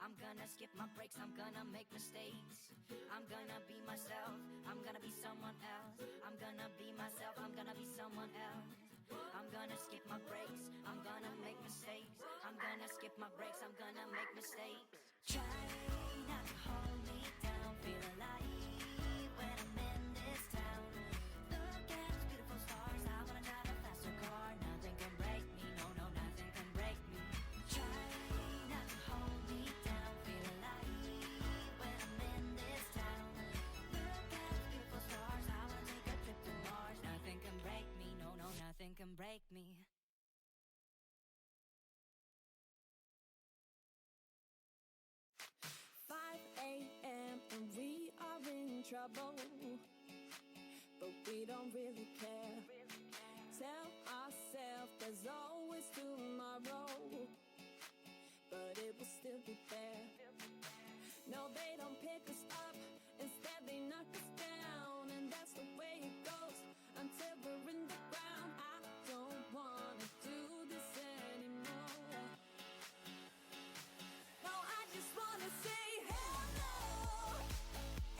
I'm gonna skip my breaks, I'm gonna make mistakes. I'm gonna be myself, I'm gonna be someone else. I'm gonna be myself, I'm gonna be someone else. I'm gonna skip my breaks, I'm gonna make mistakes. I'm gonna skip my breaks, I'm gonna make mistakes. Try not to hold me down, feel alive when I'm in this town. Look at those beautiful stars, I wanna drive a faster car. Nothing can break me, no, no, nothing can break me. Try not to hold me down, feel alive when I'm in this town. Look at those beautiful stars, I wanna take a trip to Mars. Nothing can break me, no, no, nothing can break me. 5 a.m. and we are in trouble, but we don't really care. Tell ourselves there's always tomorrow, but it will still be there. No, they don't pick us up, instead they knock us down, and that's the way it goes until we're in the ground. I don't wanna do this anymore. No, I just wanna say hello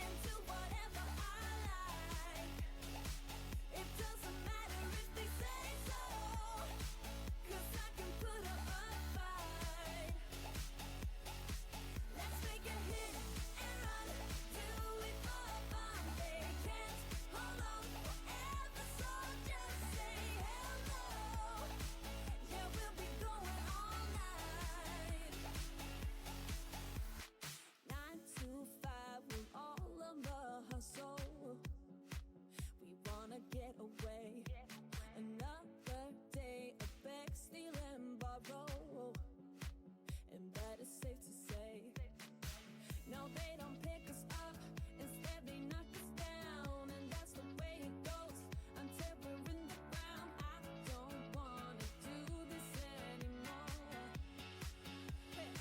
and do whatever I like. It doesn't matter if they say so, 'cause I can put up a fight. Let's make a hit and run, do it for fun. They can't hold on forever, so just say hello. Yeah, we'll be going all night. 9 to 5, we're all on the hustle. We wanna get away. Another day of beg, steal and borrow, and that is safe to say. No, they don't pick us up, instead they knock us down, and that's the way it goes until we're in the ground. I don't wanna do this anymore. Hey.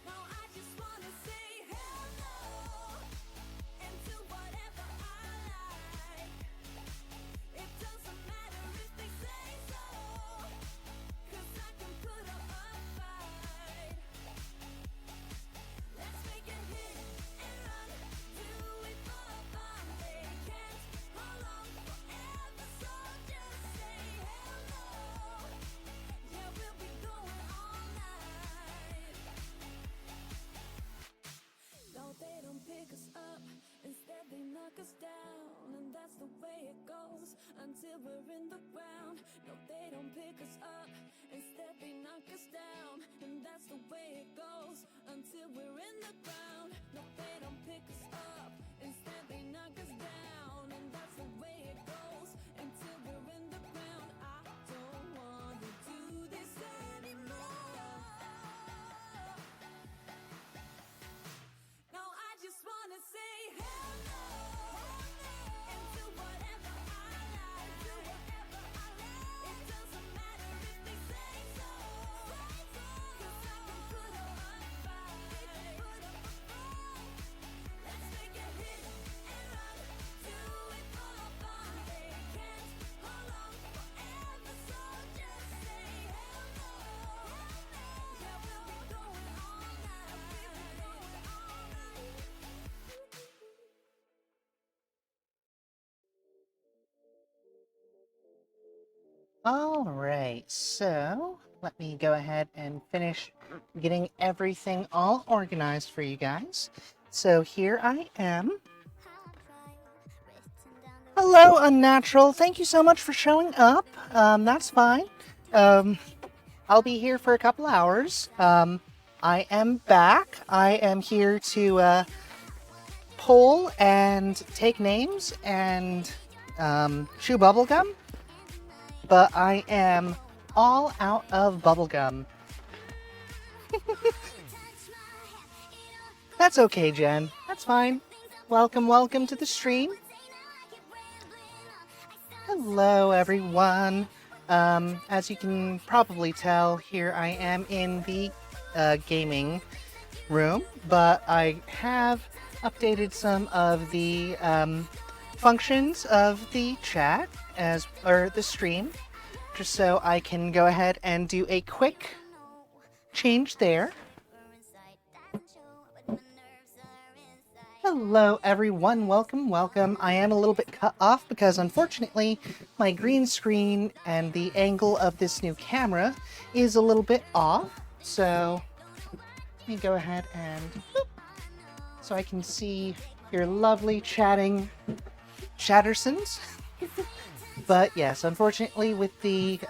No, I just wanna say hello and do whatever I like. It doesn't matter if they say so, 'cause I can put up a fight. Let's make a hit and run, do it for fun. They can't hold on forever, so just say hello. Yeah, we'll be going all night. No, they don't pick us up, instead they knock us down, and that's the way it goes until we're in the ground. No, they don't pick us up, instead they knock us down, and that's the way it goes until we're in the ground. No, they don't pick us up, instead they knock us down, and that's the way it goes until we're in the ground. I don't wanna do this anymore. No, I just wanna say hello and do whatever I like. Do whatever I like. It doesn't matter if they say so, 'cause I can put up a fight. Let's make a hit and run, do it for fun. They can't hold on forever, so just say hello. Yeah, we'll be going all night. All right, so let me go ahead and finish getting everything all organized for you guys. So here I am. Hello, Unnatural. Thank you so much for showing up. That's fine. I'll be here for a couple hours. I am back. I am here to poll and take names and chew bubblegum. But I am all out of bubblegum. That's okay, Jen. That's fine. Welcome to the stream. Hello, everyone. As you can probably tell, here I am in the gaming room, but I have updated some of the functions of the chat or the stream, just so I can go ahead and do a quick change there. Hello everyone, welcome, welcome. I am a little bit cut off because unfortunately my green screen and the angle of this new camera is a little bit off. So let me go ahead and so I can see your lovely chatting Chattersons. But yes, unfortunately with the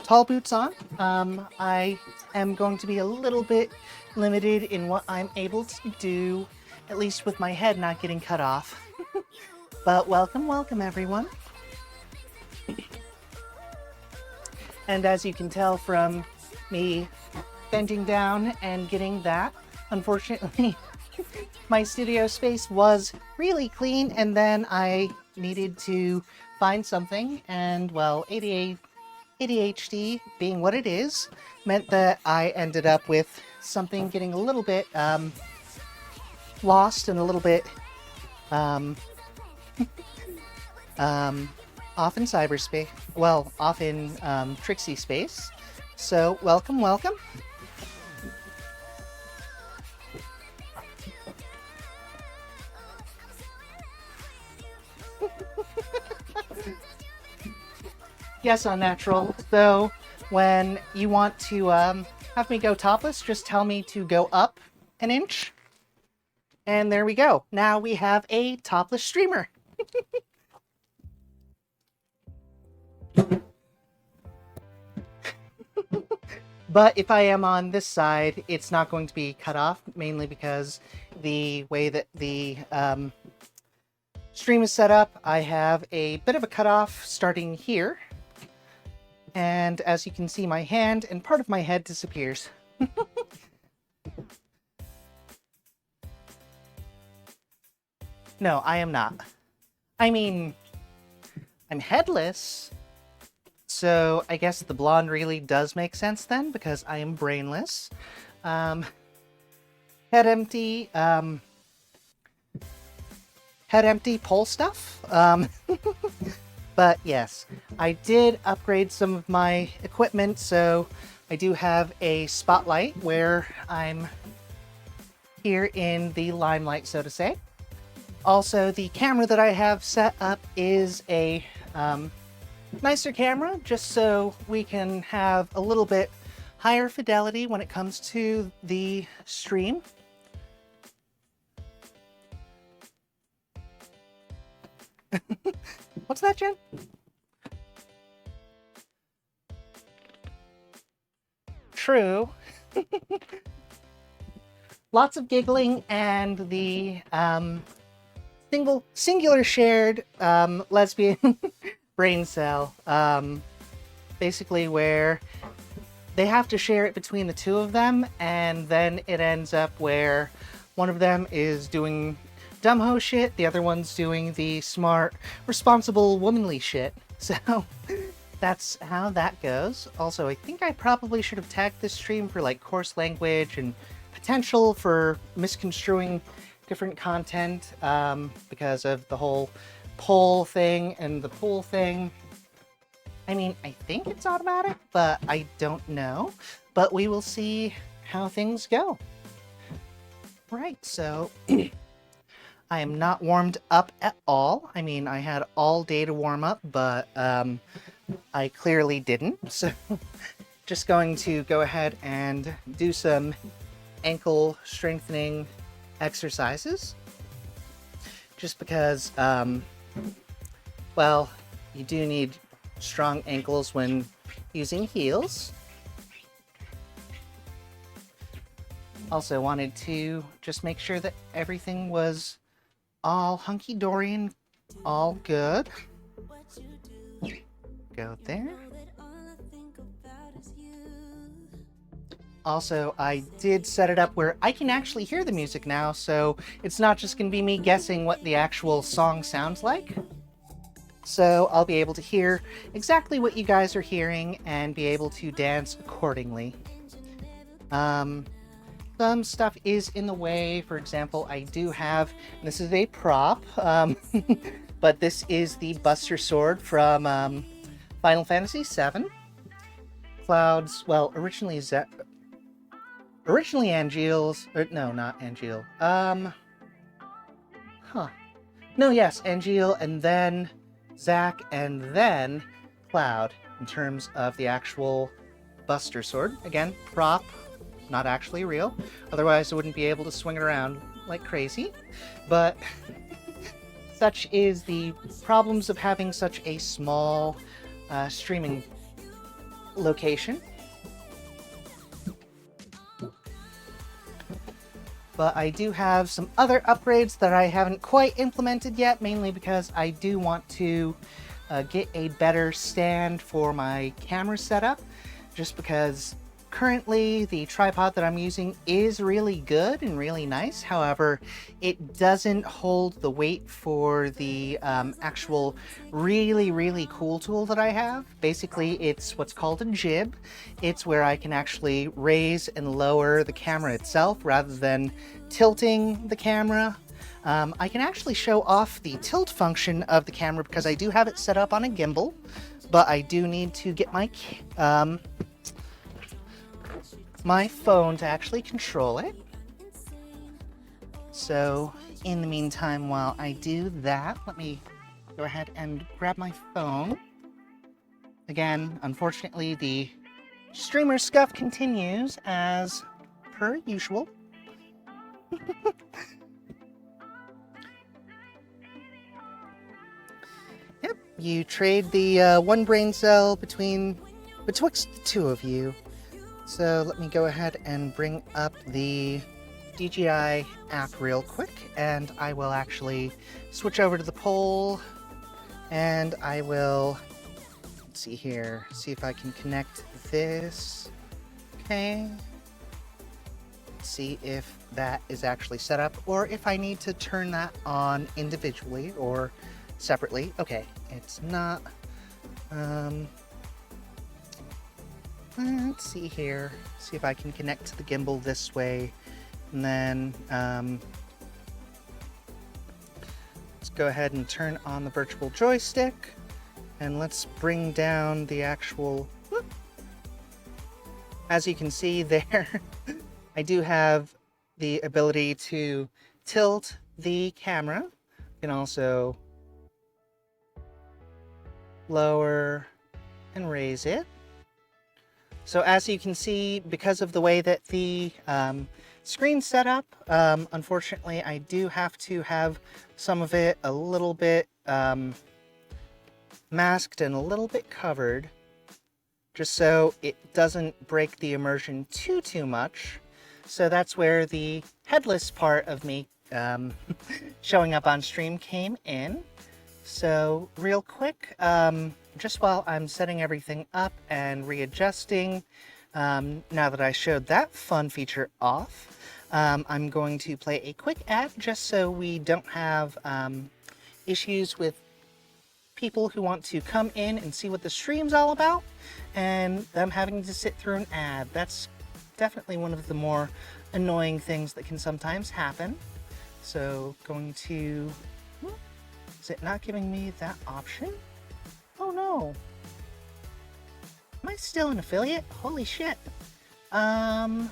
tall boots on, I am going to be a little bit limited in what I'm able to do, at least with my head not getting cut off. But welcome, welcome everyone. And as you can tell from me bending down and getting that, unfortunately, my studio space was really clean and then I needed to find something, and well, ADHD being what it is, meant that I ended up with something getting a little bit lost and a little bit off in cyberspace. Well, off in Trixie space. So welcome, welcome. Yes, Unnatural. So when you want to have me go topless, just tell me to go up an inch. And there we go. Now we have a topless streamer. But if I am on this side, it's not going to be cut off, mainly because the way that the stream is set up, I have a bit of a cutoff starting here. And as you can see, my hand and part of my head disappears. No, I am not. I mean, I'm headless, so I guess the blonde really does make sense then, because I am brainless. Head empty, pole stuff. But yes, I did upgrade some of my equipment, so I do have a spotlight where I'm here in the limelight, so to say. Also, the camera that I have set up is a nicer camera, just so we can have a little bit higher fidelity when it comes to the stream. What's that, Jen? True. Lots of giggling and the singular shared lesbian brain cell. Basically where they have to share it between the two of them, and then it ends up where one of them is doing dumb hoe shit, the other one's doing the smart, responsible, womanly shit. So that's how that goes. Also, I think I probably should have tagged this stream for like coarse language and potential for misconstruing different content because of the whole poll thing and the pool thing. I mean, I think it's automatic, but I don't know. But we will see how things go. Right, so I am not warmed up at all. I mean, I had all day to warm up, but I clearly didn't. So just going to go ahead and do some ankle strengthening exercises. Just because, well, you do need strong ankles when using heels. Also wanted to just make sure that everything was all hunky-dory and all good. Go there. Also, I did set it up where I can actually hear the music now, so it's not just going to be me guessing what the actual song sounds like. So I'll be able to hear exactly what you guys are hearing and be able to dance accordingly. Some stuff is in the way. For example, I do have, this is a prop, but this is the Buster Sword from Final Fantasy VII. Cloud's, well, originally Angeal's, or no, not Angeal. Huh. No, yes, Angeal, and then Zack, and then Cloud, in terms of the actual Buster Sword. Again, prop, not actually real. Otherwise, I wouldn't be able to swing it around like crazy. But such is the problems of having such a small streaming location. But I do have some other upgrades that I haven't quite implemented yet, mainly because I do want to get a better stand for my camera setup, just because currently the tripod that I'm using is really good and really nice. However, it doesn't hold the weight for the actual really cool tool that I have. Basically, it's what's called a jib. It's where I can actually raise and lower the camera itself rather than tilting the camera. I can actually show off the tilt function of the camera because I do have it set up on a gimbal, but I do need to get my phone to actually control it. So in the meantime, while I do that, let me go ahead and grab my phone. Again, unfortunately, the streamer scuff continues as per usual. Yep, you trade the one brain cell betwixt the two of you. So let me go ahead and bring up the DJI app real quick, and I will actually switch over to the poll, and I will, let's see here, see if I can connect this. Okay. See if that is actually set up, or if I need to turn that on individually or separately. Okay, it's not. Let's see here. See if I can connect to the gimbal this way. And then let's go ahead and turn on the virtual joystick. And let's bring down the actual... Whoop. As you can see there, I do have the ability to tilt the camera. You can also lower and raise it. So as you can see, because of the way that the screen's set up, unfortunately I do have to have some of it a little bit masked and a little bit covered, just so it doesn't break the immersion too much. So that's where the headless part of me showing up on stream came in. So real quick, just while I'm setting everything up and readjusting, now that I showed that fun feature off, I'm going to play a quick ad just so we don't have issues with people who want to come in and see what the stream's all about and them having to sit through an ad. That's definitely one of the more annoying things that can sometimes happen. So going to... Is it not giving me that option? Oh no. Am I still an affiliate? Holy shit. Let's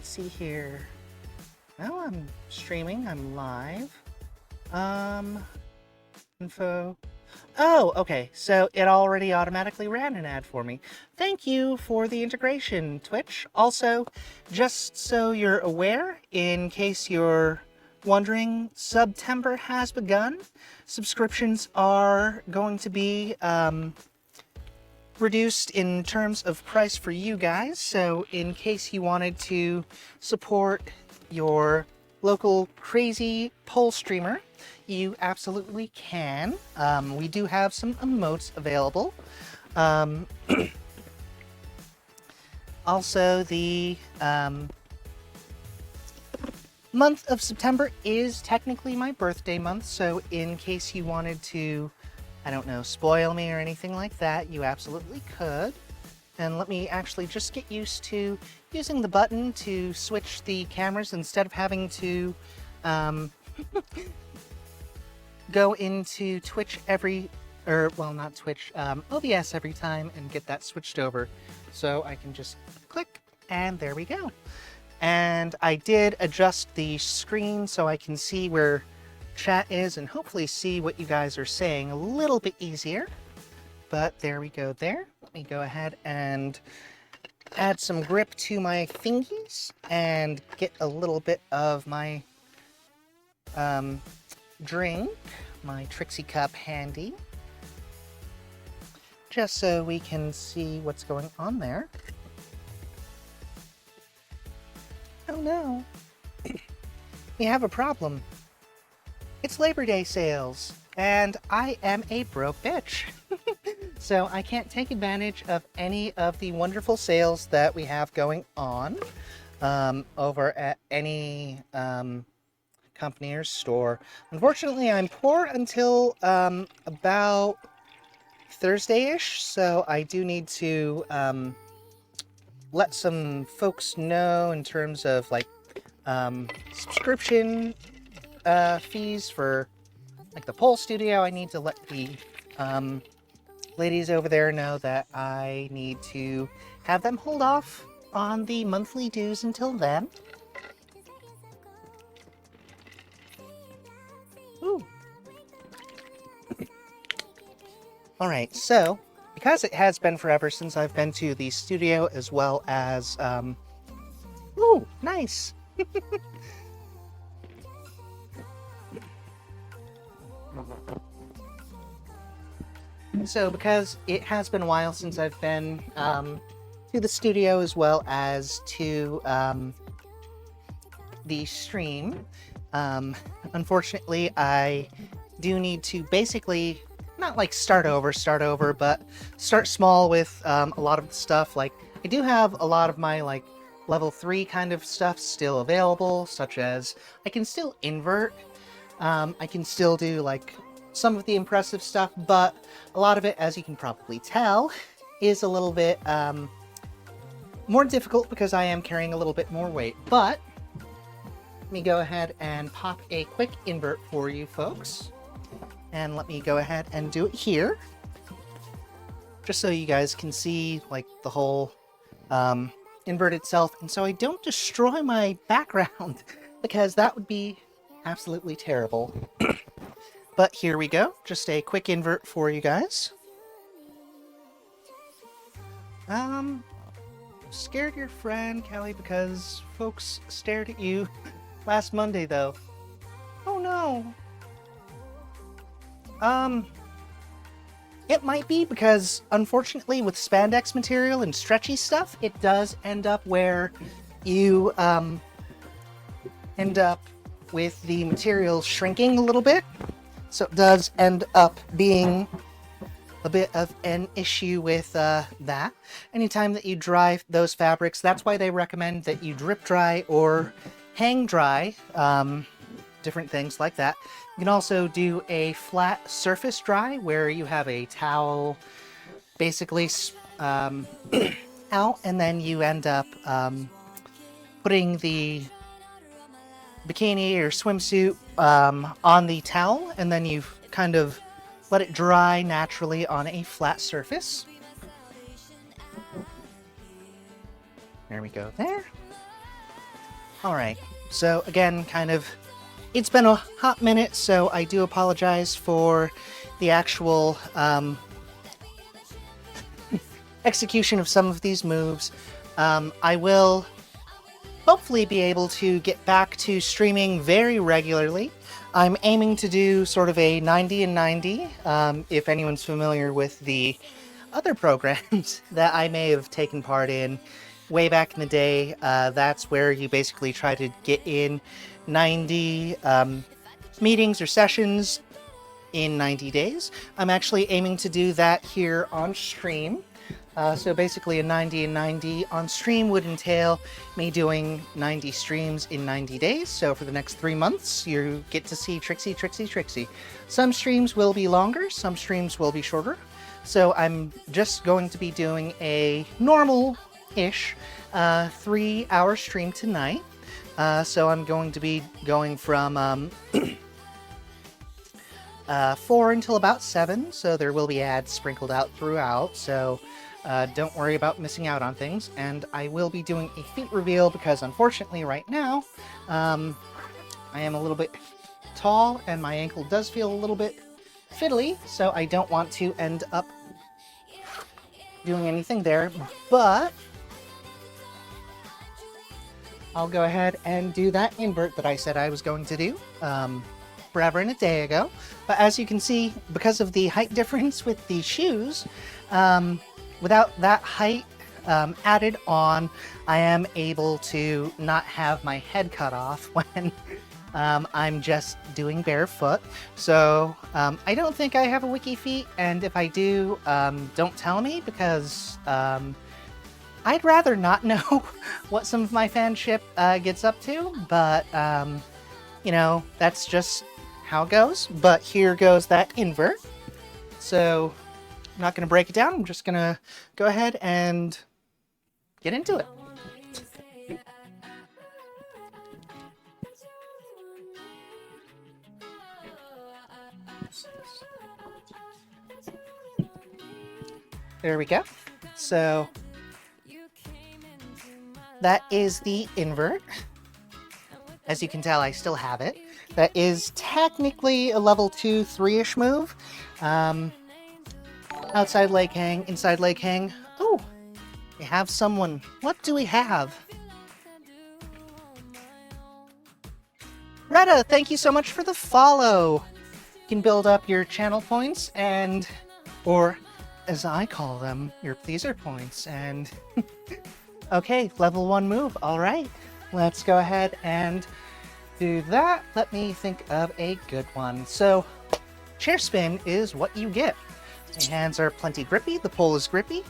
see here. Well, I'm streaming. I'm live. Info. Oh, okay. So it already automatically ran an ad for me. Thank you for the integration, Twitch. Also, just so you're aware, in case you're wondering, September has begun. Subscriptions are going to be reduced in terms of price for you guys. So in case you wanted to support your local crazy poll streamer, you absolutely can. We do have some emotes available. Also, the month of September is technically my birthday month, so in case you wanted to, I don't know, spoil me or anything like that, you absolutely could. And let me actually just get used to using the button to switch the cameras instead of having to go into Twitch not Twitch, OBS every time and get that switched over. So I can just click, and there we go. And I did adjust the screen so I can see where chat is and hopefully see what you guys are saying a little bit easier. But there we go there. Let me go ahead and add some grip to my fingies and get a little bit of my drink, my Trixie cup handy, just so we can see what's going on there. Oh no, we have a problem. It's Labor Day sales, and I am a broke bitch. So I can't take advantage of any of the wonderful sales that we have going on over at any company or store. Unfortunately, I'm poor until about Thursday-ish, so I do need to let some folks know in terms of like subscription fees for like the pole studio. I need to let the ladies over there know that I need to have them hold off on the monthly dues until then. Ooh. Alright, so because it has been forever since I've been to the studio, as well as ooh, nice. So because it has been a while since I've been to the studio as well as to the stream, unfortunately I do need to basically not like start over, but start small with a lot of the stuff. Like I do have a lot of my like level 3 kind of stuff still available, such as I can still invert, I can still do like some of the impressive stuff, but a lot of it, as you can probably tell, is a little bit more difficult because I am carrying a little bit more weight. But let me go ahead and pop a quick invert for you folks. And let me go ahead and do it here, just so you guys can see like the whole invert itself, and so I don't destroy my background, because that would be absolutely terrible. But here we go, just a quick invert for you guys. Scared your friend, Callie, because folks stared at you last Monday, though. Oh no. It might be because, unfortunately, with spandex material and stretchy stuff, it does end up where you, end up with the material shrinking a little bit. So it does end up being a bit of an issue with that. Anytime that you dry those fabrics, that's why they recommend that you drip dry or hang dry, different things like that. You can also do a flat surface dry where you have a towel basically out, and then you end up putting the bikini or swimsuit on the towel, and then you kind of let it dry naturally on a flat surface. There we go there. Alright, so again, kind of, it's been a hot minute, so I do apologize for the actual execution of some of these moves. I will hopefully be able to get back to streaming very regularly. I'm aiming to do sort of a 90 and 90, if anyone's familiar with the other programs that I may have taken part in way back in the day. That's where you basically try to get in 90 meetings or sessions in 90 days. I'm actually aiming to do that here on stream. So basically a 90 and 90 on stream would entail me doing 90 streams in 90 days. So for the next 3 months, you get to see Trixie, Trixie, Trixie. Some streams will be longer, some streams will be shorter. So I'm just going to be doing a normal-ish 3-hour stream tonight. So I'm going to be going from 4 until about 7, so there will be ads sprinkled out throughout. So don't worry about missing out on things. And I will be doing a feet reveal because unfortunately right now, I am a little bit tall and my ankle does feel a little bit fiddly, so I don't want to end up doing anything there, but I'll go ahead and do that invert that I said I was going to do forever and a day ago. But as you can see, because of the height difference with the shoes, without that height added on, I am able to not have my head cut off when I'm just doing barefoot. So I don't think I have a wiki feet, and if I do, don't tell me, because I'd rather not know what some of my fanship gets up to, but you know, that's just how it goes. But here goes that invert. So I'm not going to break it down, I'm just going to go ahead and get into it. There we go. So that is the invert. As you can tell, I still have it. That is technically a level 2, 3-ish move. Outside leg hang, inside leg hang. Oh, we have someone. What do we have? Retta, thank you so much for the follow. You can build up your channel points and, or as I call them, your pleaser points. And okay, level 1 move. All right, let's go ahead and do that. Let me think of a good one. So chair spin is what you get. My hands are plenty grippy, the pole is grippy.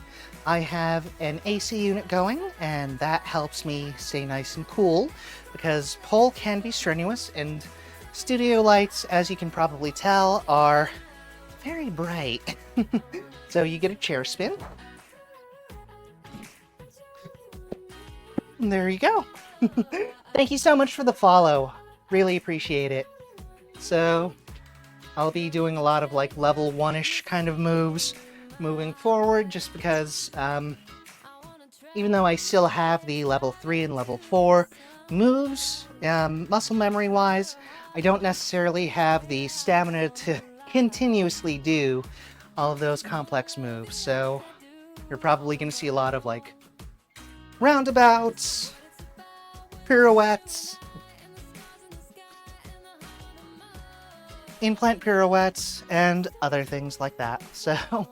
I have an AC unit going, and that helps me stay nice and cool, because pole can be strenuous, and studio lights, as you can probably tell, are very bright. So you get a chair spin. And there you go. Thank you so much for the follow. Really appreciate it. So I'll be doing a lot of like level 1-ish kind of moves moving forward, just because even though I still have the level 3 and level 4 moves, muscle memory wise, I don't necessarily have the stamina to continuously do all of those complex moves. So you're probably going to see a lot of like roundabouts, pirouettes, implant pirouettes, and other things like that. So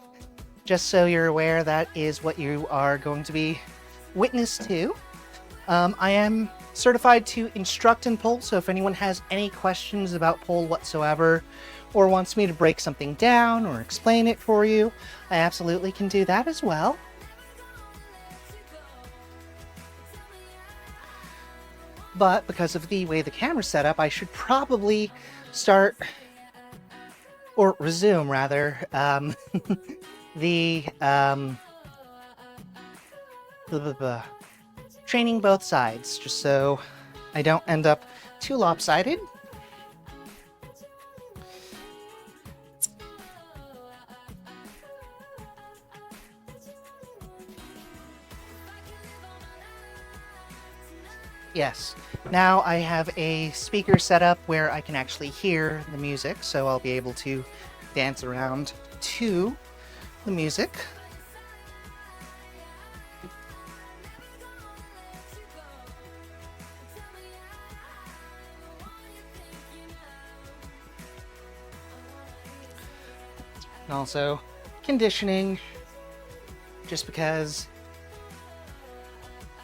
just so you're aware, that is what you are going to be witness to. I am certified to instruct in pole, so if anyone has any questions about pole whatsoever, or wants me to break something down or explain it for you, I absolutely can do that as well. But because of the way the camera's set up, I should probably start, or resume rather, the training both sides, just so I don't end up too lopsided. Yes, now I have a speaker set up where I can actually hear the music, so I'll be able to dance around to the music. And also conditioning, just because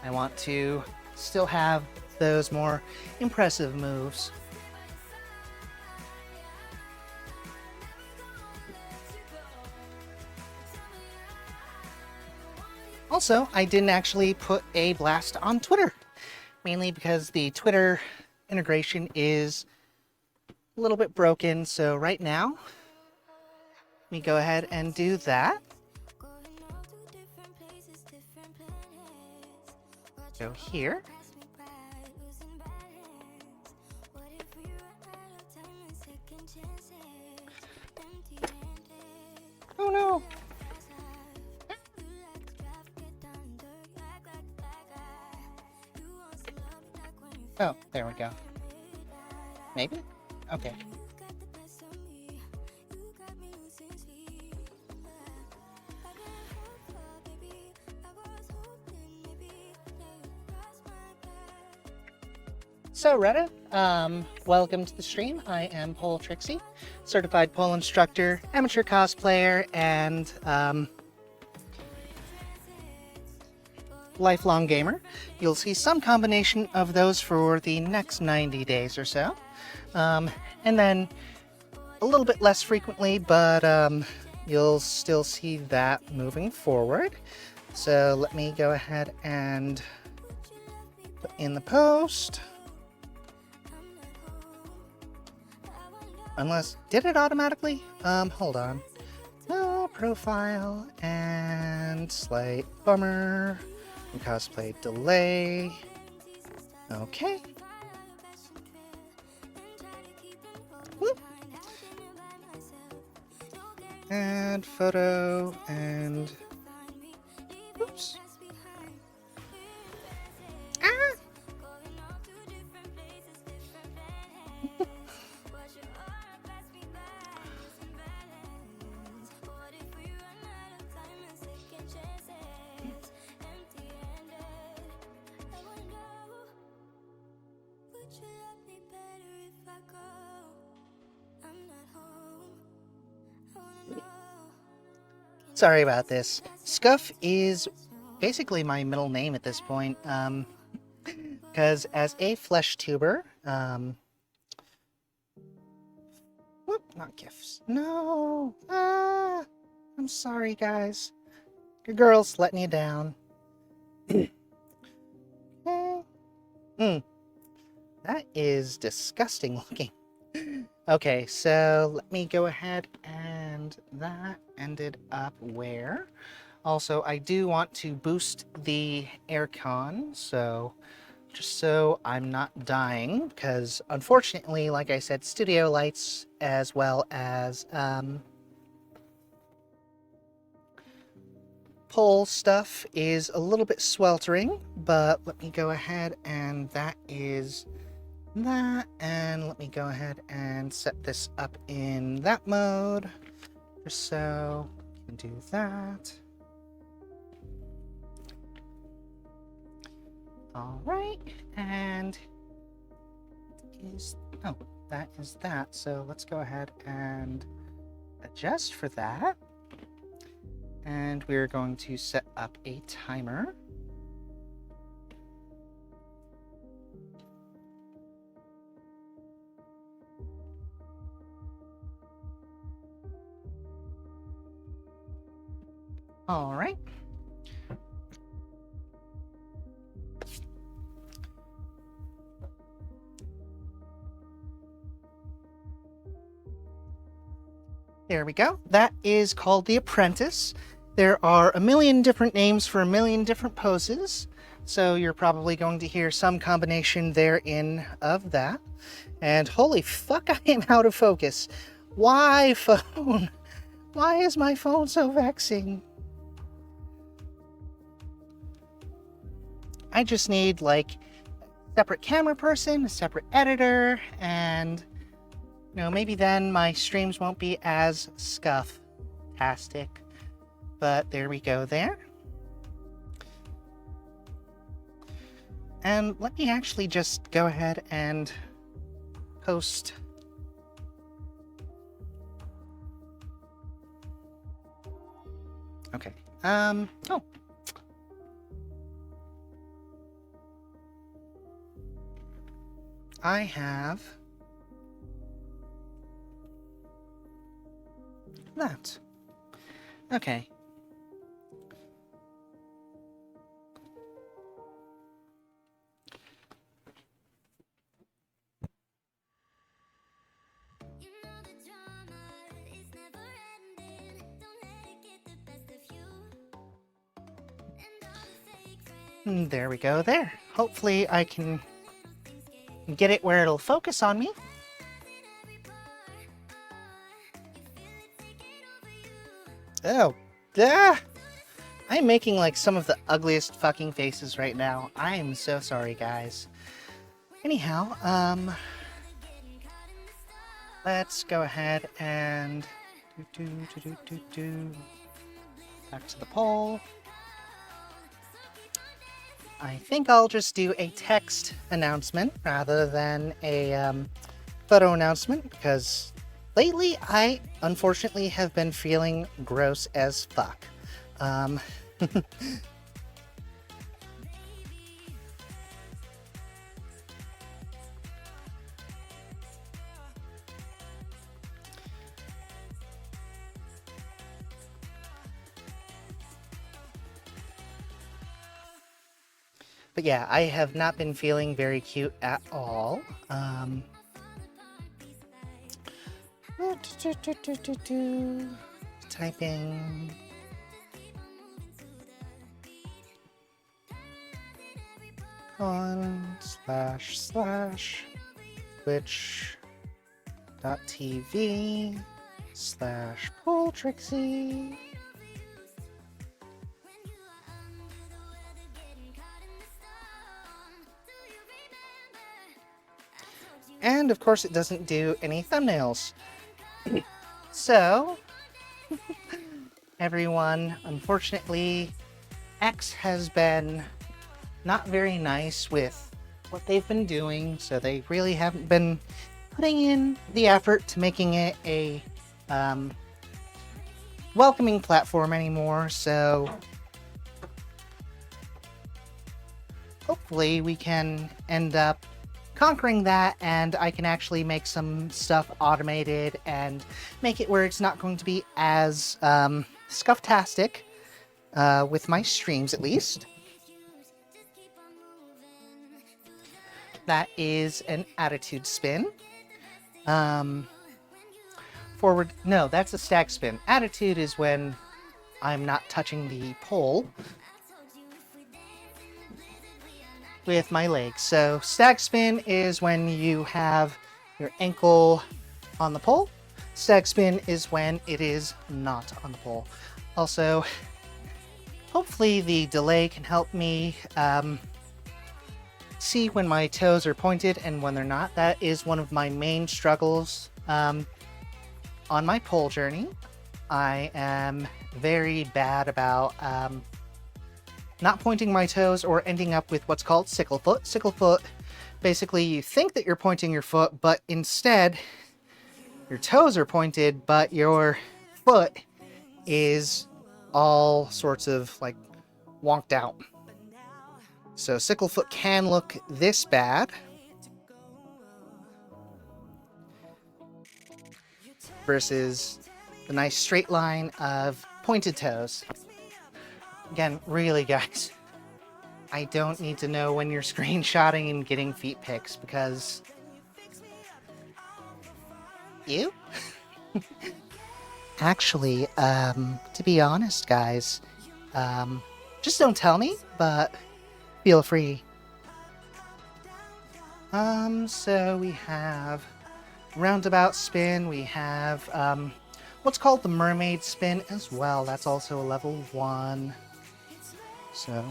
I want to still have those more impressive moves. Also, I didn't actually put a blast on Twitter, mainly because the Twitter integration is a little bit broken. So right now, let me go ahead and do that. Go here. Oh no! Oh, there we go. Maybe? Okay. So Reddit, welcome to the stream. I am Pole Trixie, certified pole instructor, amateur cosplayer, and lifelong gamer. You'll see some combination of those for the next 90 days or so. And then a little bit less frequently, but you'll still see that moving forward. So let me go ahead and put in the post. Unless, did it automatically? Hold on. Profile and slight bummer. And cosplay delay. Okay. Whoop. And photo and oops. Ah! Sorry about this. Scuff is basically my middle name at this point, because as a flesh tuber, whoop, not gifts. No! Ah! I'm sorry, guys. Your girl's letting you down. Okay. That is disgusting looking. Okay, so let me go ahead and that ended up where? Also, I do want to boost the aircon, so just so I'm not dying, because unfortunately, like I said, studio lights as well as pole stuff is a little bit sweltering, but let me go ahead and that is that, and let me go ahead and set this up in that mode, just so we can do that. All right, and that is that. So let's go ahead and adjust for that, and we're going to set up a timer. All right. There we go. That is called The Apprentice. There are a million different names for a million different poses, so you're probably going to hear some combination therein of that. And holy fuck, I am out of focus. Why, phone? Why is my phone so vexing? I just need, like, a separate camera person, a separate editor, and, you know, maybe then my streams won't be as scuff-tastic. But there we go there. And let me actually just go ahead and post. Okay. Oh. I have that. Okay. There we go there. Hopefully I can get it where it'll focus on me. Oh, I'm making like some of the ugliest fucking faces right now. I am so sorry, guys. Anyhow, let's go ahead and back to the poll. I think I'll just do a text announcement rather than a photo announcement because lately I unfortunately have been feeling gross as fuck. But yeah, I have not been feeling very cute at all. Typing. Twitch.tv/Pooltrixie. And of course it doesn't do any thumbnails. So, everyone, unfortunately, X has been not very nice with what they've been doing, so they really haven't been putting in the effort to making it a welcoming platform anymore, so hopefully we can end up conquering that and I can actually make some stuff automated and make it where it's not going to be as scufftastic with my streams at least. That is an attitude spin. Forward, no, that's a stag spin. Attitude is when I'm not touching the pole with my legs. So stag spin is when you have your ankle on the pole. Stag spin is when it is not on the pole. Also, hopefully the delay can help me see when my toes are pointed and when they're not. That is one of my main struggles on my pole journey. I am very bad about not pointing my toes or ending up with what's called sickle foot. Sickle foot, basically you think that you're pointing your foot, but instead your toes are pointed, but your foot is all sorts of like wonked out. So sickle foot can look this bad versus the nice straight line of pointed toes. Again, really guys, I don't need to know when you're screenshotting and getting feet pics because you? Actually, to be honest guys, just don't tell me, but feel free. So we have roundabout spin, we have what's called the mermaid spin as well. That's also a level 1. So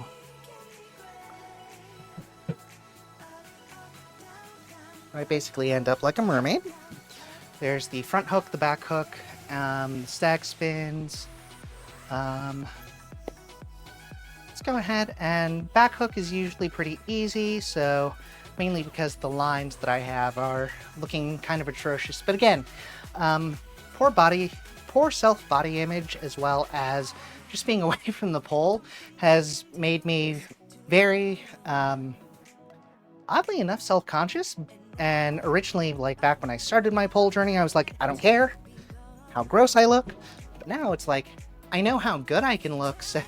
I basically end up like a mermaid. There's the front hook, the back hook, the stag spins. Let's go ahead, and back hook is usually pretty easy, so mainly because the lines that I have are looking kind of atrocious. But again, poor self-body image as well as just being away from the pole has made me very, oddly enough, self-conscious. And originally, like back when I started my pole journey, I was like, I don't care how gross I look. But now it's like, I know how good I can look, so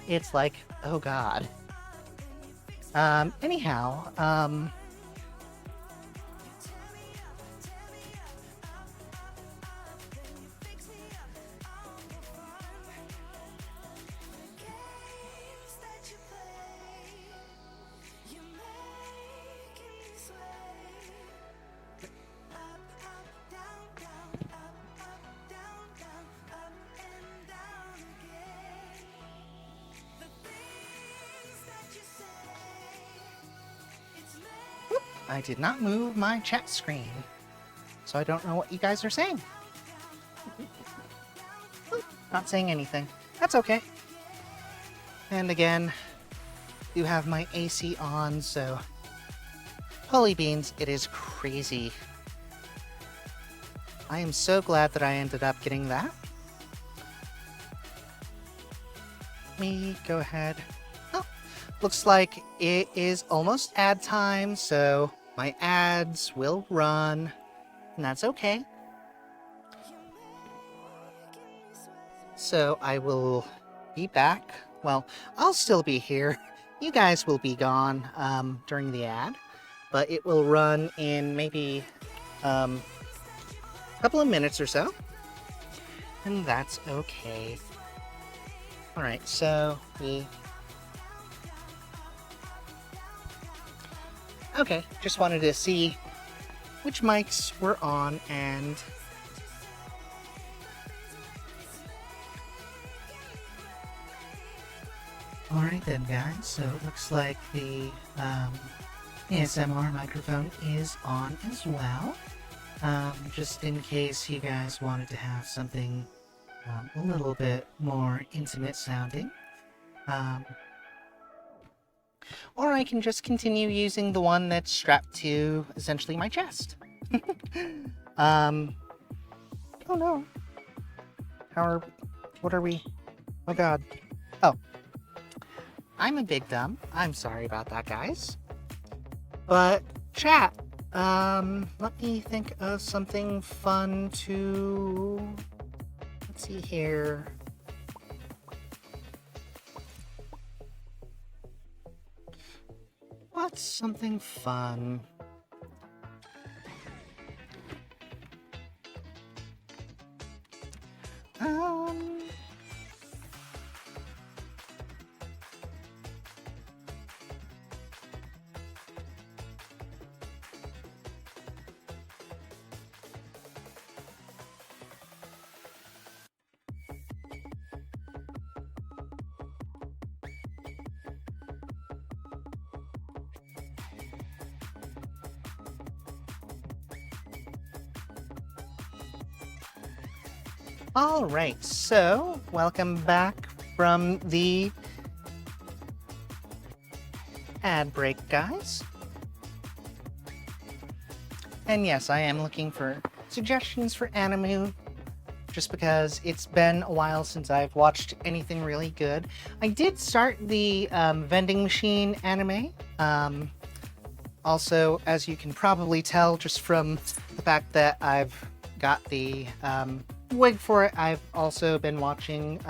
it's like, oh god. Anyhow, I did not move my chat screen, so I don't know what you guys are saying. Not saying anything. That's okay. And again, you have my AC on, so holy beans, it is crazy. I am so glad that I ended up getting that. Let me go ahead. Oh, looks like it is almost ad time, so my ads will run, and that's okay. So I will be back. Well, I'll still be here. You guys will be gone during the ad, but it will run in maybe a couple of minutes or so, and that's okay. Alright, so okay, just wanted to see which mics were on, and alright then, guys, so it looks like the ASMR microphone is on as well. Just in case you guys wanted to have something a little bit more intimate sounding. Or I can just continue using the one that's strapped to essentially my chest. Oh no. What are we? Oh god. Oh. I'm a big dumb. I'm sorry about that, guys. But, chat, let me think of something fun to... Let's see here. What's something fun? Alright, so welcome back from the ad break, guys. And yes, I am looking for suggestions for anime, just because it's been a while since I've watched anything really good. I did start the vending machine anime. Also, as you can probably tell just from the fact that I've got the wig for it, I've also been watching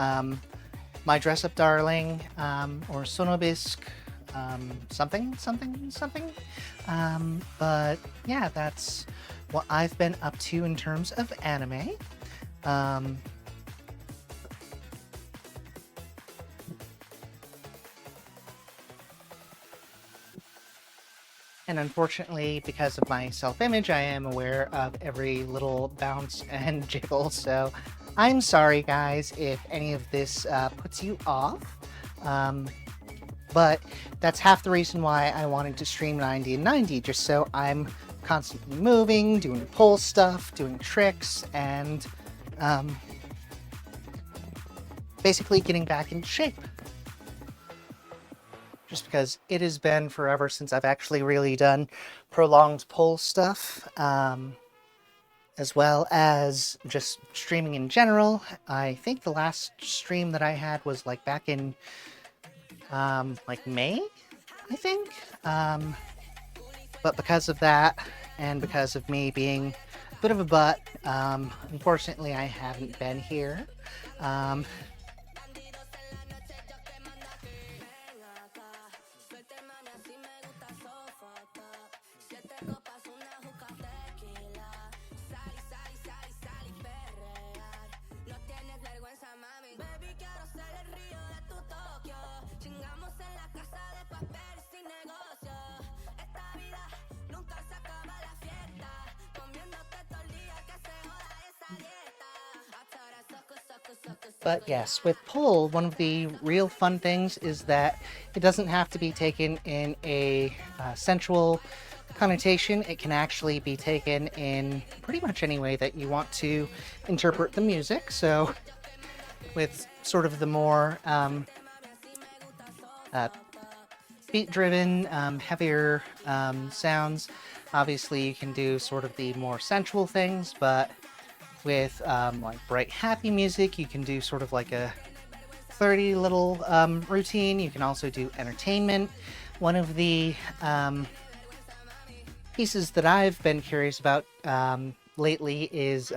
My Dress Up Darling, or Sonobisk, something. But yeah, that's what I've been up to in terms of anime. And unfortunately, because of my self-image, I am aware of every little bounce and jiggle, so I'm sorry, guys, if any of this puts you off. But that's half the reason why I wanted to stream 90 and 90, just so I'm constantly moving, doing pole stuff, doing tricks, and basically getting back in shape. Just because it has been forever since I've actually really done prolonged pole stuff, as well as just streaming in general. I think the last stream that I had was like back in like May, I think. But because of that, and because of me being a bit of a butt, unfortunately I haven't been here. But yes, with pole, one of the real fun things is that it doesn't have to be taken in a sensual connotation, it can actually be taken in pretty much any way that you want to interpret the music. So, with sort of the more beat-driven, heavier sounds, obviously you can do sort of the more sensual things, but with like bright, happy music, you can do sort of like a flirty little routine. You can also do entertainment. One of the pieces that I've been curious about lately is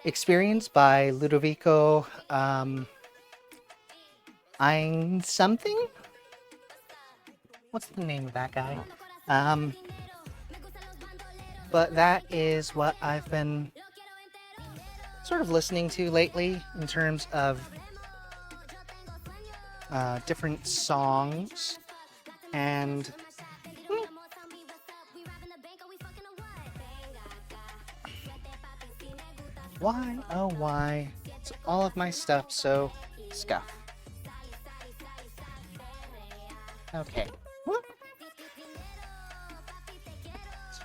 Experience by Ludovico Ein something? What's the name of that guy? But that is what I've been sort of listening to lately in terms of different songs. And why, oh why, it's all of my stuff so scuff. Okay. Let's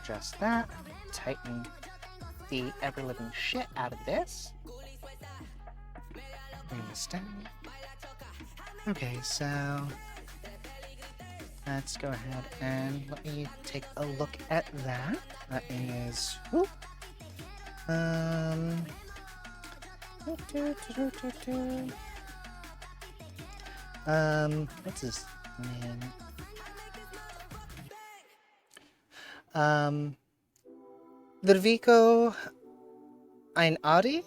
adjust that. Tighten the ever-living shit out of this. Bring this down. Okay, so let's go ahead and let me take a look at that. That is, whoop. What's his name? Ludovico Einaudi,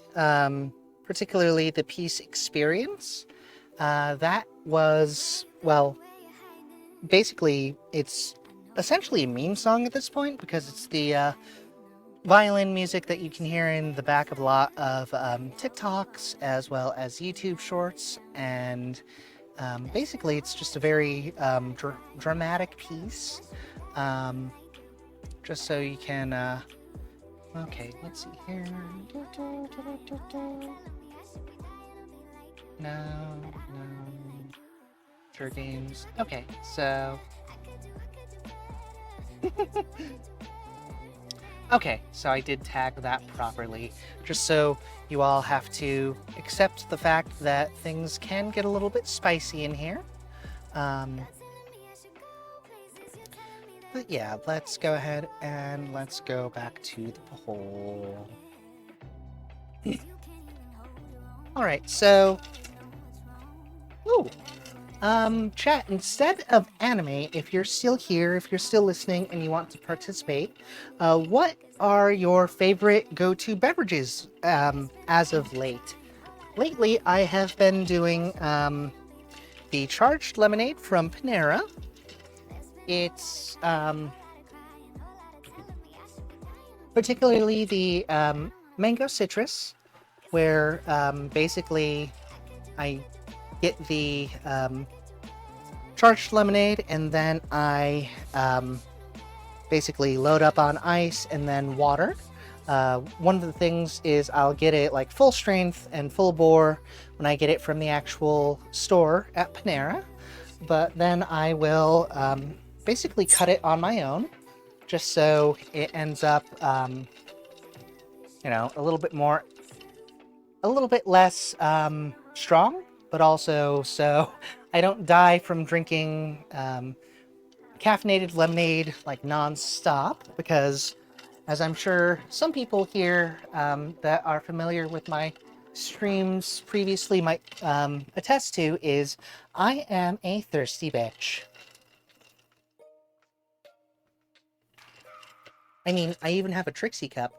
particularly the piece Experience. That was, well, basically, it's essentially a meme song at this point because it's the violin music that you can hear in the back of a lot of TikToks as well as YouTube shorts, and basically it's just a very dramatic piece, just so you can okay, let's see here. No sure games. Okay, so okay, so I did tag that properly, just so you all have to accept the fact that things can get a little bit spicy in here. But yeah, let's go ahead and let's go back to the poll. Alright, so... Ooh! Chat, instead of anime, if you're still here, if you're still listening and you want to participate, what are your favorite go-to beverages as of late? Lately, I have been doing the charged lemonade from Panera. It's particularly the mango citrus, where basically I get the charged lemonade and then I basically load up on ice and then water. One of the things is I'll get it like full strength and full bore when I get it from the actual store at Panera, but then I will basically cut it on my own, just so it ends up, you know, a little bit less strong, but also so I don't die from drinking caffeinated lemonade like non-stop, because as I'm sure some people here that are familiar with my streams previously might attest to, is I am a thirsty bitch. I mean, I even have a Trixie cup.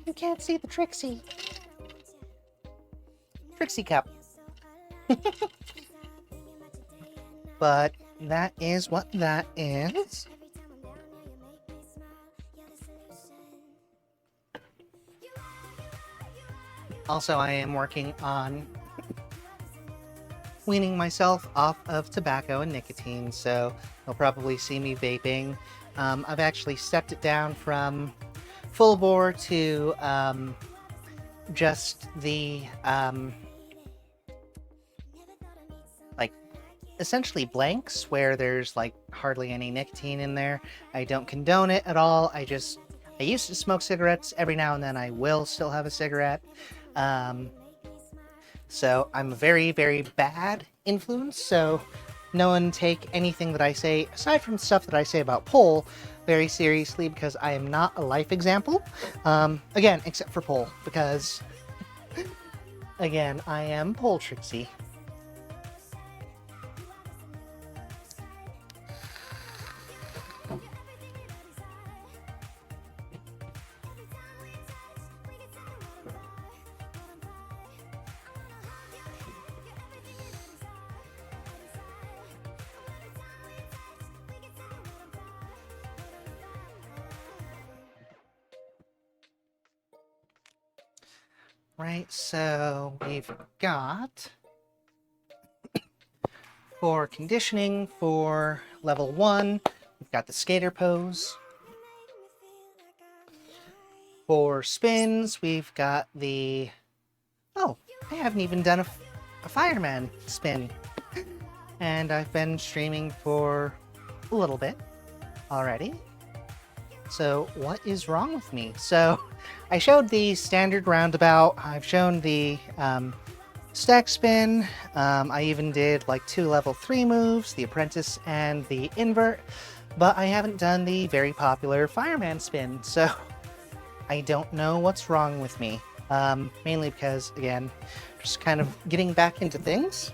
You can't see the Trixie cup. But that is what that is. Also, I am working on weaning myself off of tobacco and nicotine, so you'll probably see me vaping. I've actually stepped it down from full bore to just the like essentially blanks where there's like hardly any nicotine in there. I don't condone it at all. I used to smoke cigarettes. Every now and then I will still have a cigarette. So I'm a very, very bad influence. So no one take anything that I say, aside from stuff that I say about Pole, very seriously, because I am not a life example. Again, except for Pole, because again, I am Pole Trixie. Right, so we've got for conditioning for level 1, we've got the skater pose. For spins, we've got the... Oh, I haven't even done a fireman spin. And I've been streaming for a little bit already. So what is wrong with me? So I showed the standard roundabout. I've shown the stack spin. I even did like 2 level 3 moves, the apprentice and the invert. But I haven't done the very popular fireman spin. So I don't know what's wrong with me. Mainly because, again, just kind of getting back into things.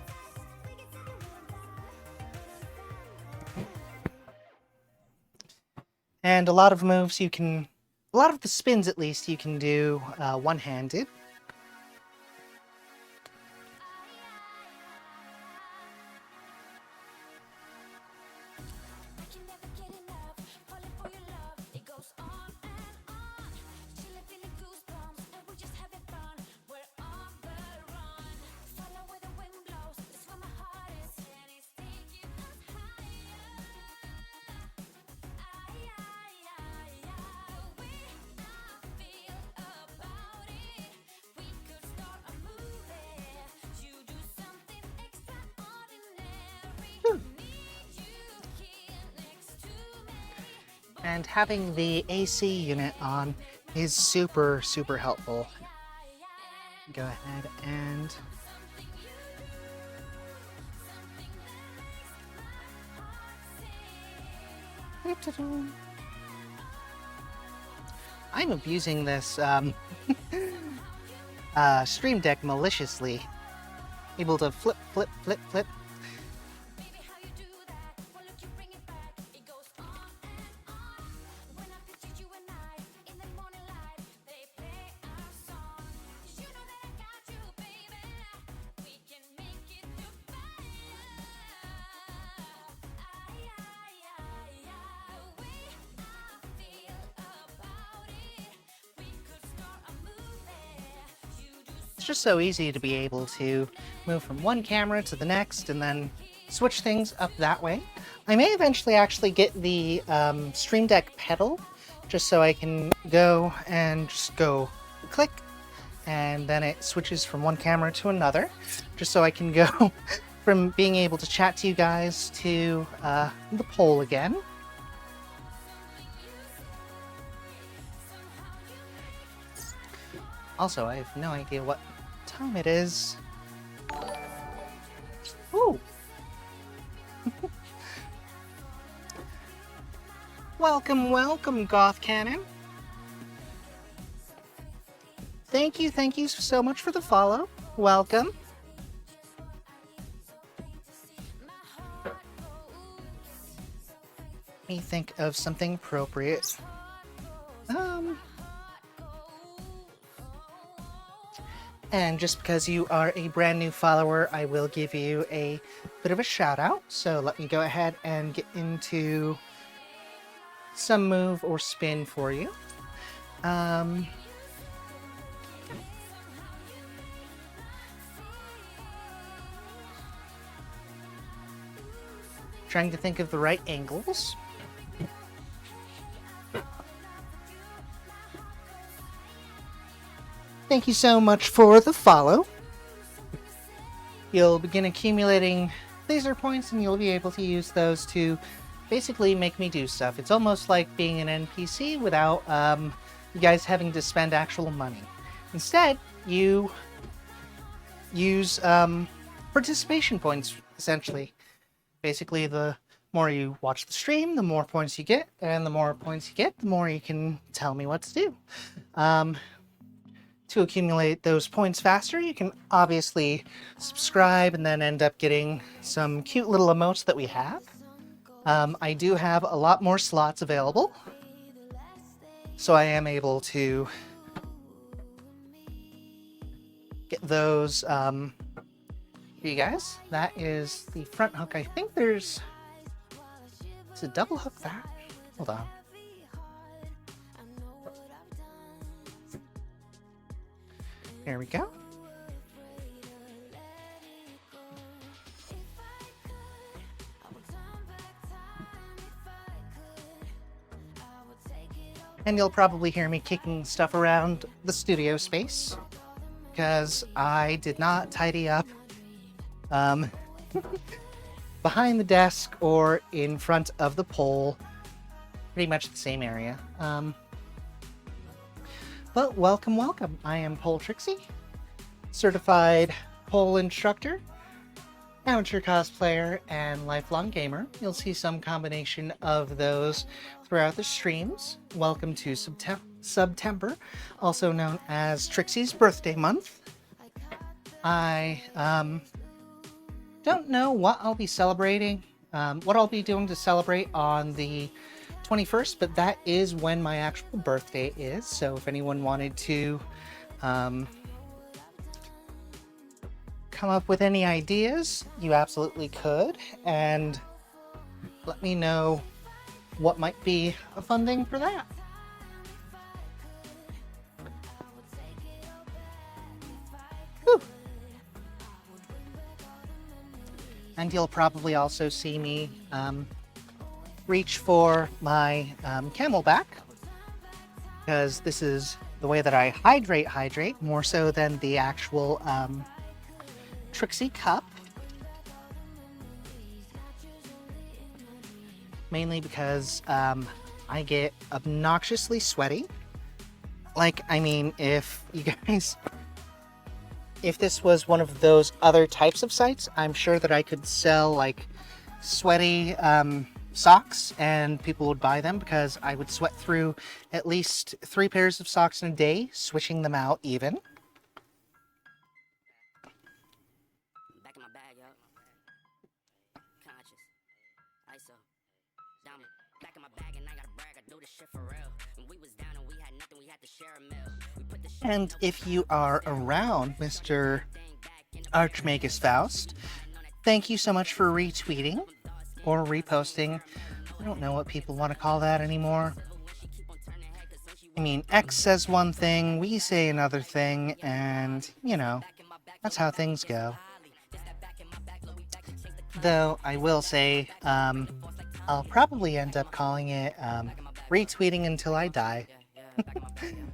And a lot of moves you can, a lot of the spins at least, you can do one-handed. And having the AC unit on is super, super helpful. Go ahead and... I'm abusing this Stream Deck maliciously. Able to flip, flip, flip, flip. It's just so easy to be able to move from one camera to the next and then switch things up that way. I may eventually actually get the Stream Deck pedal, just so I can go and just go click, and then it switches from one camera to another, just so I can go from being able to chat to you guys to the poll again. Also, I have no idea what time it is. Ooh! Welcome, welcome, Goth Cannon. Thank you so much for the follow. Welcome. Let me think of something appropriate. And just because you are a brand new follower, I will give you a bit of a shout out. So let me go ahead and get into some move or spin for you. Trying to think of the right angles. Thank you so much for the follow. You'll begin accumulating laser points, and you'll be able to use those to basically make me do stuff. It's almost like being an NPC without you guys having to spend actual money. Instead, you use participation points, essentially. Basically, the more you watch the stream, the more points you get, and the more points you get, the more you can tell me what to do. To accumulate those points faster, you can obviously subscribe and then end up getting some cute little emotes that we have. I do have a lot more slots available, so I am able to get those for you guys. That is the front hook. I think there's a double hook that. Hold on. There we go. And you'll probably hear me kicking stuff around the studio space because I did not tidy up behind the desk or in front of the pole. Pretty much the same area. But welcome, welcome. I am Pole Trixie, certified pole instructor, amateur cosplayer, and lifelong gamer. You'll see some combination of those throughout the streams. Welcome to September, also known as Trixie's birthday month. I don't know what I'll be celebrating, what I'll be doing to celebrate on the 21st, but that is when my actual birthday is. So if anyone wanted to come up with any ideas, you absolutely could, and let me know what might be a fun thing for that. Whew. And you'll probably also see me reach for my Camelback, because this is the way that I hydrate more so than the actual Trixie cup. Mainly because I get obnoxiously sweaty. Like, I mean, if you guys... If this was one of those other types of sites, I'm sure that I could sell, like, sweaty socks and people would buy them, because I would sweat through at least 3 pairs of socks in a day, switching them out even. Back in my bag, yo. Conscious. ISO. Diamond. Back in my bag and I gotta brag. I do this shit for real. When we was down and we had nothing, we had to share a meal. We put the shit. And if you are around Mr. Archmagus Faust, thank you so much for retweeting or reposting. I don't know what people want to call that anymore. I mean, X says one thing, we say another thing, and, you know, that's how things go. Though, I will say, I'll probably end up calling it retweeting until I die.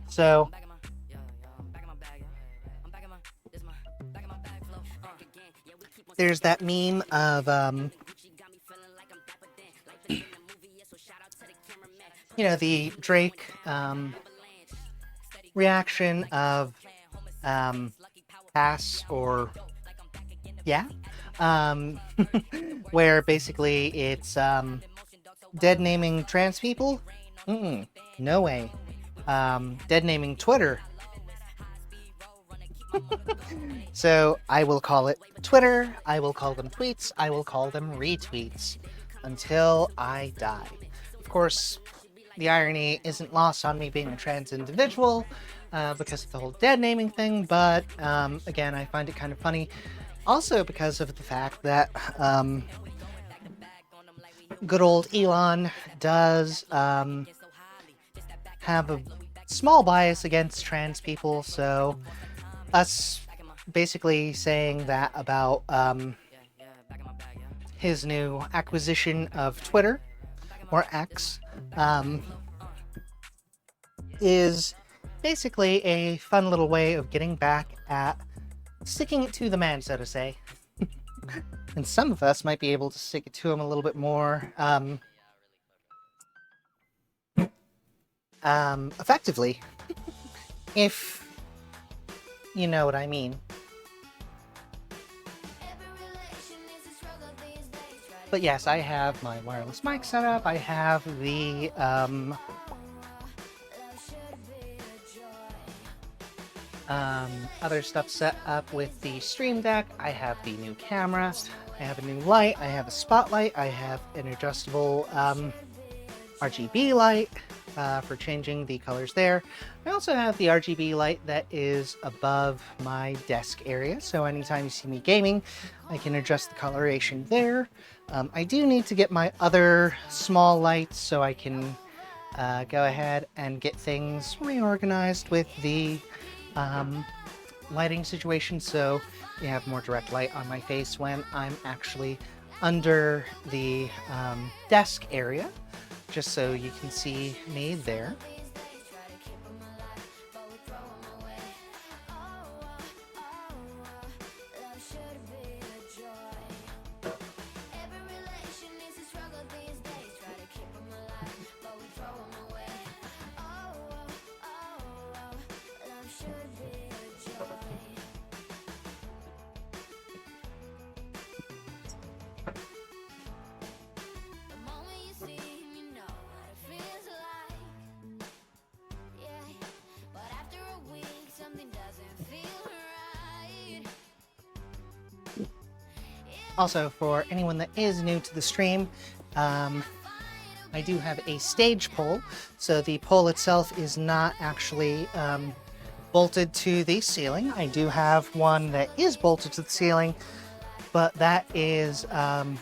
So, there's that meme of, you know, the Drake reaction of pass or yeah, where basically it's dead naming trans people. No way. Dead naming Twitter. So I will call it Twitter, I will call them tweets, I will call them retweets until I die. Of course, the irony isn't lost on me being a trans individual because of the whole dead naming thing, but again, I find it kind of funny. Also because of the fact that good old Elon does have a small bias against trans people, so us basically saying that about his new acquisition of Twitter, or X, is basically a fun little way of getting back at sticking it to the man, so to say. And some of us might be able to stick it to them a little bit more effectively, if you know what I mean. But yes, I have my wireless mic set up. I have the other stuff set up with the Stream Deck. I have the new camera. I have a new light. I have a spotlight. I have an adjustable RGB light for changing the colors there. I also have the RGB light that is above my desk area, so anytime you see me gaming, I can adjust the coloration there. I do need to get my other small lights so I can go ahead and get things reorganized with the lighting situation, so you have more direct light on my face when I'm actually under the desk area, just so you can see me there. Also, for anyone that is new to the stream, I do have a stage pole, so the pole itself is not actually bolted to the ceiling. I do have one that is bolted to the ceiling, but that is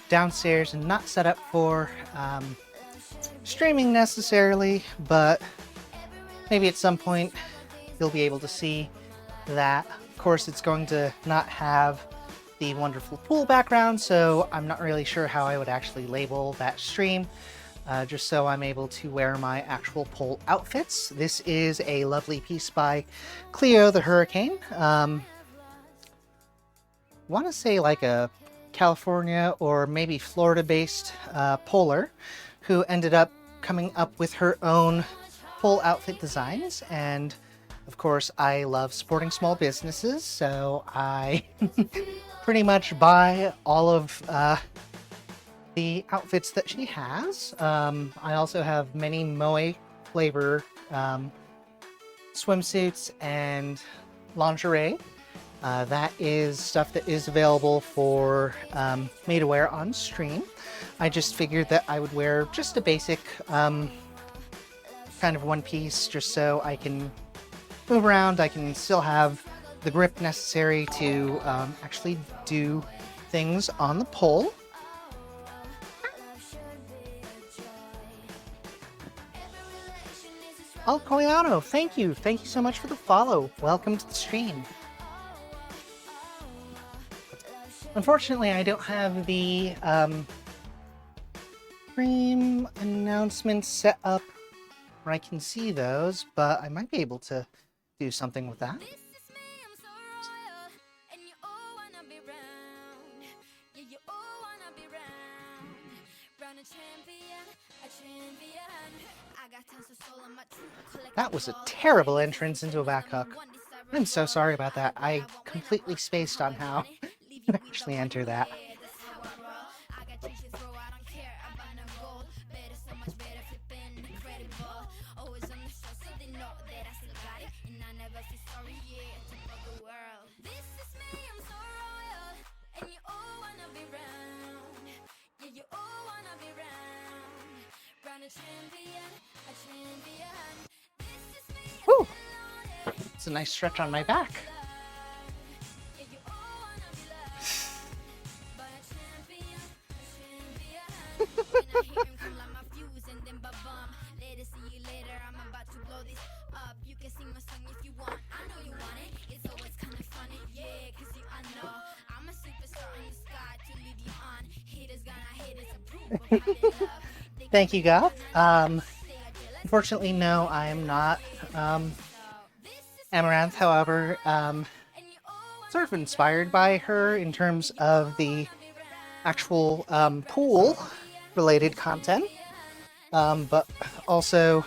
downstairs and not set up for streaming necessarily, but maybe at some point you'll be able to see that. Of course, it's going to not have the wonderful pool background, so I'm not really sure how I would actually label that stream, just so I'm able to wear my actual pole outfits. This is a lovely piece by Cleo the Hurricane. Want to say like a California or maybe Florida-based polar who ended up coming up with her own pole outfit designs, and of course I love supporting small businesses, so I pretty much buy all of the outfits that she has. I also have many Moe flavor swimsuits and lingerie. That is stuff that is available for me to wear on stream. I just figured that I would wear just a basic kind of one piece, just so I can move around. I can still have the grip necessary to actually do things on the pole. Oh, Koyano, thank you. Thank you so much for the follow. Welcome to the stream. Unfortunately, I don't have the stream announcements set up where I can see those, but I might be able to do something with that. That was a terrible entrance into a back hook. I'm so sorry about that. I completely spaced on how to actually enter that. Woo! It's a nice stretch on my back. Thank you, Goth. Unfortunately, no, I am not Amaranth. However, sort of inspired by her in terms of the actual pool related content, but also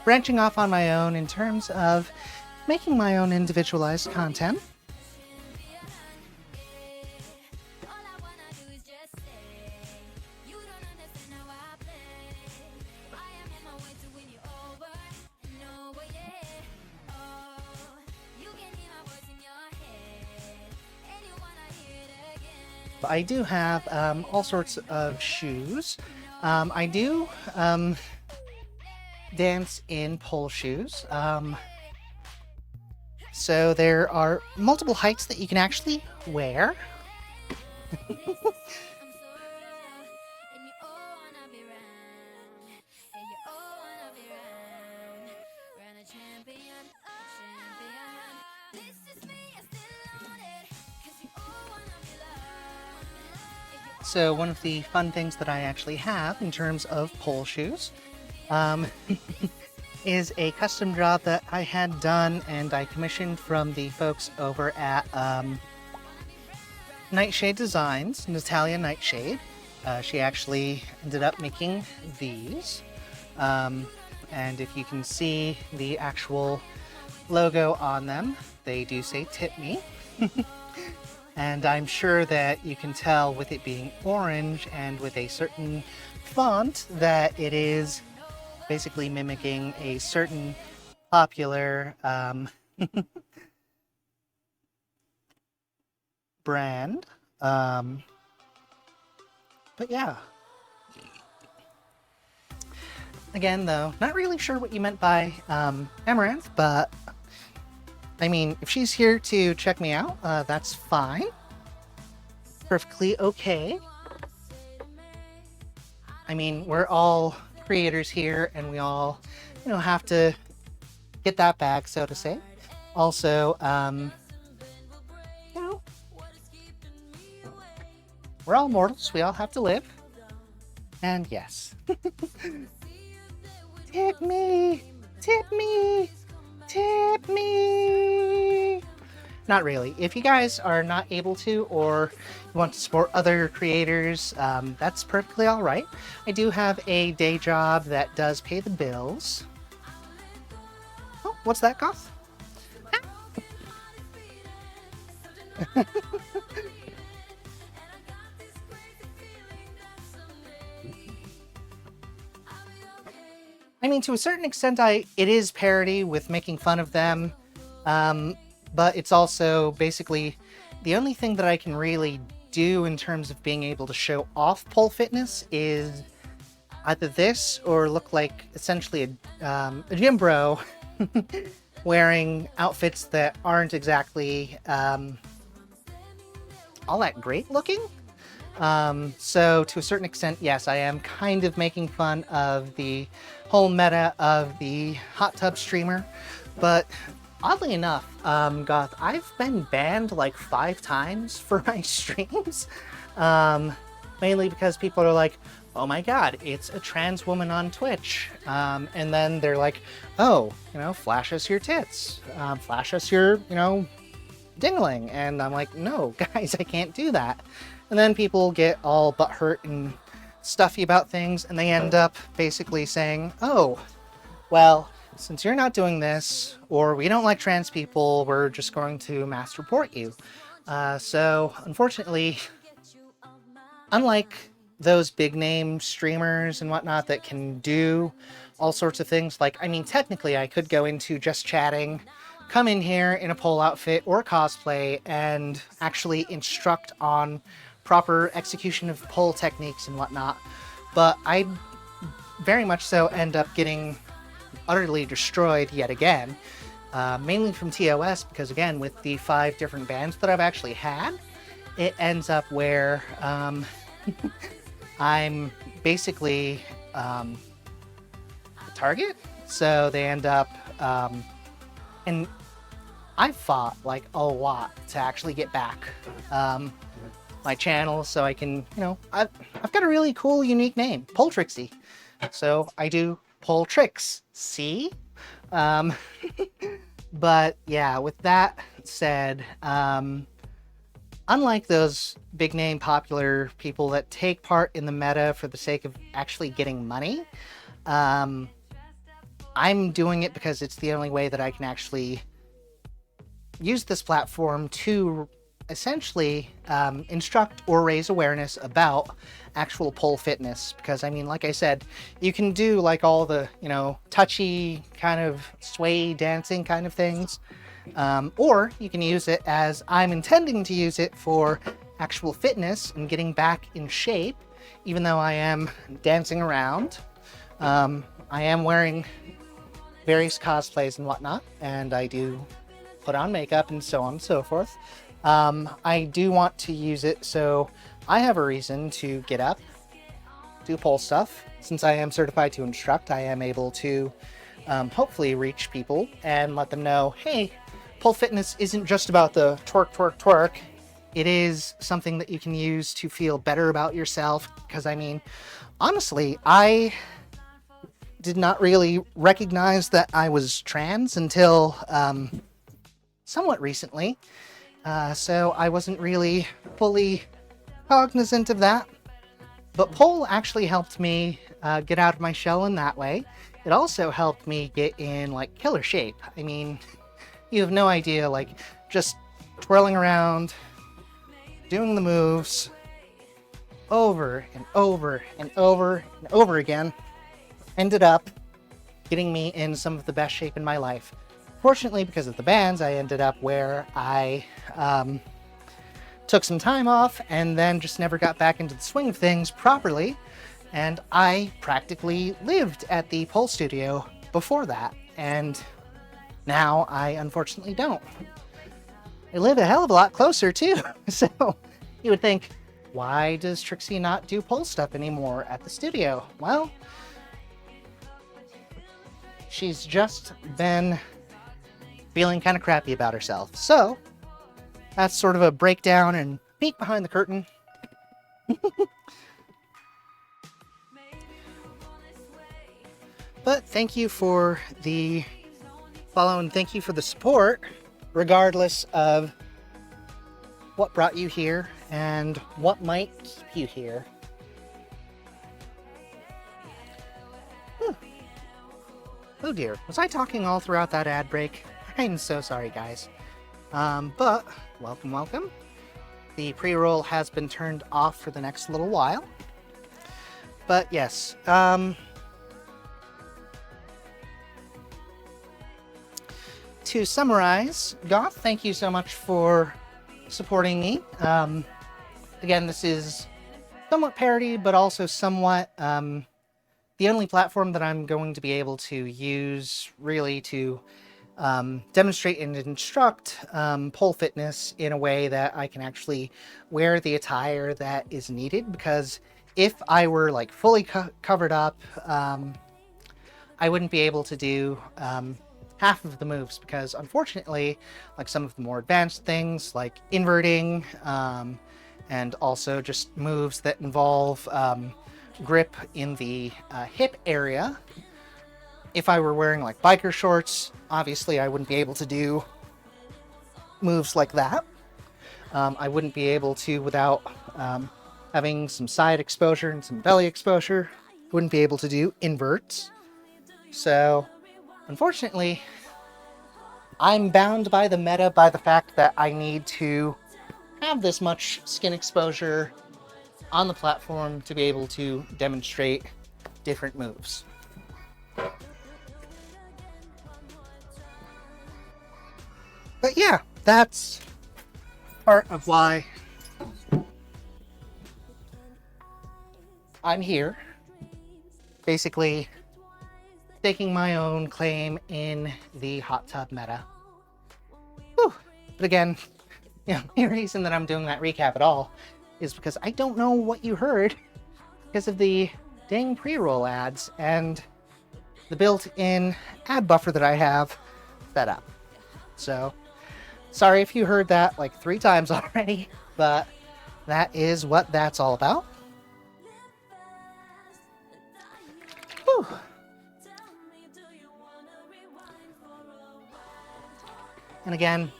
branching off on my own in terms of making my own individualized content. But I do have all sorts of shoes. I do dance in pole shoes. So there are multiple heights that you can actually wear. So one of the fun things that I actually have in terms of pole shoes is a custom job that I had done and I commissioned from the folks over at Nightshade Designs, Natalia Nightshade. She actually ended up making these. And if you can see the actual logo on them, they do say "Tip Me." And I'm sure that you can tell with it being orange and with a certain font that it is basically mimicking a certain popular brand. But yeah. Again, though, not really sure what you meant by Amaranth, but I mean, if she's here to check me out, that's fine. Perfectly okay. I mean, we're all creators here, and we all, have to get that bag, so to say. Also, we're all mortals. We all have to live. And yes. Tip me! Tip me! Tip me! Not really. If you guys are not able to, or you want to support other creators, that's perfectly alright. I do have a day job that does pay the bills. Oh, what's that, Goth? I mean, to a certain extent, it is parody with making fun of them, but it's also basically the only thing that I can really do in terms of being able to show off pole fitness is either this or look like essentially a gym bro wearing outfits that aren't exactly all that great looking. So to a certain extent, yes, I am kind of making fun of the whole meta of the hot tub streamer, but oddly enough, Goth, I've been banned like 5 times for my streams, mainly because people are like, oh my god, it's a trans woman on Twitch, and then they're like, oh, flash us your tits, flash us your, dingling, and I'm like, no, guys, I can't do that. And then people get all butthurt and stuffy about things, and they end up basically saying, oh, well, since you're not doing this, or we don't like trans people, we're just going to mass report you. So, unfortunately, unlike those big name streamers and whatnot that can do all sorts of things, like, I mean, technically I could go into just chatting, come in here in a pole outfit or cosplay, and actually instruct on proper execution of pole techniques and whatnot, but I very much so end up getting utterly destroyed yet again, mainly from TOS, because again, with the 5 different bans that I've actually had, it ends up where I'm basically a target, so they end up, and I've fought like a lot to actually get back my channel, so I can, I've got a really cool, unique name, Pole Trixie. So I do pole tricks, see? But yeah, with that said, unlike those big name popular people that take part in the meta for the sake of actually getting money, I'm doing it because it's the only way that I can actually use this platform to essentially instruct or raise awareness about actual pole fitness. Because I mean, like I said, you can do like all the, you know, touchy kind of sway dancing kind of things, or you can use it as I'm intending to use it for actual fitness and getting back in shape, even though I am dancing around. I am wearing various cosplays and whatnot, and I do put on makeup and so on and so forth. I do want to use it so I have a reason to get up, do pole stuff. Since I am certified to instruct, I am able to hopefully reach people and let them know, hey, pole fitness isn't just about the twerk, twerk, twerk. It is something that you can use to feel better about yourself. Because I mean, honestly, I did not really recognize that I was trans until somewhat recently. So I wasn't really fully cognizant of that. But pole actually helped me get out of my shell in that way. It also helped me get in like killer shape. I mean, you have no idea, like just twirling around, doing the moves over and over and over and over again ended up getting me in some of the best shape in my life. Fortunately, because of the bands, I ended up where I took some time off and then just never got back into the swing of things properly. And I practically lived at the pole studio before that. And now I unfortunately don't. I live a hell of a lot closer too. So you would think, why does Trixie not do pole stuff anymore at the studio? Well, she's just been feeling kind of crappy about herself. So that's sort of a breakdown and peek behind the curtain. But thank you for the follow and thank you for the support, regardless of what brought you here and what might keep you here. Oh dear, was I talking all throughout that ad break? I'm so sorry, guys. But welcome. The pre-roll has been turned off for the next little while. But yes, to summarize, Goth, thank you so much for supporting me. Again, this is somewhat parody, but also somewhat the only platform that I'm going to be able to use really to demonstrate and instruct pole fitness in a way that I can actually wear the attire that is needed. Because if I were like fully covered up, I wouldn't be able to do half of the moves, because unfortunately, like some of the more advanced things like inverting and also just moves that involve grip in the hip area, if I were wearing like biker shorts, obviously I wouldn't be able to do moves like that. I wouldn't be able to without having some side exposure and some belly exposure. Wouldn't be able to do inverts. So unfortunately, I'm bound by the meta by the fact that I need to have this much skin exposure on the platform to be able to demonstrate different moves. But yeah, that's part of why I'm here. Basically, staking my own claim in the hot tub meta. Whew. But again, the reason that I'm doing that recap at all is because I don't know what you heard because of the dang pre-roll ads and the built-in ad buffer that I have set up. So, sorry if you heard that like 3 times already, but that is what that's all about. Whew. And again,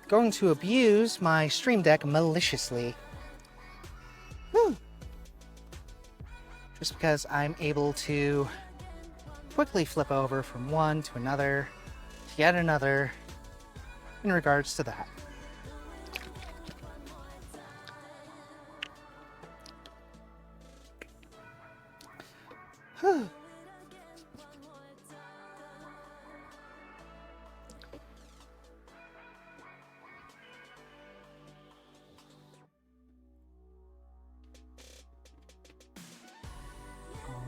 going to abuse my Stream Deck maliciously. Woo! Just because I'm able to quickly flip over from one to another, to yet another, in regards to that. Whew.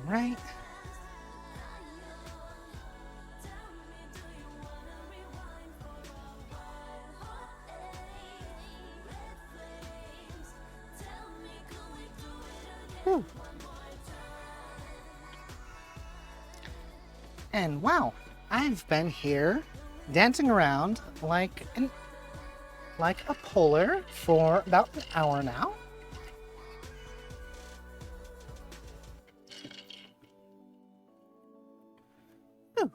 All right. Whew. And wow, I've been here dancing around like a polar for about an hour now. Whew.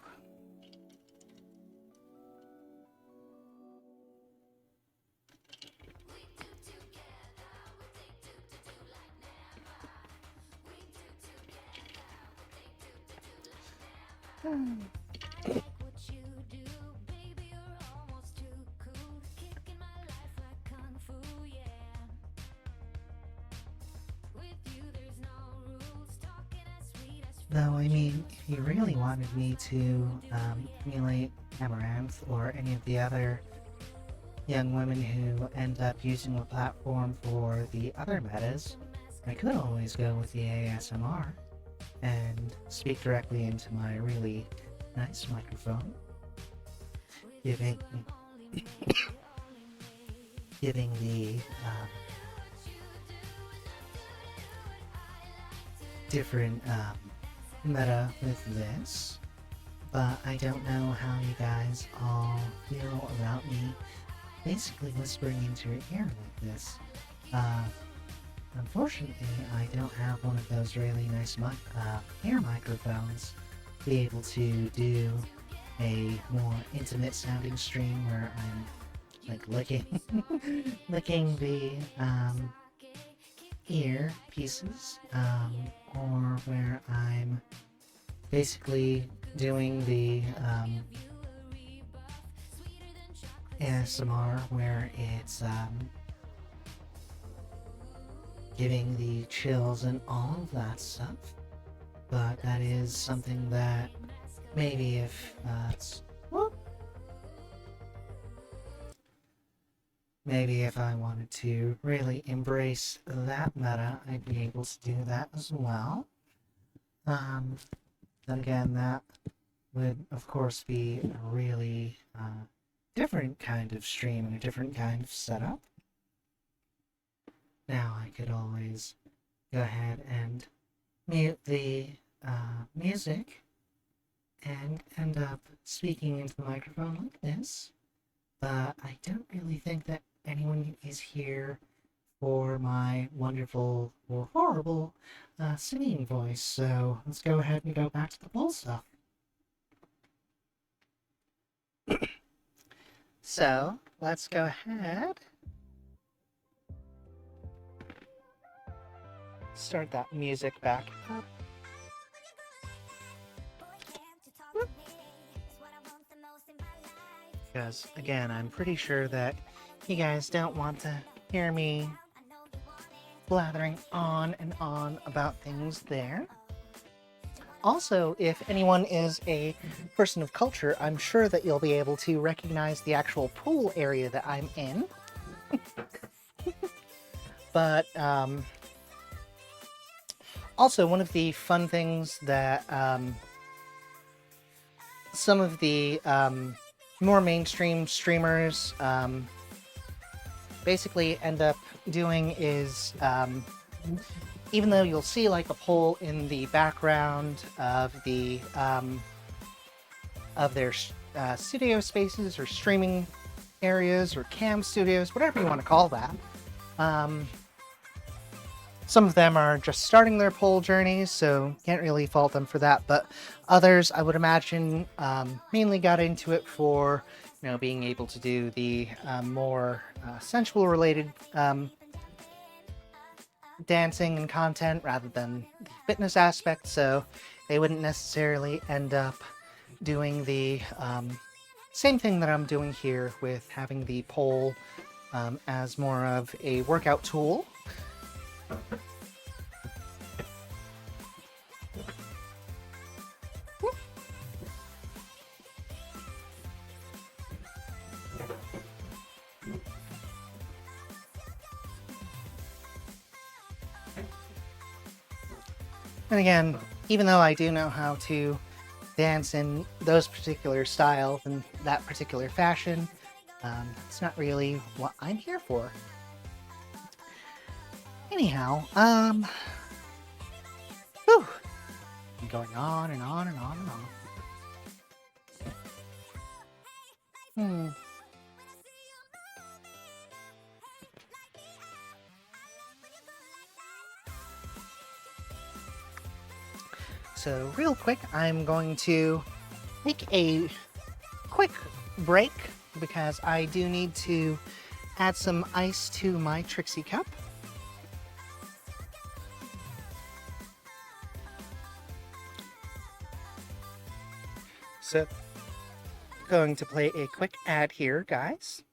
Though, I mean, if you really wanted me to emulate Amaranth or any of the other young women who end up using the platform for the other metas, I could always go with the ASMR and speak directly into my really nice microphone, giving the different meta with this, but I don't know how you guys all feel about me basically whispering into your ear like this. Unfortunately, I don't have one of those really nice ear microphones to be able to do a more intimate sounding stream where I'm like licking licking the ear pieces, or where I'm basically doing the ASMR where it's giving the chills and all of that stuff. But that is something that maybe if maybe if I wanted to really embrace that meta, I'd be able to do that as well. Then again, that would of course be a really different kind of stream and a different kind of setup. Now I could always go ahead and mute the music and end up speaking into the microphone like this, but I don't really think that anyone is here for my wonderful or horrible singing voice, so let's go ahead and go back to the poll stuff. So, let's go ahead. Start that music back up. Because, again, I'm pretty sure that you guys don't want to hear me blathering on and on about things there. Also, if anyone is a person of culture, I'm sure that you'll be able to recognize the actual pool area that I'm in. But, also, one of the fun things that some of the more mainstream streamers basically end up doing is, even though you'll see like a poll in the background of the of their studio spaces or streaming areas or cam studios, whatever you want to call that, Some of them are just starting their pole journeys, so can't really fault them for that. But others, I would imagine, mainly got into it for, being able to do the more sensual related dancing and content rather than the fitness aspect. So they wouldn't necessarily end up doing the same thing that I'm doing here with having the pole as more of a workout tool. And again, even though I do know how to dance in those particular styles and that particular fashion, it's not really what I'm here for. Anyhow, whew, I'm going on and on and on and on. So real quick, I'm going to take a quick break because I do need to add some ice to my Trixie cup. So, going to play a quick ad here, guys.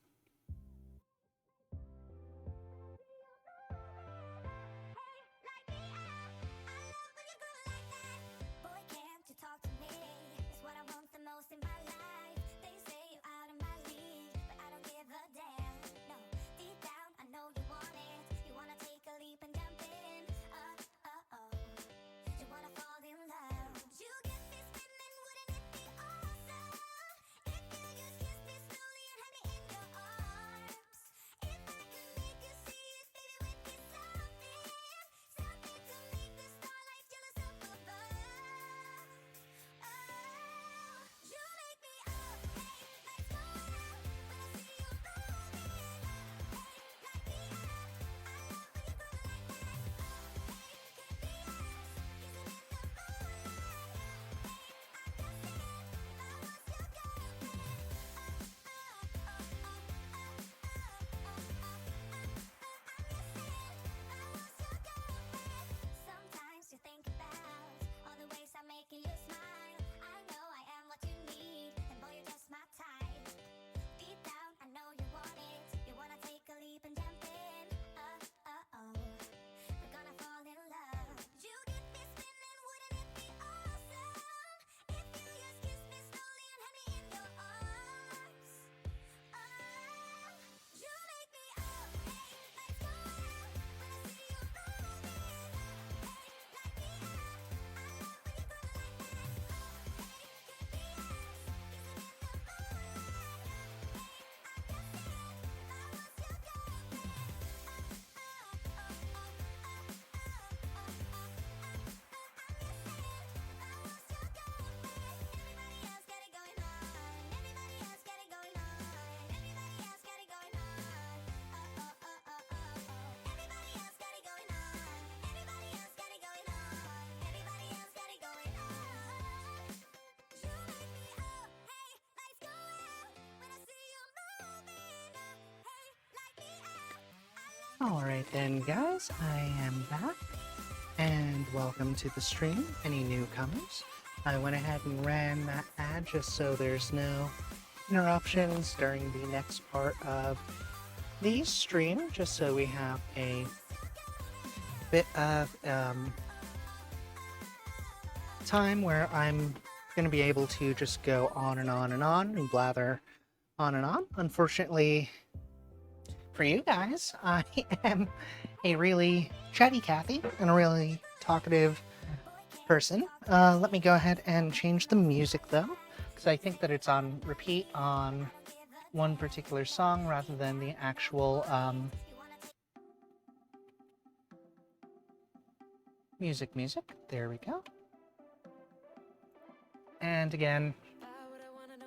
Alright then, guys, I am back, and welcome to the stream, any newcomers. I went ahead and ran that ad just so there's no interruptions during the next part of the stream, just so we have a bit of time where I'm going to be able to just go on and on and on and blather on and on. Unfortunately, for you guys, I am a really chatty Cathy and a really talkative person. Let me go ahead and change the music though, because I think that it's on repeat on one particular song rather than the actual music. There we go. And again,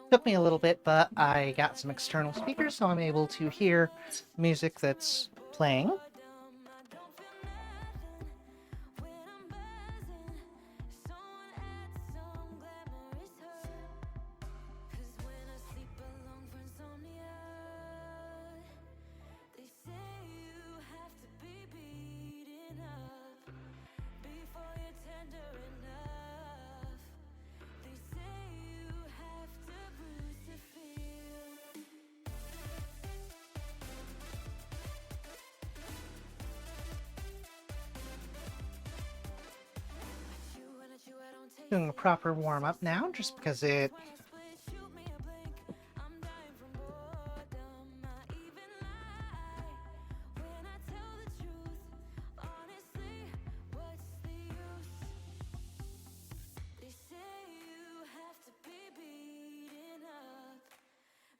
took me a little bit, but I got some external speakers, so I'm able to hear music that's playing. Doing a proper warm up now, just because it. Shoot me a blink. I'm dying from boredom. I even lie when I tell the truth. Honestly, what's the use? They say you have to be beaten up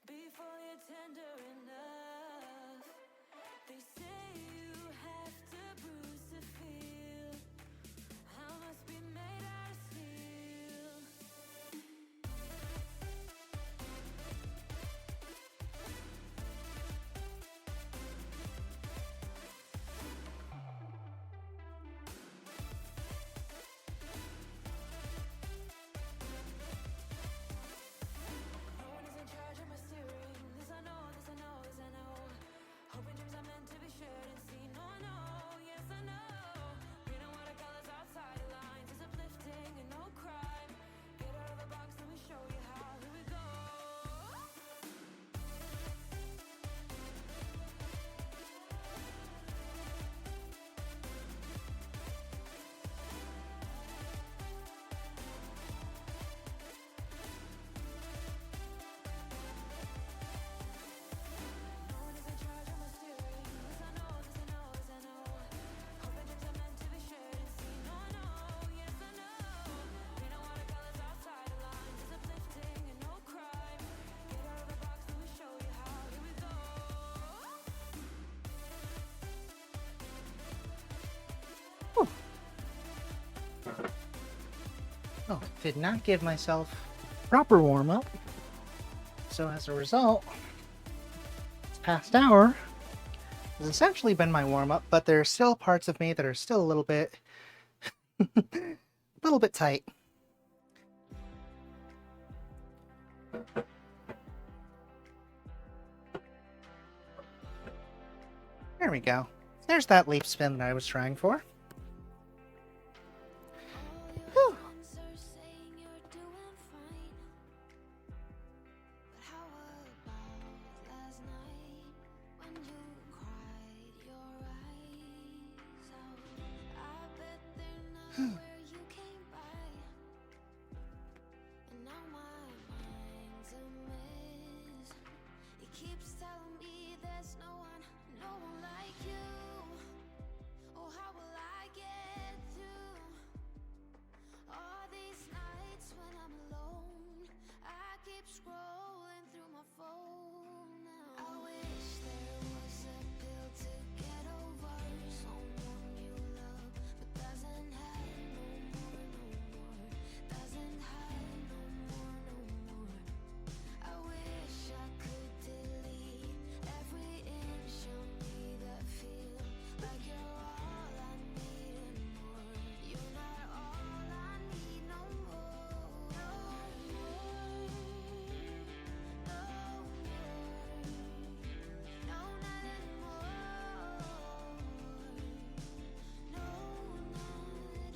before you're tender enough. They say you have to bruise to feel. I must be made out of steel. No one is in charge of my steering. This I know, this I know, this I know. Hoping dreams are meant to be shared and seen. No, I know, yes I know. Painting watercolors outside the lines is uplifting and no crime. Get out of the box, let me show you how. Here we go. No one is in charge of my steering. This I know, this I know, this I know. Hoping dreams are meant to be shared and seen. No, I know, yes I know. Painting watercolors outside the lines is uplifting and no crime. Get out of the box, let me show you how. Here we go. Oh, did not give myself proper warm up. So as a result, this past hour has essentially been my warm up, but there are still parts of me that are still a little bit tight. There we go. There's that leaf spin that I was trying for. Whew. Friends are saying you're doing fine. But how about last night when you cried your eyes out? I bet they're not where you came by. And now my mind's a mess. It keeps telling me there's no one like you. Oh, how will I get through all these nights when I'm alone? I keep scrolling through my phone now. I wish there was a pill to get over someone you love, but doesn't have no more. Doesn't have no more. I wish I could delete every inch of me that feel like you're all I need and more. You're not all I need no more. No more. No more. No, not anymore. No, not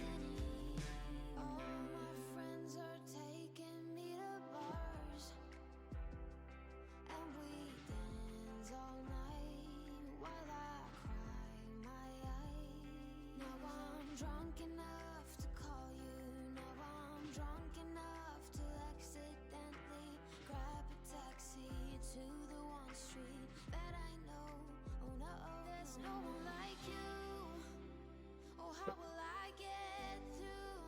any. All my friends are taking me to bars, and we dance all night while I cry my eyes. Now I'm drunk enough to call you. Now I'm drunk enough to accidentally grab a taxi to the one street that I know. Oh no, there's no one like you. Oh, how will I get through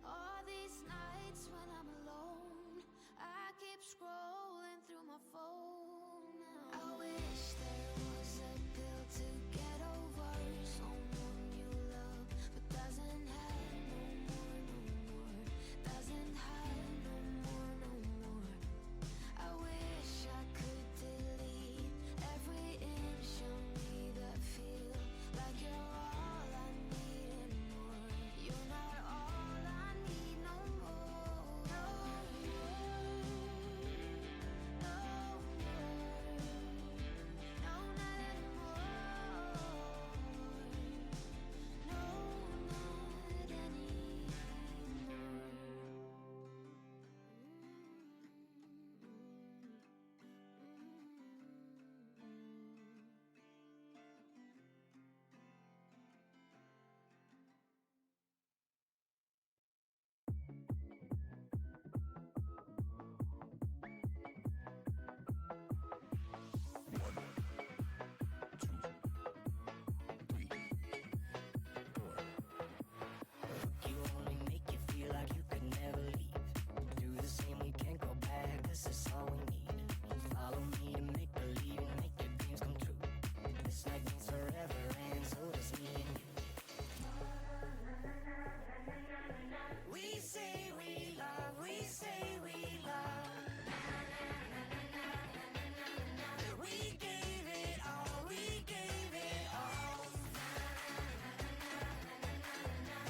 all these nights when I'm alone? I keep scrolling through my phone now. I wish there was a pill to get over someone you love, but doesn't have no more. Doesn't have no more. I wish I could delete every inch of me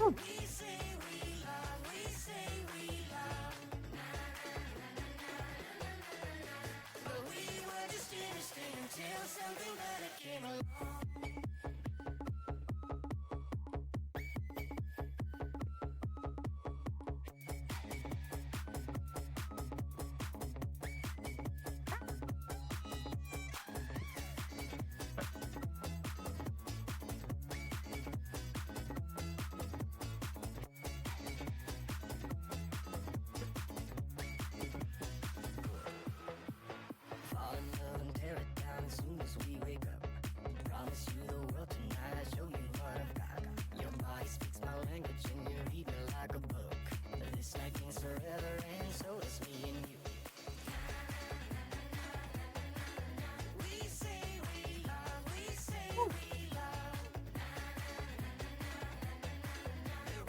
Fall in love and tear it down as soon as we wake up. Promise you the world tonight, show you what I've got. Your body speaks my language and you read me like a book. This night means forever and so does me and you. We say we love, we say we love.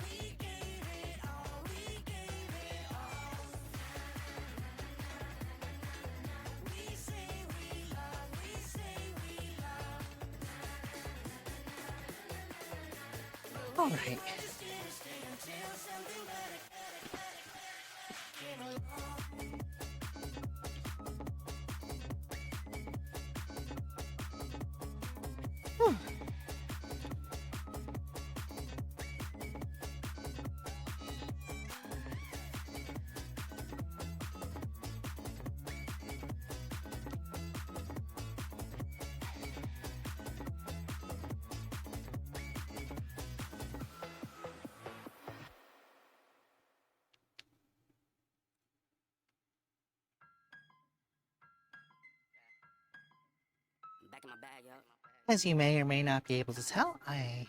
We gave it all, we gave it all. We say we love, we say we love. All right. Hmm. Back in my bag, yo. As you may or may not be able to tell, I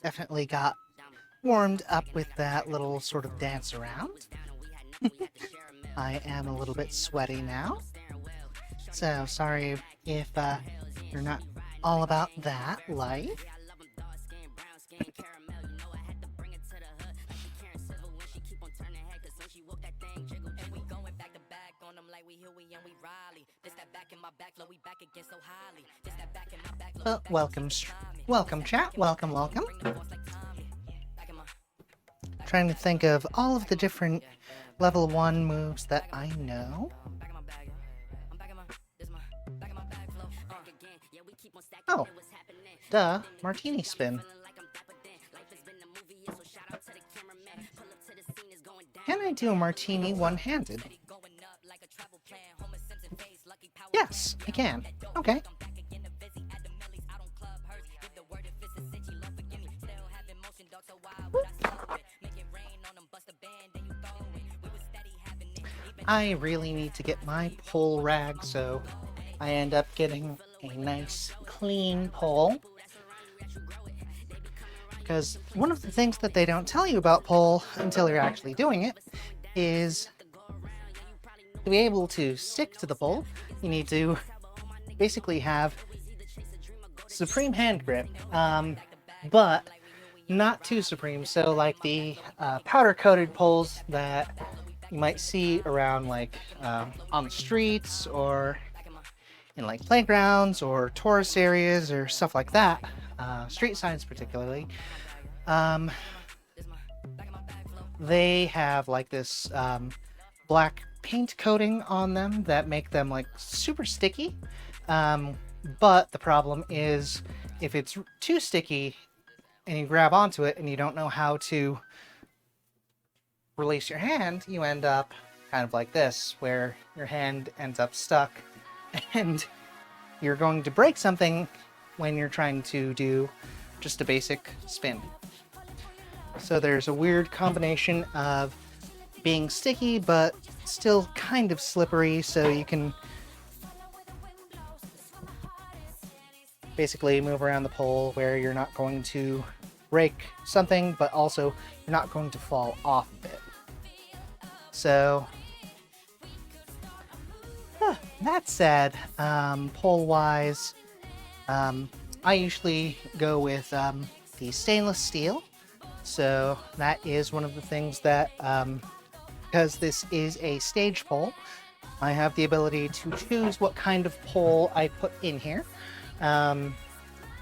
definitely got warmed up with that little sort of dance around. I am a little bit sweaty now, so sorry if you're not all about that life. Welcome, chat. Welcome. Trying to think of all of the different level 1 moves that I know. Oh, duh, martini spin. Can I do a martini one-handed? Yes, I can. Okay. I really need to get my pole rag, so I end up getting a nice clean pole. Because one of the things that they don't tell you about pole until you're actually doing it is to be able to stick to the pole, you need to basically have supreme hand grip, but not too supreme. So like the powder coated poles that you might see around like on the streets or in like playgrounds or tourist areas or stuff like that, street signs particularly, they have like this black paint coating on them that make them like super sticky, but the problem is if it's too sticky and you grab onto it and you don't know how to release your hand, you end up kind of like this, where your hand ends up stuck and you're going to break something when you're trying to do just a basic spin. So there's a weird combination of being sticky but still kind of slippery, so you can basically move around the pole where you're not going to break something, but also you're not going to fall off of it. So, that said, pole-wise, I usually go with the stainless steel. So that is one of the things that, because this is a stage pole, I have the ability to choose what kind of pole I put in here.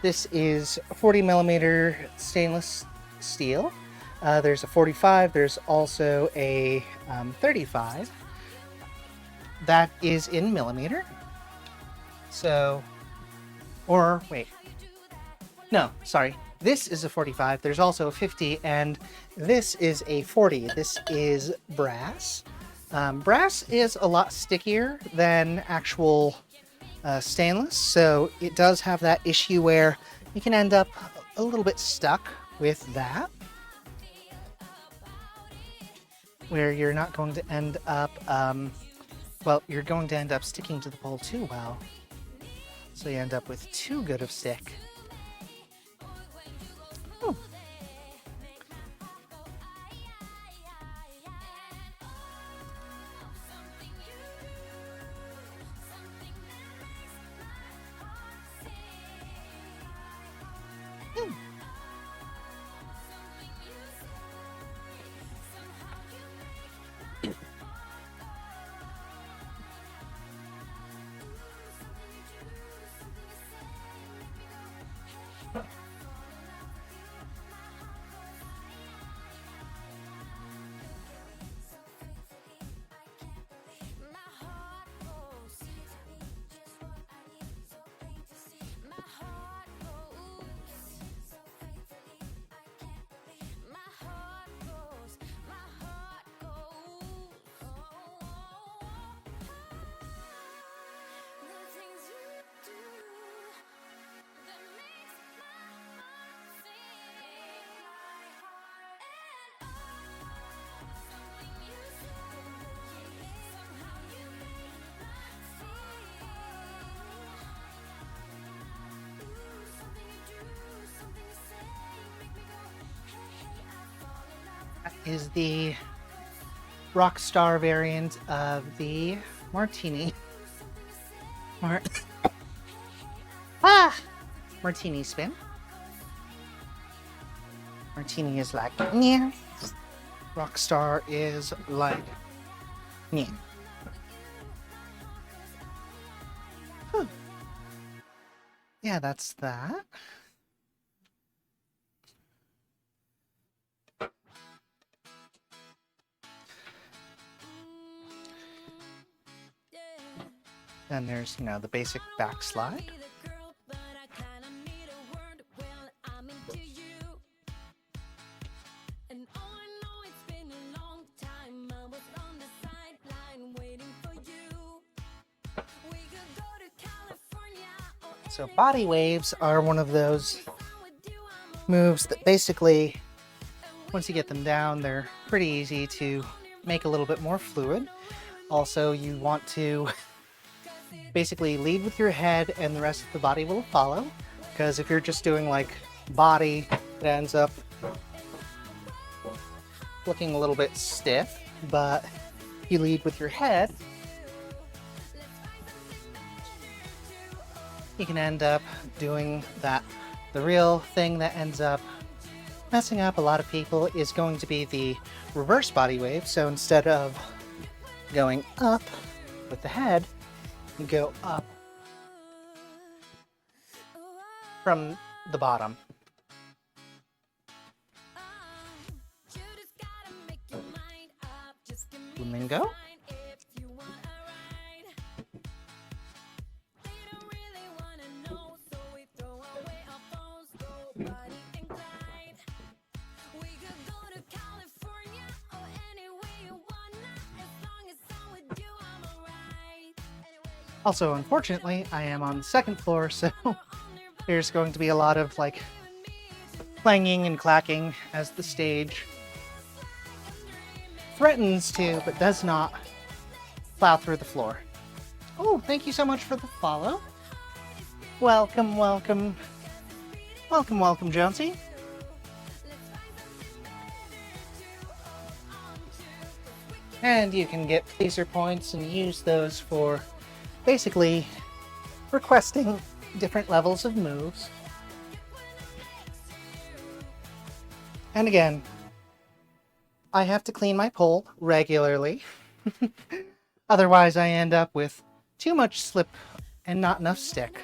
This is 40mm stainless steel. There's a 45. There's also a 35. That is in millimeter. So, or wait. No, sorry. This is a 45. There's also a 50, and this is a 40. This is brass. Brass is a lot stickier than actual stainless, so it does have that issue where you can end up a little bit stuck with that, where you're not going to end up, well, you're going to end up sticking to the pole too well, so you end up with too good of stick. Oh. Is the Rockstar variant of the Martini. Martini spin. Martini is like, yeah. Rockstar is like, yeah. Yeah, that's that. Then there's, you know, the basic backslide. So body waves are one of those moves that basically, once you get them down, they're pretty easy to make a little bit more fluid. Also, you want to basically lead with your head and the rest of the body will follow, because if you're just doing like body, it ends up looking a little bit stiff. But you lead with your head, you can end up doing that. The real thing that ends up messing up a lot of people is going to be the reverse body wave. So instead of going up with the head, you go up from the bottom. Flamingo. Also, unfortunately, I am on the second floor, so there's going to be a lot of like clanging and clacking as the stage threatens to, but does not, plow through the floor. Oh, thank you so much for the follow. Welcome, welcome. Welcome, welcome, Jonesy. And you can get placer points and use those for basically requesting different levels of moves. And again, I have to clean my pole regularly. Otherwise, I end up with too much slip and not enough stick.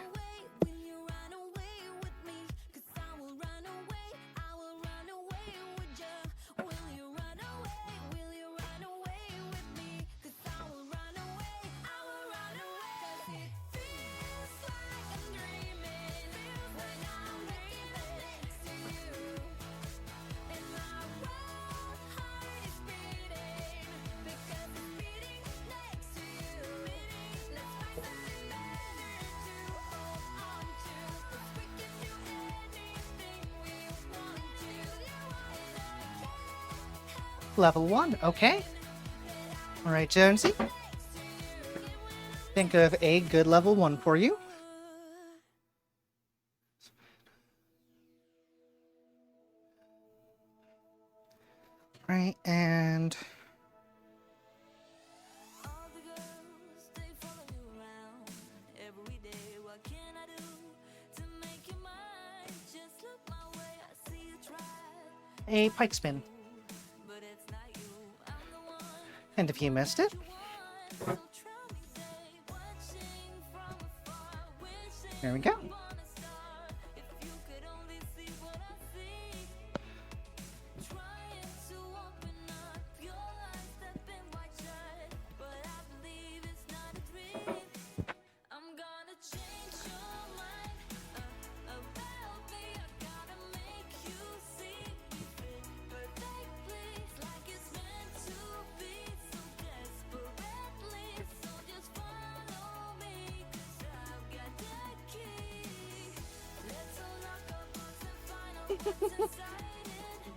Level 1, okay. Alright, Jonesy. Think of a good level 1 for you. Right, and... a pike spin. And if you missed it, there we go.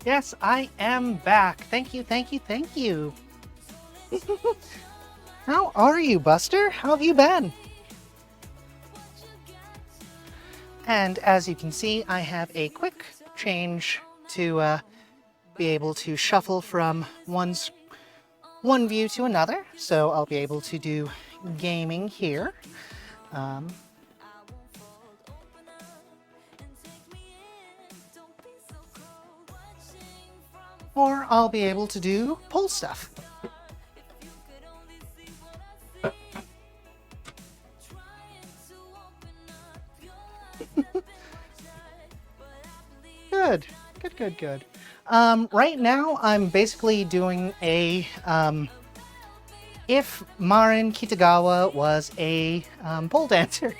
Yes, I am back. Thank you, thank you, thank you. How are you, Buster? How have you been? And as you can see, I have a quick change to be able to shuffle from one view to another. So I'll be able to do gaming here. Or I'll be able to do pull stuff. Good, good, good, good. Right now I'm basically doing a, if Marin Kitagawa was a pole dancer.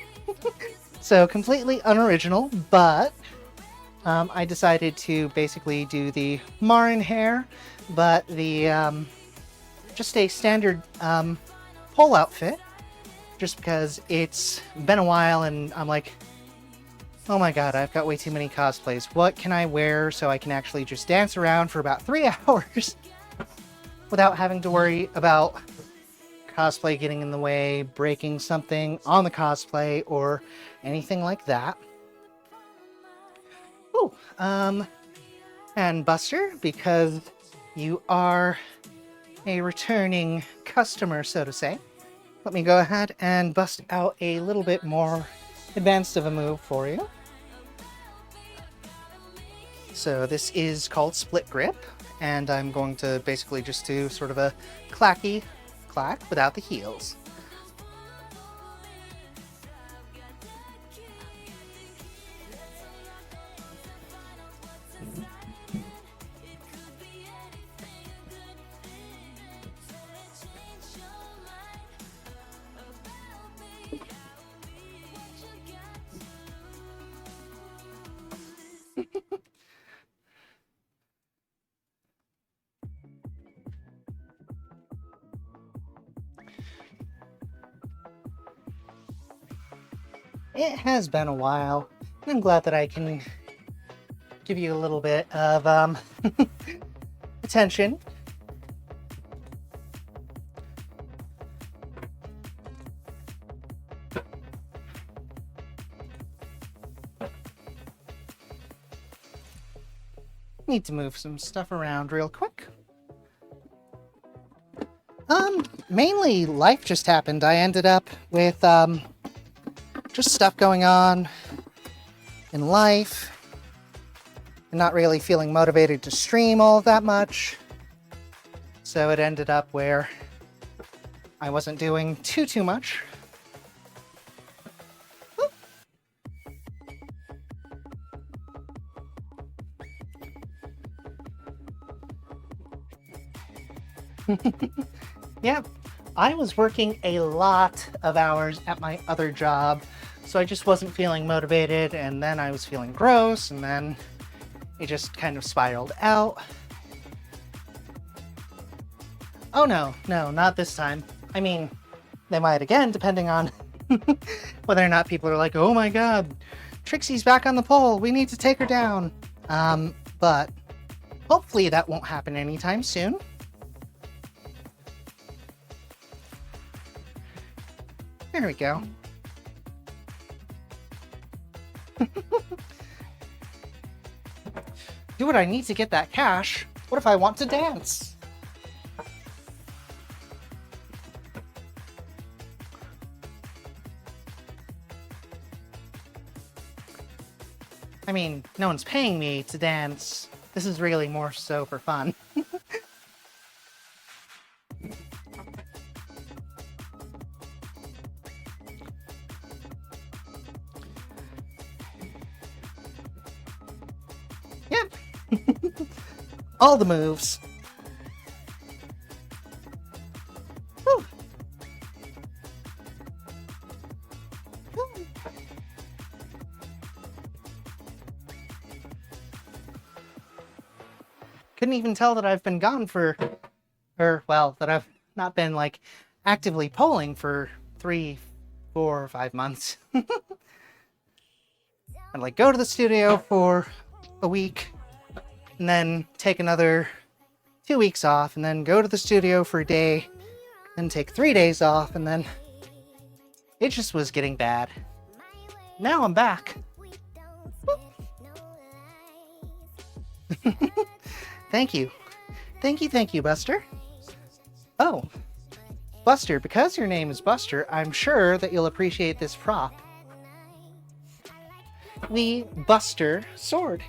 So completely unoriginal, but I decided to basically do the Marin hair, but the just a standard pole outfit, just because it's been a while and I'm like, oh my god, I've got way too many cosplays. What can I wear so I can actually just dance around for about 3 hours without having to worry about cosplay getting in the way, breaking something on the cosplay, or anything like that. Ooh, and Buster, because you are a returning customer, so to say, let me go ahead and bust out a little bit more advanced of a move for you. So this is called Split Grip, and I'm going to basically just do sort of a clacky clack without the heels. It has been a while, and I'm glad that I can give you a little bit of attention. Need to move some stuff around real quick. Mainly life just happened. I ended up with just stuff going on in life and not really feeling motivated to stream all that much. So it ended up where I wasn't doing too much. Yeah, I was working a lot of hours at my other job, so I just wasn't feeling motivated, and then I was feeling gross, and then it just kind of spiraled out. Oh no, not this time. I mean, they might again, depending on whether or not people are like, oh my god, Trixie's back on the pole, we need to take her down. But Hopefully that won't happen anytime soon. There we go. Do what I need to get that cash. What if I want to dance? I mean, no one's paying me to dance. This is really more so for fun. Yep. All the moves. Whew. Whew. Couldn't even tell that I've been gone that I've not been, like, actively polling for 3, 4, or 5 months. I'd, like, go to the studio for a week, and then take another 2 weeks off, and then go to the studio for a day, then take 3 days off, and then it just was getting bad. Now I'm back. Thank you. Thank you, Buster. Oh, Buster, because your name is Buster, I'm sure that you'll appreciate this prop. The Buster sword.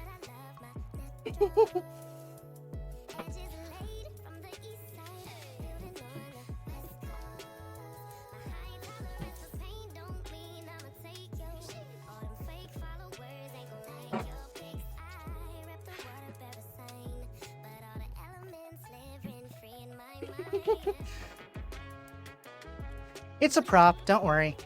It's a prop, don't worry.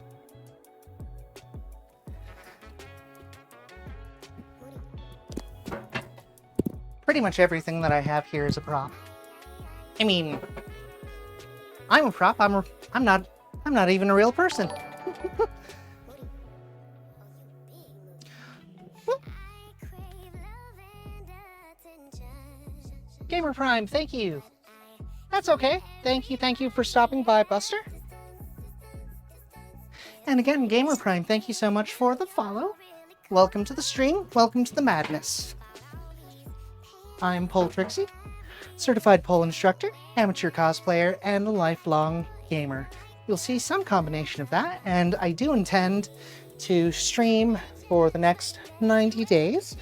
Pretty much everything that I have here is a prop. I mean, I'm a prop. I'm not even a real person. Gamer Prime, thank you. That's okay. Thank you for stopping by, Buster. And again, Gamer Prime, thank you so much for the follow. Welcome to the stream. Welcome to the madness. I'm Pole Trixie, certified pole instructor, amateur cosplayer, and a lifelong gamer. You'll see some combination of that, and I do intend to stream for the next 90 days,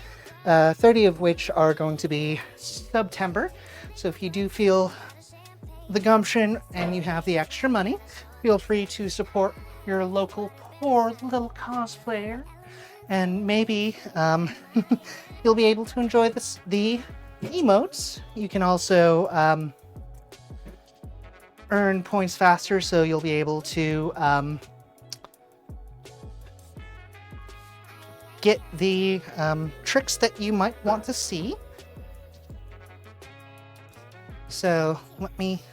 30 of which are going to be September. So if you do feel the gumption and you have the extra money, feel free to support your local poor little cosplayer, and maybe you'll be able to enjoy the emotes. You can also earn points faster, so you'll be able to get the tricks that you might want to see. So let me,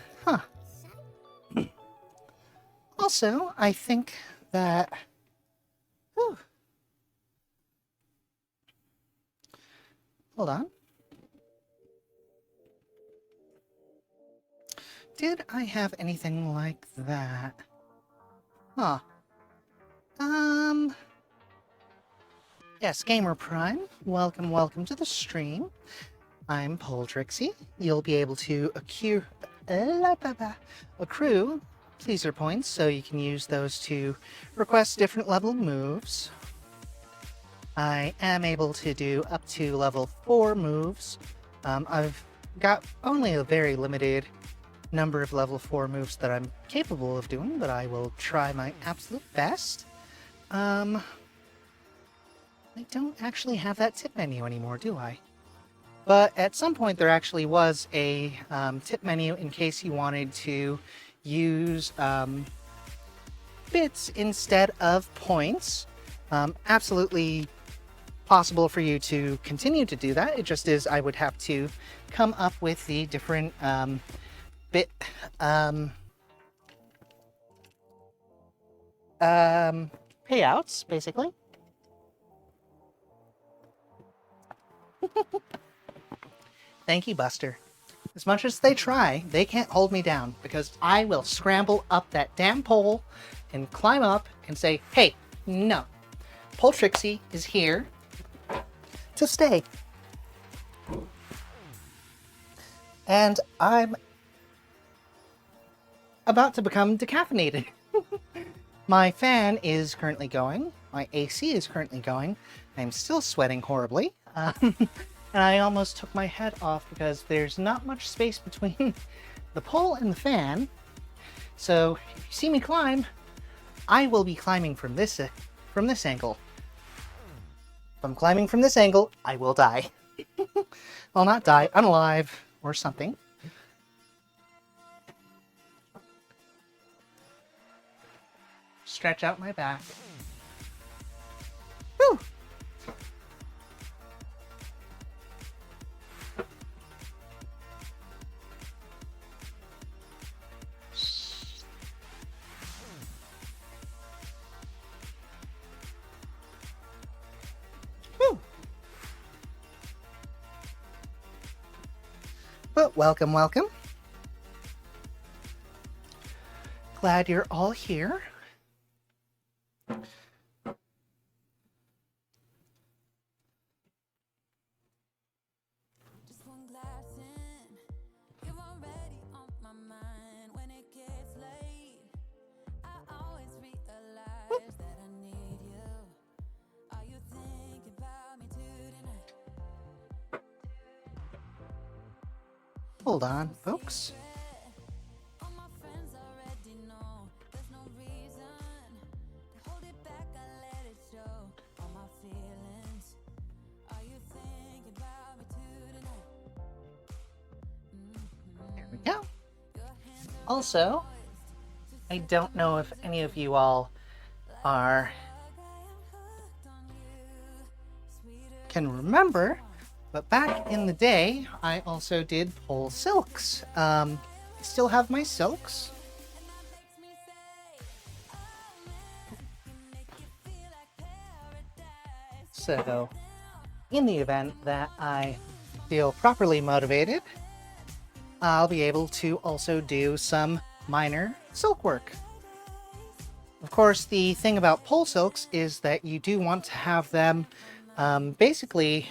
Also, I think that, hold on. Did I have anything like that? Huh. Yes, Gamer Prime, welcome to the stream. I'm Pole Trixie. You'll be able to accrue pleaser points, so you can use those to request different level moves. I am able to do up to level 4 moves. I've got only a very limited number of level 4 moves that I'm capable of doing, but I will try my absolute best. I don't actually have that tip menu anymore, do I? But at some point there actually was a tip menu in case you wanted to use bits instead of points. Absolutely possible for you to continue to do that. It just is I would have to come up with the different bit payouts, basically. Thank you, Buster. As much as they try, they can't hold me down because I will scramble up that damn pole and climb up and say, hey, no. Pole Trixie is here to stay. And I'm about to become decaffeinated. My fan is currently going. My AC is currently going. I'm still sweating horribly. And I almost took my head off because there's not much space between the pole and the fan. So if you see me climb, I will be climbing from this angle. If I'm climbing from this angle, I will die. Well, not die, unalive or something. Stretch out my back. Woo! Woo! But welcome, welcome. Glad you're all here. Just one glass in, you're already on my mind. When it gets late, I always realize that I need you. Are you thinking about me tonight? Hold on, folks. All my friends already know there's no reason to hold it back. I let it show all my feelings. Are you thinking about me tonight? There we go. Also, I don't know if any of you all can remember, but back in the day, I also did pole silks. I still have my silks. So, in the event that I feel properly motivated, I'll be able to also do some minor silk work. Of course, the thing about pole silks is that you do want to have them basically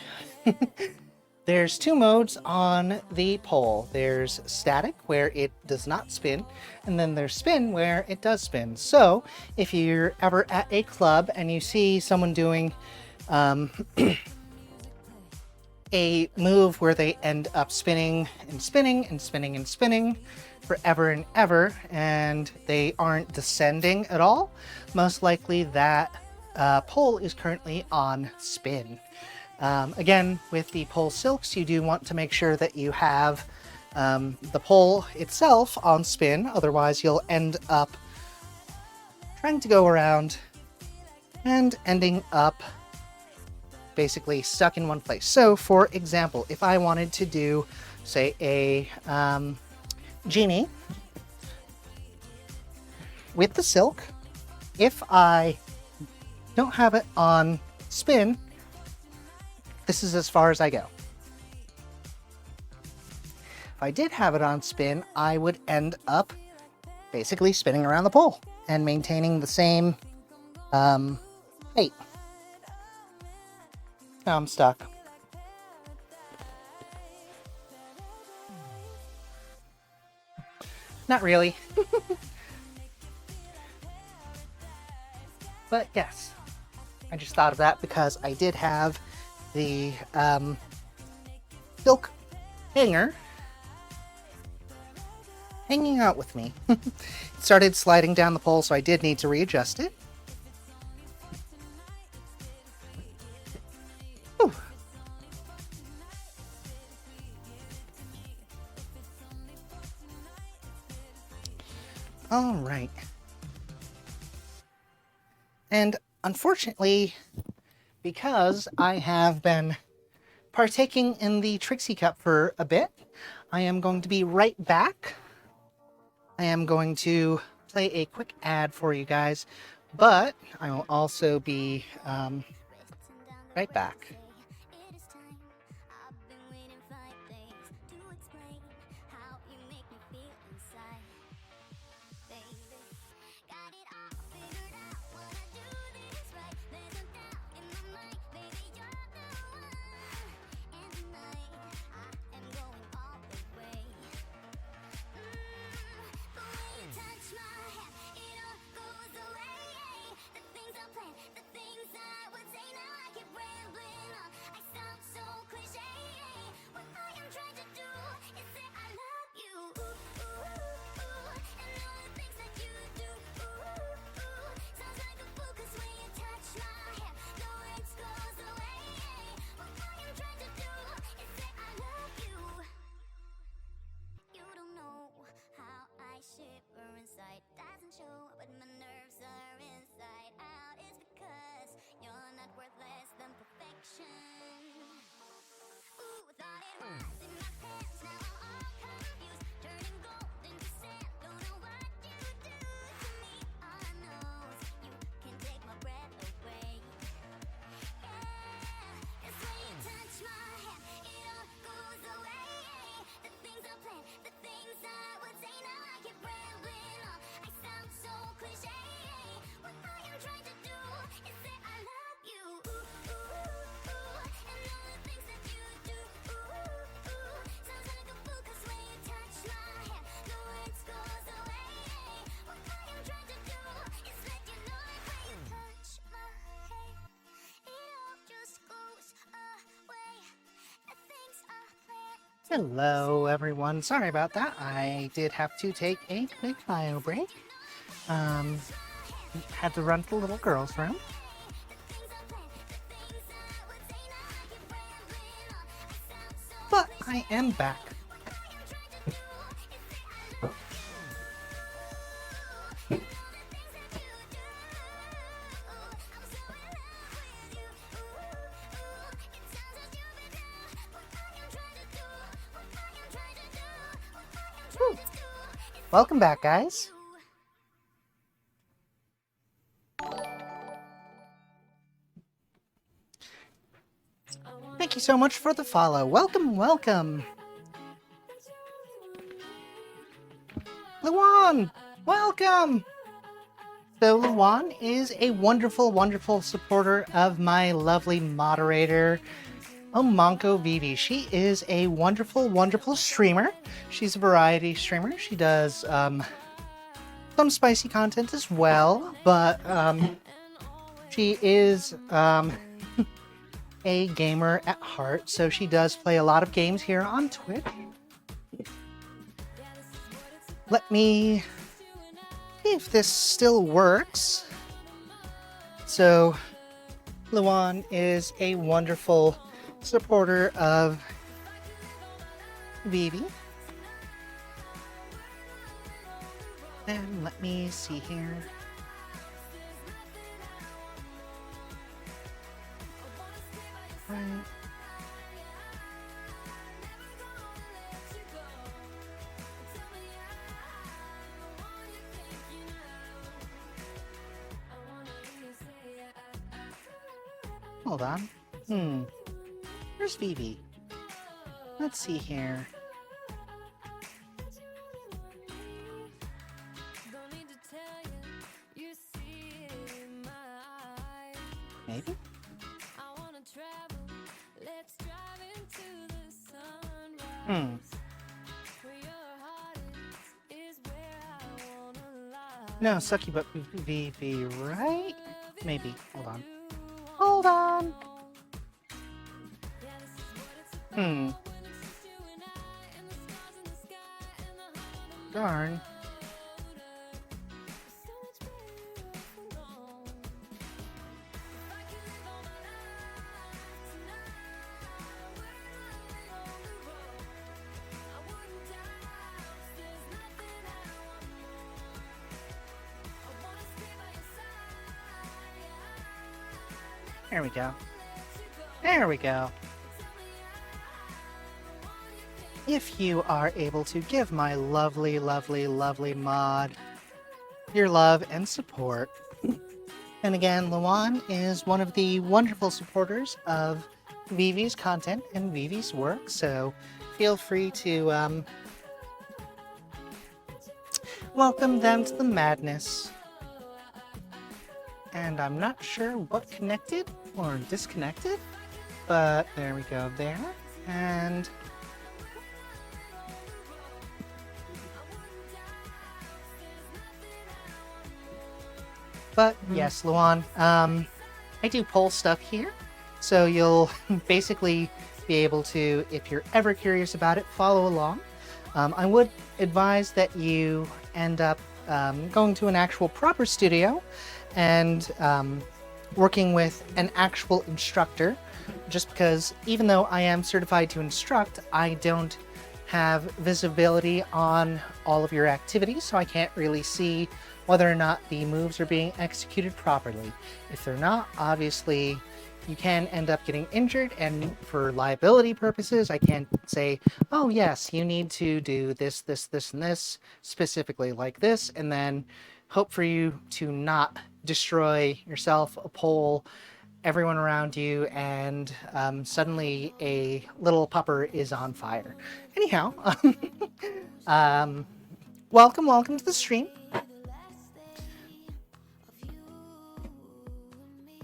there's two modes on the pole. There's static, where it does not spin, and then there's spin, where it does spin. So if you're ever at a club and you see someone doing a move where they end up spinning and spinning and spinning and spinning forever and ever, and they aren't descending at all, most likely that pole is currently on spin. Again, with the pole silks, you do want to make sure that you have the pole itself on spin, otherwise you'll end up trying to go around and ending up basically stuck in one place. So, for example, if I wanted to do, say, a genie with the silk, if I don't have it on spin, this is as far as I go. If I did have it on spin, I would end up basically spinning around the pole and maintaining the same height. Now I'm stuck. Not really. But yes, I just thought of that because I did have the silk hanger hanging out with me. It started sliding down the pole, so I did need to readjust it. Whew. All right. And unfortunately, because I have been partaking in the Trixie Cup for a bit, I am going to be right back. I am going to play a quick ad for you guys, but I will also be right back. Hello, everyone. Sorry about that. I did have to take a quick bio break. Had to run to the little girl's room. But I am back. Whew. Welcome back, guys. Thank you so much for the follow. Welcome, welcome. Luan, welcome. So Luan is a wonderful, wonderful supporter of my lovely moderator, Omanko Vivi. She is a wonderful, wonderful streamer. She's a variety streamer. She does some spicy content as well, but she is a gamer at heart, so she does play a lot of games here on Twitch. Let me see if this still works. So, Luan is a wonderful supporter of Vivi. And let me see here. Right. Hold on. Where's Vivi? Let's see here. Maybe? No, Sucky but Vivi, right? Maybe. Hold on. Hold on! Darn. There we go. There we go. If you are able to give my lovely, lovely, lovely mod your love and support. And again, Luan is one of the wonderful supporters of Vivi's content and Vivi's work, so feel free to welcome them to the madness. And I'm not sure what connected or disconnected, but there we go there. And but yes, Luan, I do poll stuff here, so you'll basically be able to, if you're ever curious about it, follow along. I would advise that you end up going to an actual proper studio and working with an actual instructor, just because even though I am certified to instruct, I don't have visibility on all of your activities, so I can't really see whether or not the moves are being executed properly. If they're not, obviously you can end up getting injured, and for liability purposes, I can't say, oh yes, you need to do this, this, this, and this, specifically like this, and then hope for you to not destroy yourself, a pole, everyone around you, and suddenly a little pupper is on fire. Anyhow, welcome to the stream.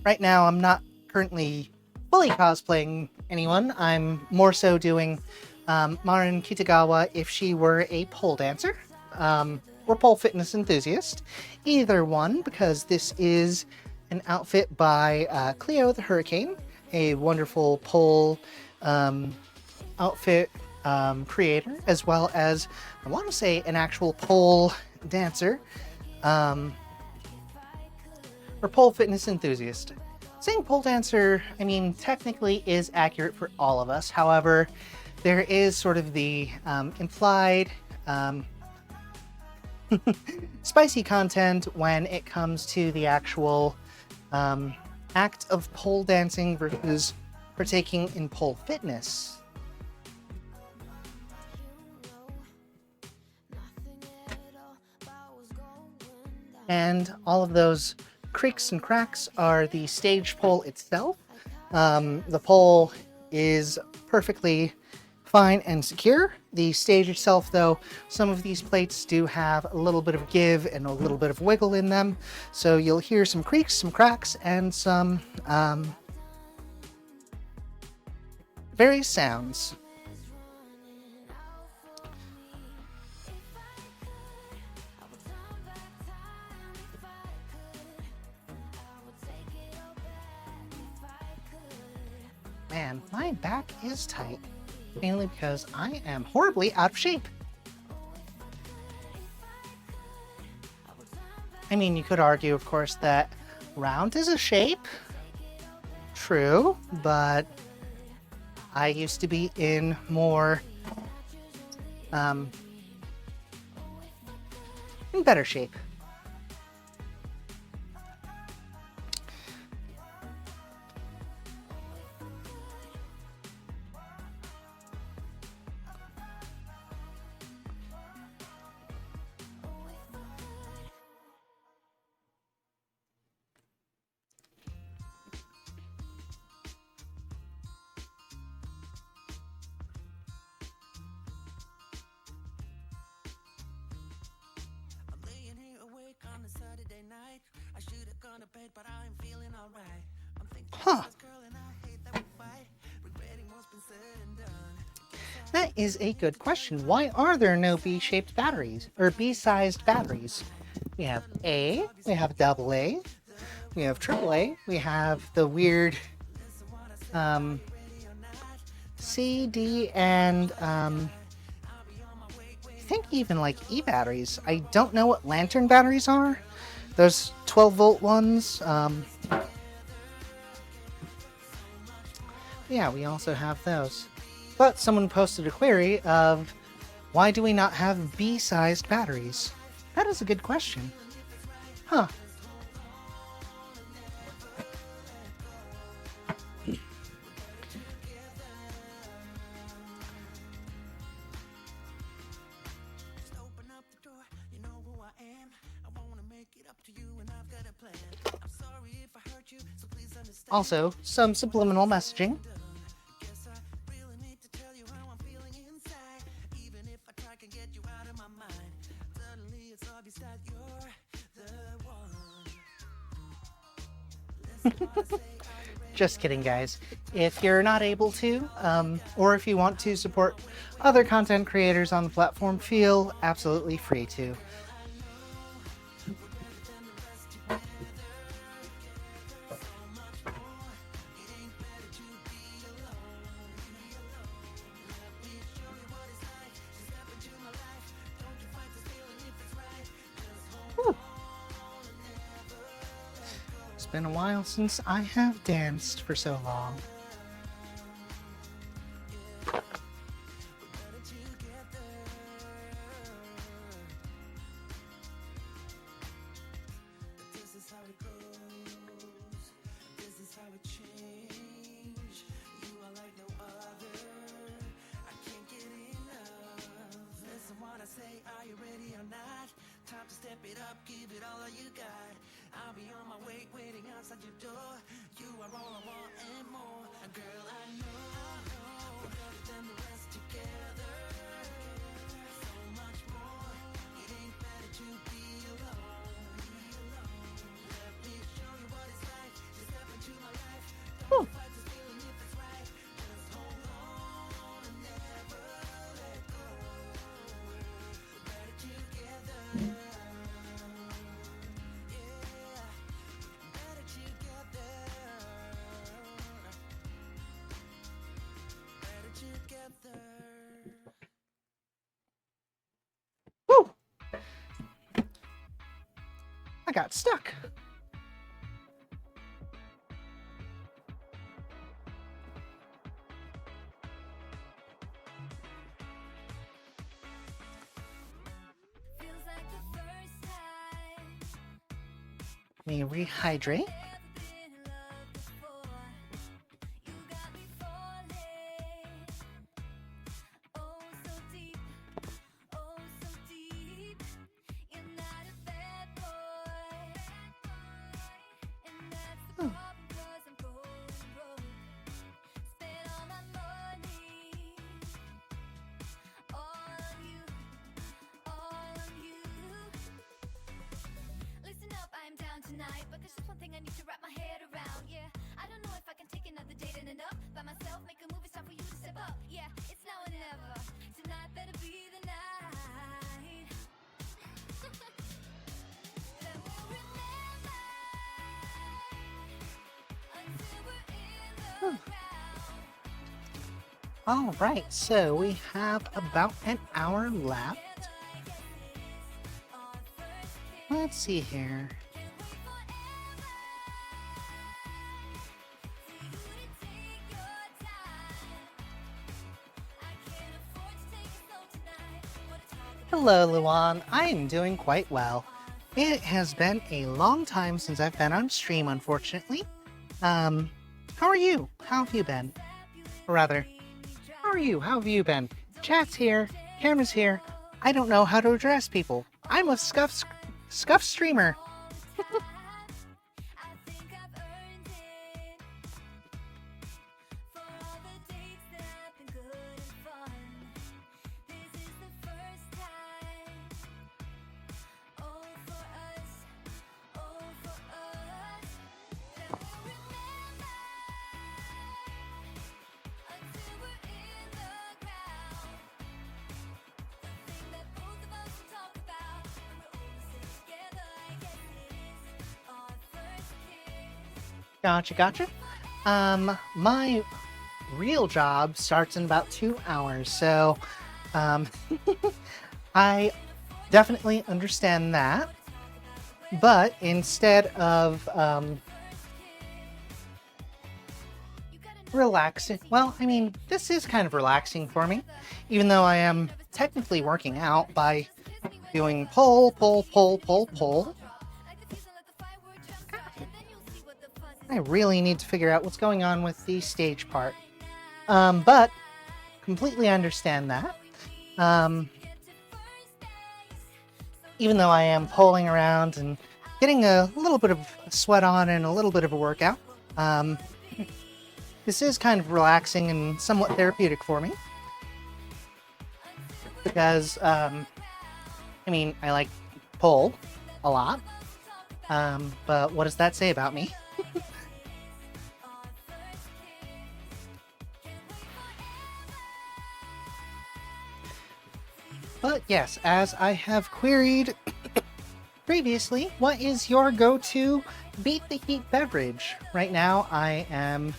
Right now, I'm not currently fully cosplaying anyone. I'm more so doing Marin Kitagawa if she were a pole dancer, or pole fitness enthusiast. Either one, because this is an outfit by Cleo the Hurricane, a wonderful pole outfit creator, as well as, I want to say, an actual pole dancer, or pole fitness enthusiast. Saying pole dancer, I mean, technically is accurate for all of us. However, there is sort of the implied spicy content when it comes to the actual act of pole dancing versus partaking in pole fitness. And all of those creaks and cracks are the stage pole itself. The pole is perfectly fine and secure. The stage itself, though, some of these plates do have a little bit of give and a little bit of wiggle in them. So you'll hear some creaks, some cracks, and some various sounds. Man, my back is tight, mainly because I am horribly out of shape. I mean, you could argue, of course, that round is a shape. True, but I used to be in more, in better shape. Huh. That is a good question. Why are there no B-shaped batteries, or B-sized batteries? We have A, we have double A, we have triple A, we have the weird C, D, and I think even like E batteries. I don't know what lantern batteries are. Those 12-volt ones. Yeah, we also have those. But someone posted a query of, why do we not have B-sized batteries? That is a good question. Huh. Also, some subliminal messaging. Just kidding, guys. If you're not able to, or if you want to support other content creators on the platform, feel absolutely free to. It's been a while since I have danced for so long. Time to step it up, give it all you got. I'll be on my way, waiting outside your door. You are all I want and more. Girl, I know we're better than the rest together. So much more. It ain't better to be alone. Let me show you what it's like. Just step into my life. Don't fight this feeling if it's right. Just hold on and never let go. We're better together. Together. I got stuck. Feels like the first time. Let me rehydrate. Never been in love before. You got me falling. Oh, so deep. Oh, so deep. You're not a bad boy. And that's the problem, 'cause I'm going broke. Spent all my money. All on you. All on you. Listen up, I'm down tonight, but there's just one thing I need to wrap my head around. Yeah, I don't know if I can take another date and enough by myself. Make a move, it's time for you to step up. Yeah, it's now or never. Tonight better be the night that we'll remember until we're in the ground. All right, so we have about an hour left. Let's see here. Hello, Luan. I am doing quite well. It has been a long time since I've been on stream, unfortunately. How are you? How have you been? Or rather, how are you? How have you been? Chat's here, camera's here. I don't know how to address people. I'm a scuff streamer. I think I've earned it for all the dates that have been good and fun. This is the first time. Oh, for us. Oh, for us. That we'll remember until we're in the ground. The thing that both of us talk about when we're all sit together. I guess it is our first kiss. Gotcha. My real job starts in about 2 hours, so, I definitely understand that. But instead of, relaxing, well, I mean, this is kind of relaxing for me, even though I am technically working out by doing pull. I really need to figure out what's going on with the stage part. But completely understand that. Even though I am pulling around and getting a little bit of sweat on and a little bit of a workout, this is kind of relaxing and somewhat therapeutic for me. Because, I mean, I like pull a lot. But what does that say about me? But yes, as I have queried previously, what is your go-to beat the heat beverage? Right now, I am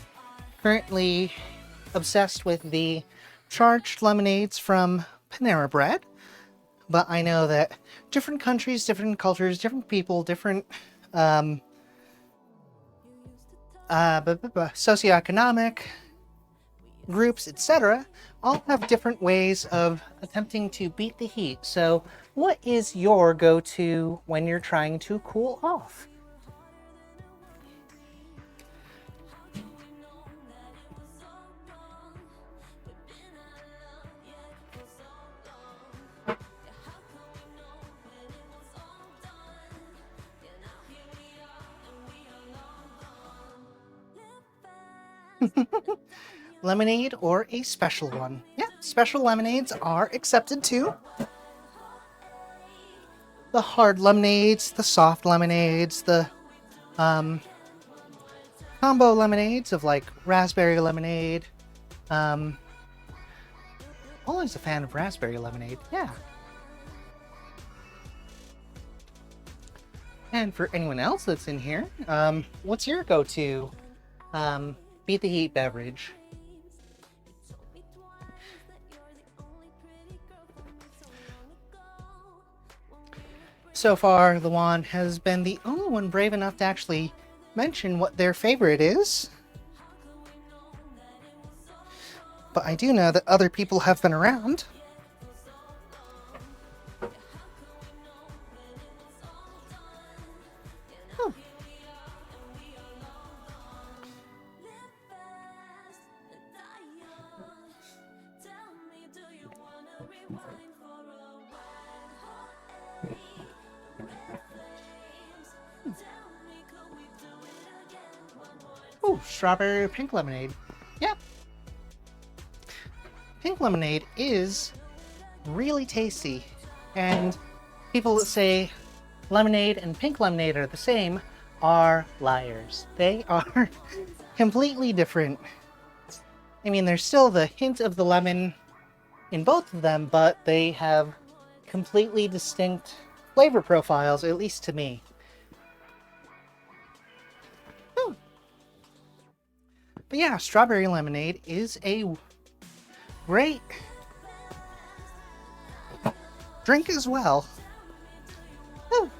currently obsessed with the charged lemonades from Panera Bread. But I know that different countries, different cultures, different people, different socioeconomic groups, etc., all have different ways of attempting to beat the heat. So, what is your go-to when you're trying to cool off? Lemonade or a special one? Yeah, special lemonades are accepted too. The hard lemonades, the soft lemonades, the combo lemonades of like raspberry lemonade. Always a fan of raspberry lemonade, yeah. And for anyone else that's in here, what's your go-to beat the heat beverage? So far, Luan has been the only one brave enough to actually mention what their favorite is. But I do know that other people have been around. Oh. Oh, strawberry or pink lemonade. Yep. Pink lemonade is really tasty. And people that say lemonade and pink lemonade are the same are liars. They are completely different. I mean, there's still the hint of the lemon in both of them, but they have completely distinct flavor profiles, at least to me. But yeah, strawberry lemonade is a great drink as well. Woo.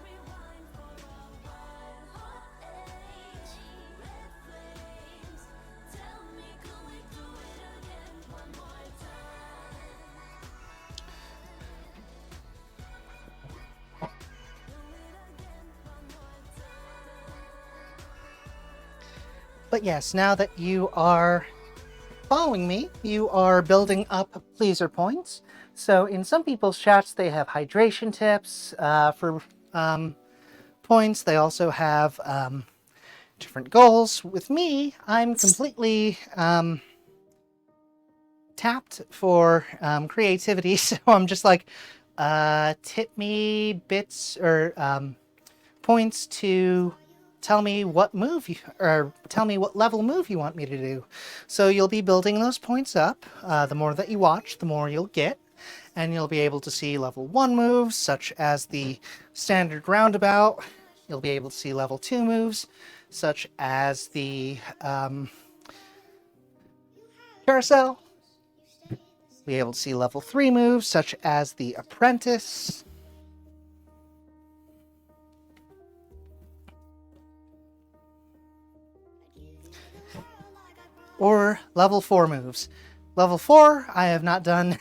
But yes, now that you are following me, you are building up pleaser points. So in some people's chats, they have hydration tips for points. They also have different goals. With me, I'm completely tapped for creativity. So I'm just like, tip me bits or points to tell me what move you, or tell me what level move you want me to do. So you'll be building those points up. The more that you watch, the more you'll get. And you'll be able to see level 1 moves, such as the standard roundabout. You'll be able to see level 2 moves, such as the carousel. Be able to see level 3 moves, such as the apprentice. Or level 4 moves. Level 4 I have not done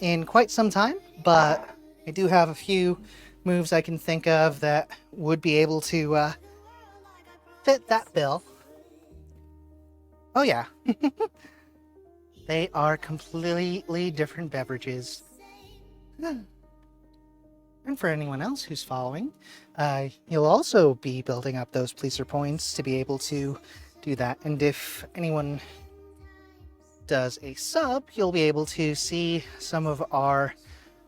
in quite some time, but I do have a few moves I can think of that would be able to fit that bill. Oh yeah. They are completely different beverages. And for anyone else who's following, you'll also be building up those pleaser points to be able to do that. And if anyone does a sub, you'll be able to see some of our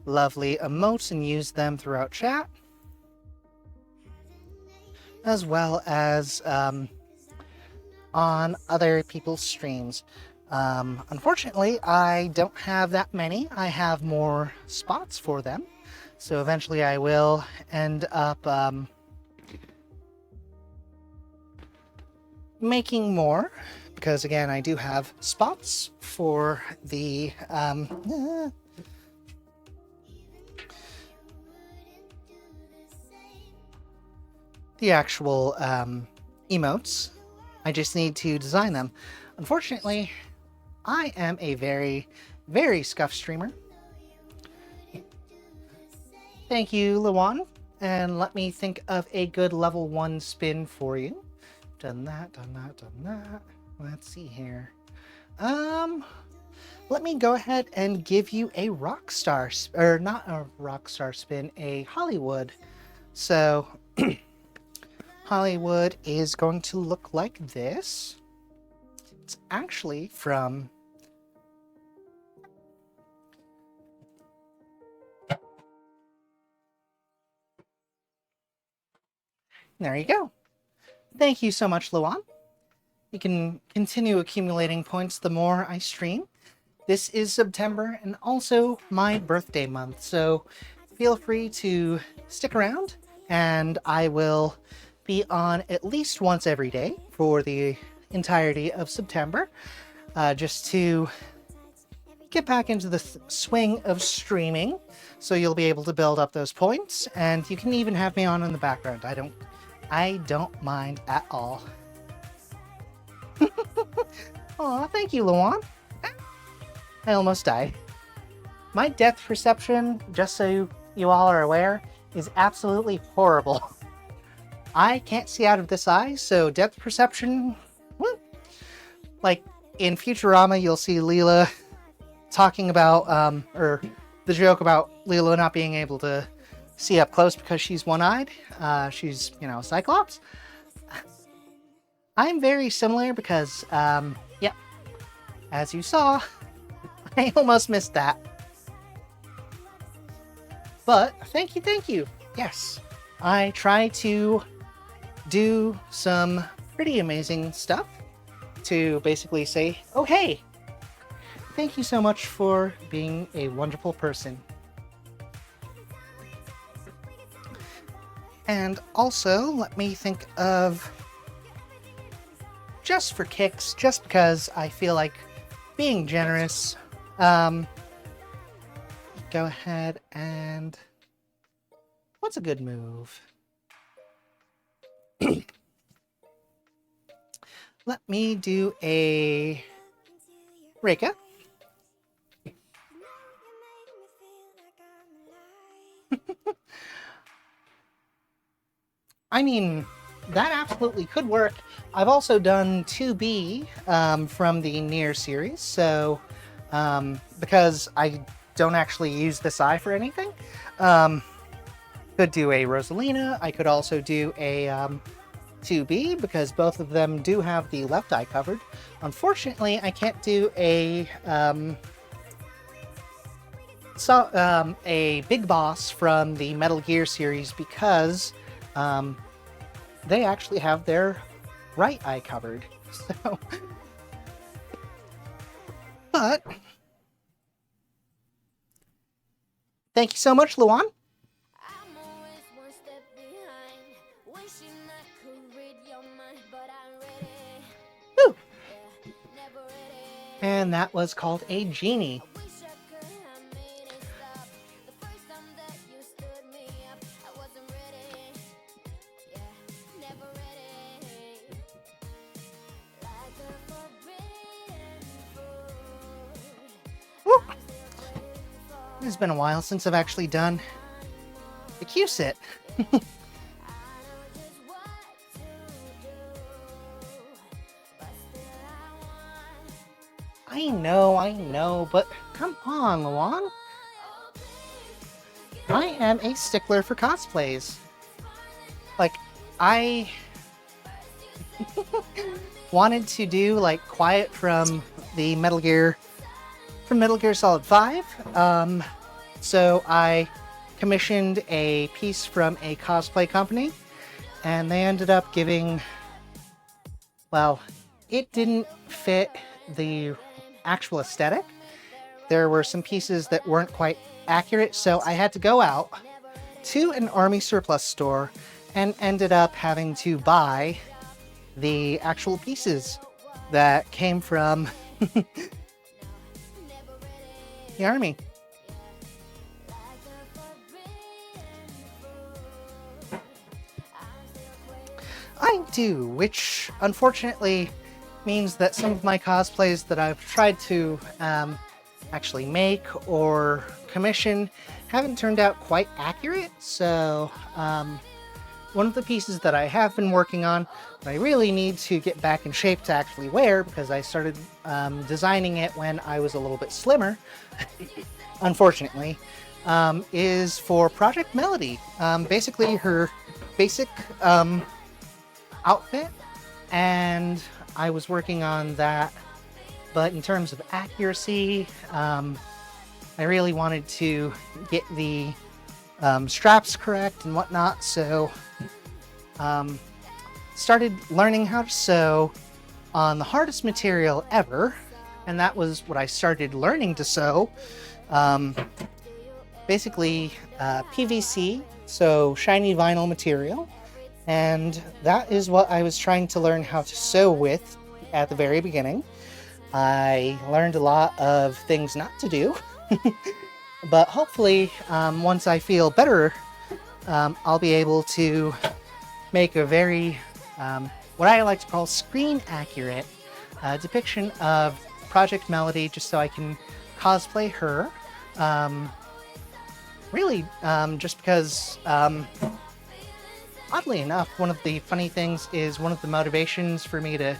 lovely emotes and use them throughout chat, as well as on other people's streams. Unfortunately, I don't have that many. I have more spots for them. So eventually I will end up making more, because again, I do have spots for the actual emotes. I just need to design them. Unfortunately, I am a very, very scuffed streamer. Thank you, Luan. And let me think of a good level 1 spin for you. Done that, done that, done that. Let's see here. Let me go ahead and give you a Rockstar, or not a Rockstar spin, a Hollywood. So, Hollywood is going to look like this. It's actually from... There you go. Thank you so much, Luan. You can continue accumulating points the more I stream. This is September and also my birthday month, so feel free to stick around, and I will be on at least once every day for the entirety of September, just to get back into the swing of streaming, so you'll be able to build up those points, and you can even have me on in the background. I don't mind at all. Aw, thank you, Luan. I almost died. My depth perception, just so you all are aware, is absolutely horrible. I can't see out of this eye, so depth perception, well, like in Futurama, you'll see Leela talking about, or the joke about Leela not being able to see up close because she's one-eyed. She's, you know, a Cyclops. I'm very similar because, yeah, as you saw, I almost missed that. But thank you. Yes, I try to do some pretty amazing stuff to basically say, oh hey, thank you so much for being a wonderful person. And also, let me think of, just for kicks, just because I feel like being generous, go ahead and, what's a good move? Let me do a Reika. I mean, that absolutely could work. I've also done 2B from the Nier series, so because I don't actually use this eye for anything, could do a Rosalina. I could also do a 2B because both of them do have the left eye covered. Unfortunately, I can't do a big boss from the Metal Gear series because they actually have their right eye covered. So, but thank you so much, Luan. I'm always one step behind, wishing I could read your mind, but I'm ready. Woo. Yeah, never ready. And that was called a genie. Wish I could have made it stop. The first time that you stood me up, I wasn't ready. Yeah, never ready. Like a forbidden fruit. Woo. I'm still craving for. It's been a while since I've actually done the Q-sit. I know just what to do, but still I want. I know, but come on, Luan. I am a stickler for cosplays. Like, I wanted to do, like, Quiet from the Metal Gear Solid 5. So I commissioned a piece from a cosplay company, and they ended up giving, well, it didn't fit the actual aesthetic. There were some pieces that weren't quite accurate, so I had to go out to an army surplus store and ended up having to buy the actual pieces that came from the army. I do, which unfortunately means that some of my cosplays that I've tried to actually make or commission haven't turned out quite accurate. So one of the pieces that I have been working on, but I really need to get back in shape to actually wear because I started designing it when I was a little bit slimmer, unfortunately, is for Project Melody. Basically her basic outfit, and I was working on that, but in terms of accuracy, I really wanted to get the straps correct and whatnot, so started learning how to sew on the hardest material ever, and that was what I started learning to sew. Basically PVC, so shiny vinyl material, and that is what I was trying to learn how to sew with at the very beginning. I learned a lot of things not to do. But hopefully, once I feel better, I'll be able to make a very, what I like to call screen accurate depiction of Project Melody, just so I can cosplay her. Really, just because, oddly enough, one of the funny things is one of the motivations for me to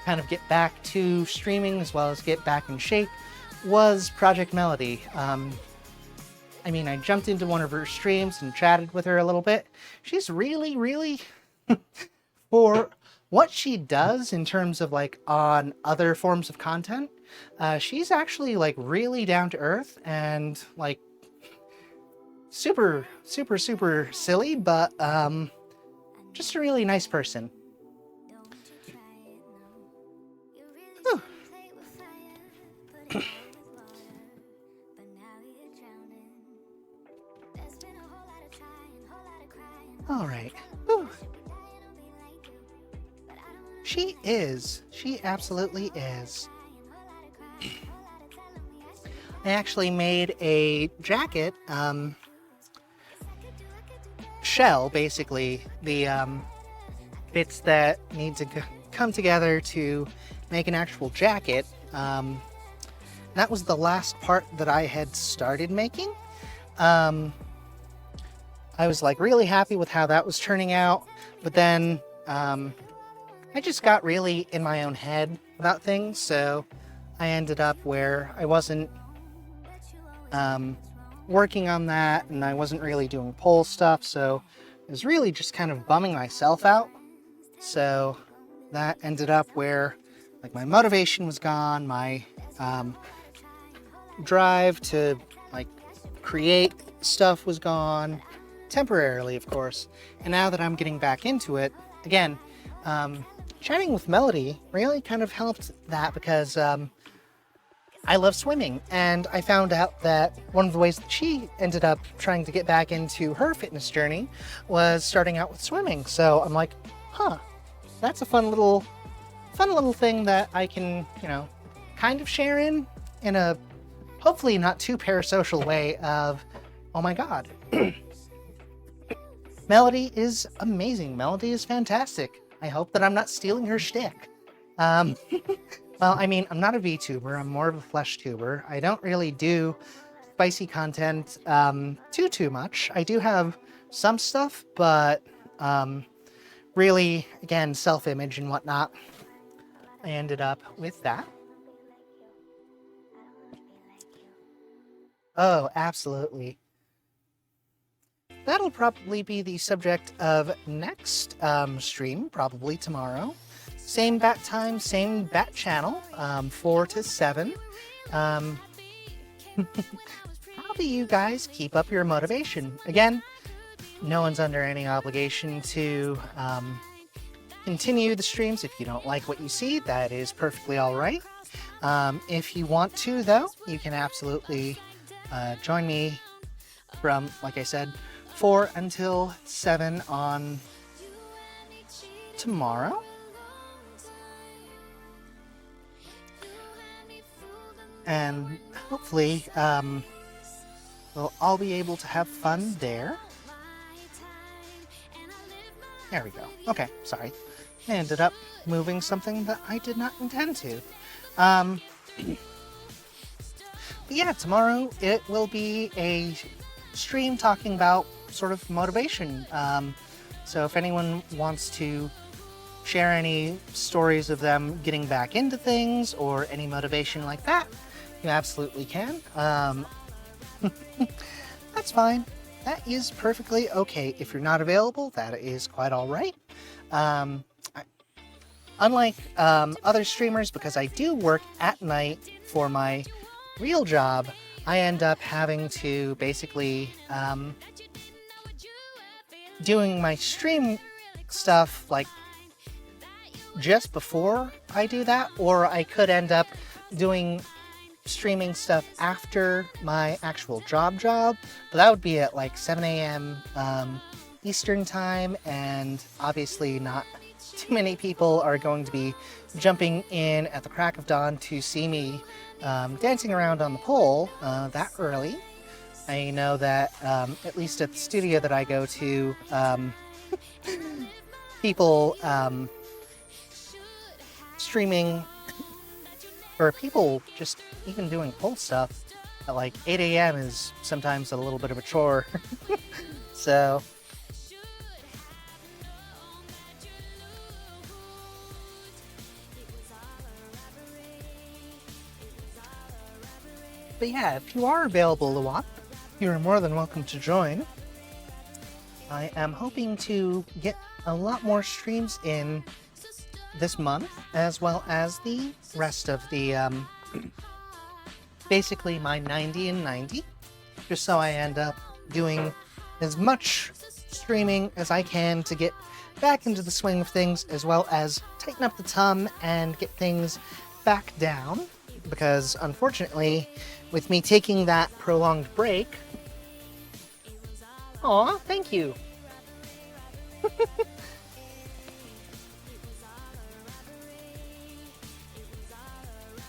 kind of get back to streaming as well as get back in shape was Project Melody. I mean, I jumped into one of her streams and chatted with her a little bit. She's really, really, for what she does in terms of like on other forms of content, she's actually like really down to earth and like super, super, super silly, but just a really nice person. Whew. All right. Whew. She is. She absolutely is. I actually made a jacket, shell, basically, the bits that need to come together to make an actual jacket. That was the last part that I had started making. I was like really happy with how that was turning out, but then I just got really in my own head about things, so I ended up where I wasn't working on that, and I wasn't really doing poll stuff, so it was really just kind of bumming myself out. So that ended up where like my motivation was gone, my drive to like create stuff was gone, temporarily of course. And now that I'm getting back into it again, chatting with Melody really kind of helped that, because I love swimming, and I found out that one of the ways that she ended up trying to get back into her fitness journey was starting out with swimming. So I'm like, huh, that's a fun little thing that I can, you know, kind of share in a hopefully not too parasocial way of, oh my god, Melody is amazing. Melody is fantastic. I hope that I'm not stealing her shtick. Well, I mean, I'm not a VTuber. I'm more of a flesh tuber. I don't really do spicy content too much. I do have some stuff, but really, again, self-image and whatnot. I ended up with that. Oh, absolutely. That'll probably be the subject of next stream, probably tomorrow. Same bat time, same bat channel, 4 to 7. How do you guys keep up your motivation? Again, no one's under any obligation to continue the streams. If you don't like what you see, that is perfectly all right. If you want to, though, you can absolutely join me from, like I said, 4 until 7 on tomorrow. And hopefully, we'll all be able to have fun there. There we go. Okay, sorry. I ended up moving something that I did not intend to. But yeah, tomorrow it will be a stream talking about sort of motivation. So if anyone wants to share any stories of them getting back into things or any motivation like that, you absolutely can. That's fine. That is perfectly okay. If you're not available, that is quite all right. Unlike other streamers, because I do work at night for my real job, I end up having to basically doing my stream stuff like just before I do that, or I could end up doing streaming stuff after my actual job, but that would be at like 7 a.m. Eastern time, and obviously not too many people are going to be jumping in at the crack of dawn to see me dancing around on the pole that early. I know that at least at the studio that I go to, people streaming, or people just even doing pole stuff at like 8 a.m. is sometimes a little bit of a chore. So, but yeah, if you are available, Luan, you are more than welcome to join. I am hoping to get a lot more streams in this month, as well as the rest of the, basically my 90 and 90, just so I end up doing as much streaming as I can to get back into the swing of things, as well as tighten up the tum and get things back down, because unfortunately, with me taking that prolonged break... Aw, thank you!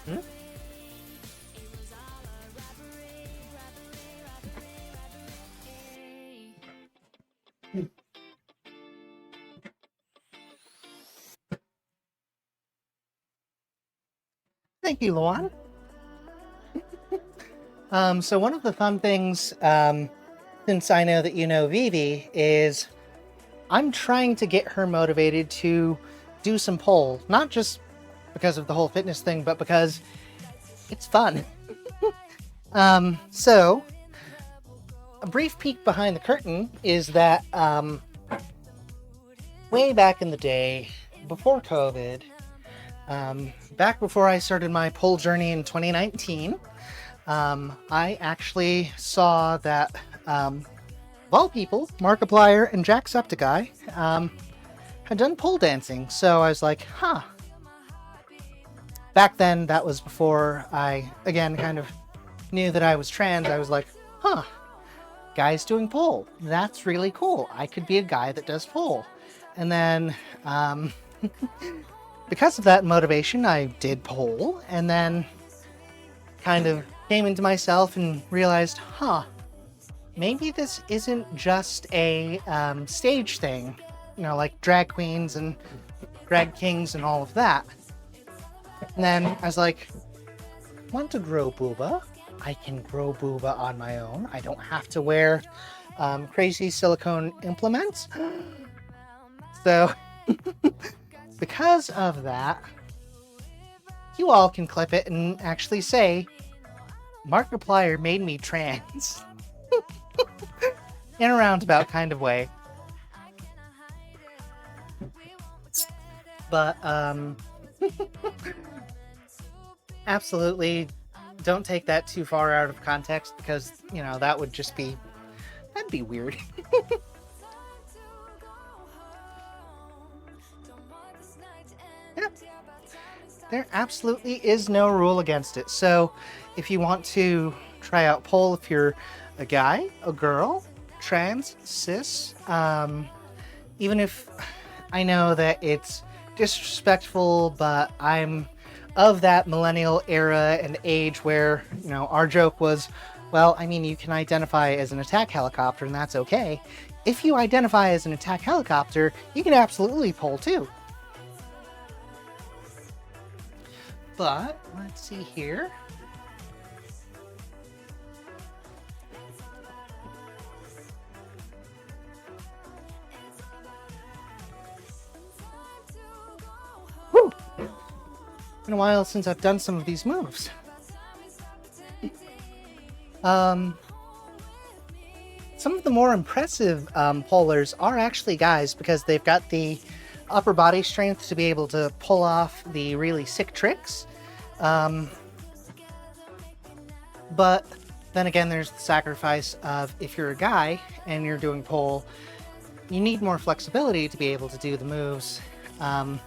Hmm? Thank you, Luan. So one of the fun things, since I know that you know Vivi, is I'm trying to get her motivated to do some pole. Not just because of the whole fitness thing, but because it's fun. So, a brief peek behind the curtain is that way back in the day, before COVID, back before I started my pole journey in 2019, I actually saw that, of all people, Markiplier and Jacksepticeye had done pole dancing. So I was like, huh. Back then, that was before I, again, kind of knew that I was trans. I was like, huh, guys doing pole. That's really cool. I could be a guy that does pole. And then, because of that motivation, I did pole, and then kind of came into myself and realized, huh, maybe this isn't just a stage thing, you know, like drag queens and drag kings and all of that. And then I was like, want to grow booba? I can grow booba on my own. I don't have to wear crazy silicone implements. So, because of that, you all can clip it and actually say, Markiplier made me trans. In a roundabout kind of way. But, absolutely don't take that too far out of context, because, you know, that would just be, that'd be weird. Yeah. There absolutely is no rule against it. So if you want to try out pole, if you're a guy, a girl, trans, cis, even if I know that it's disrespectful, but I'm of that millennial era and age where, you know, our joke was, well, I mean, you can identify as an attack helicopter and that's okay. If you identify as an attack helicopter, you can absolutely pole too. But, let's see here. Whew! Been a while since I've done some of these moves. Some of the more impressive polers are actually guys, because they've got the upper body strength to be able to pull off the really sick tricks. But then again, there's the sacrifice of, if you're a guy and you're doing pole, you need more flexibility to be able to do the moves that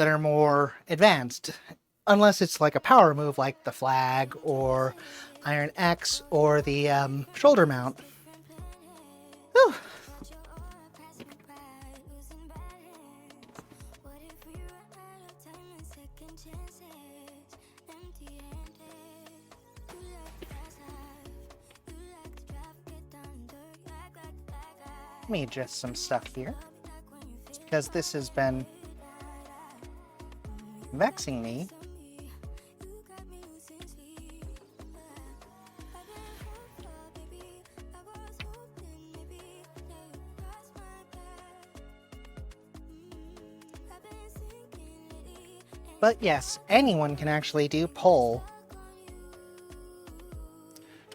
are more advanced. Unless it's like a power move like the flag or Iron X or the shoulder mount. Whew. Let me adjust some stuff here, because this has been vexing me. But yes, anyone can actually do pole.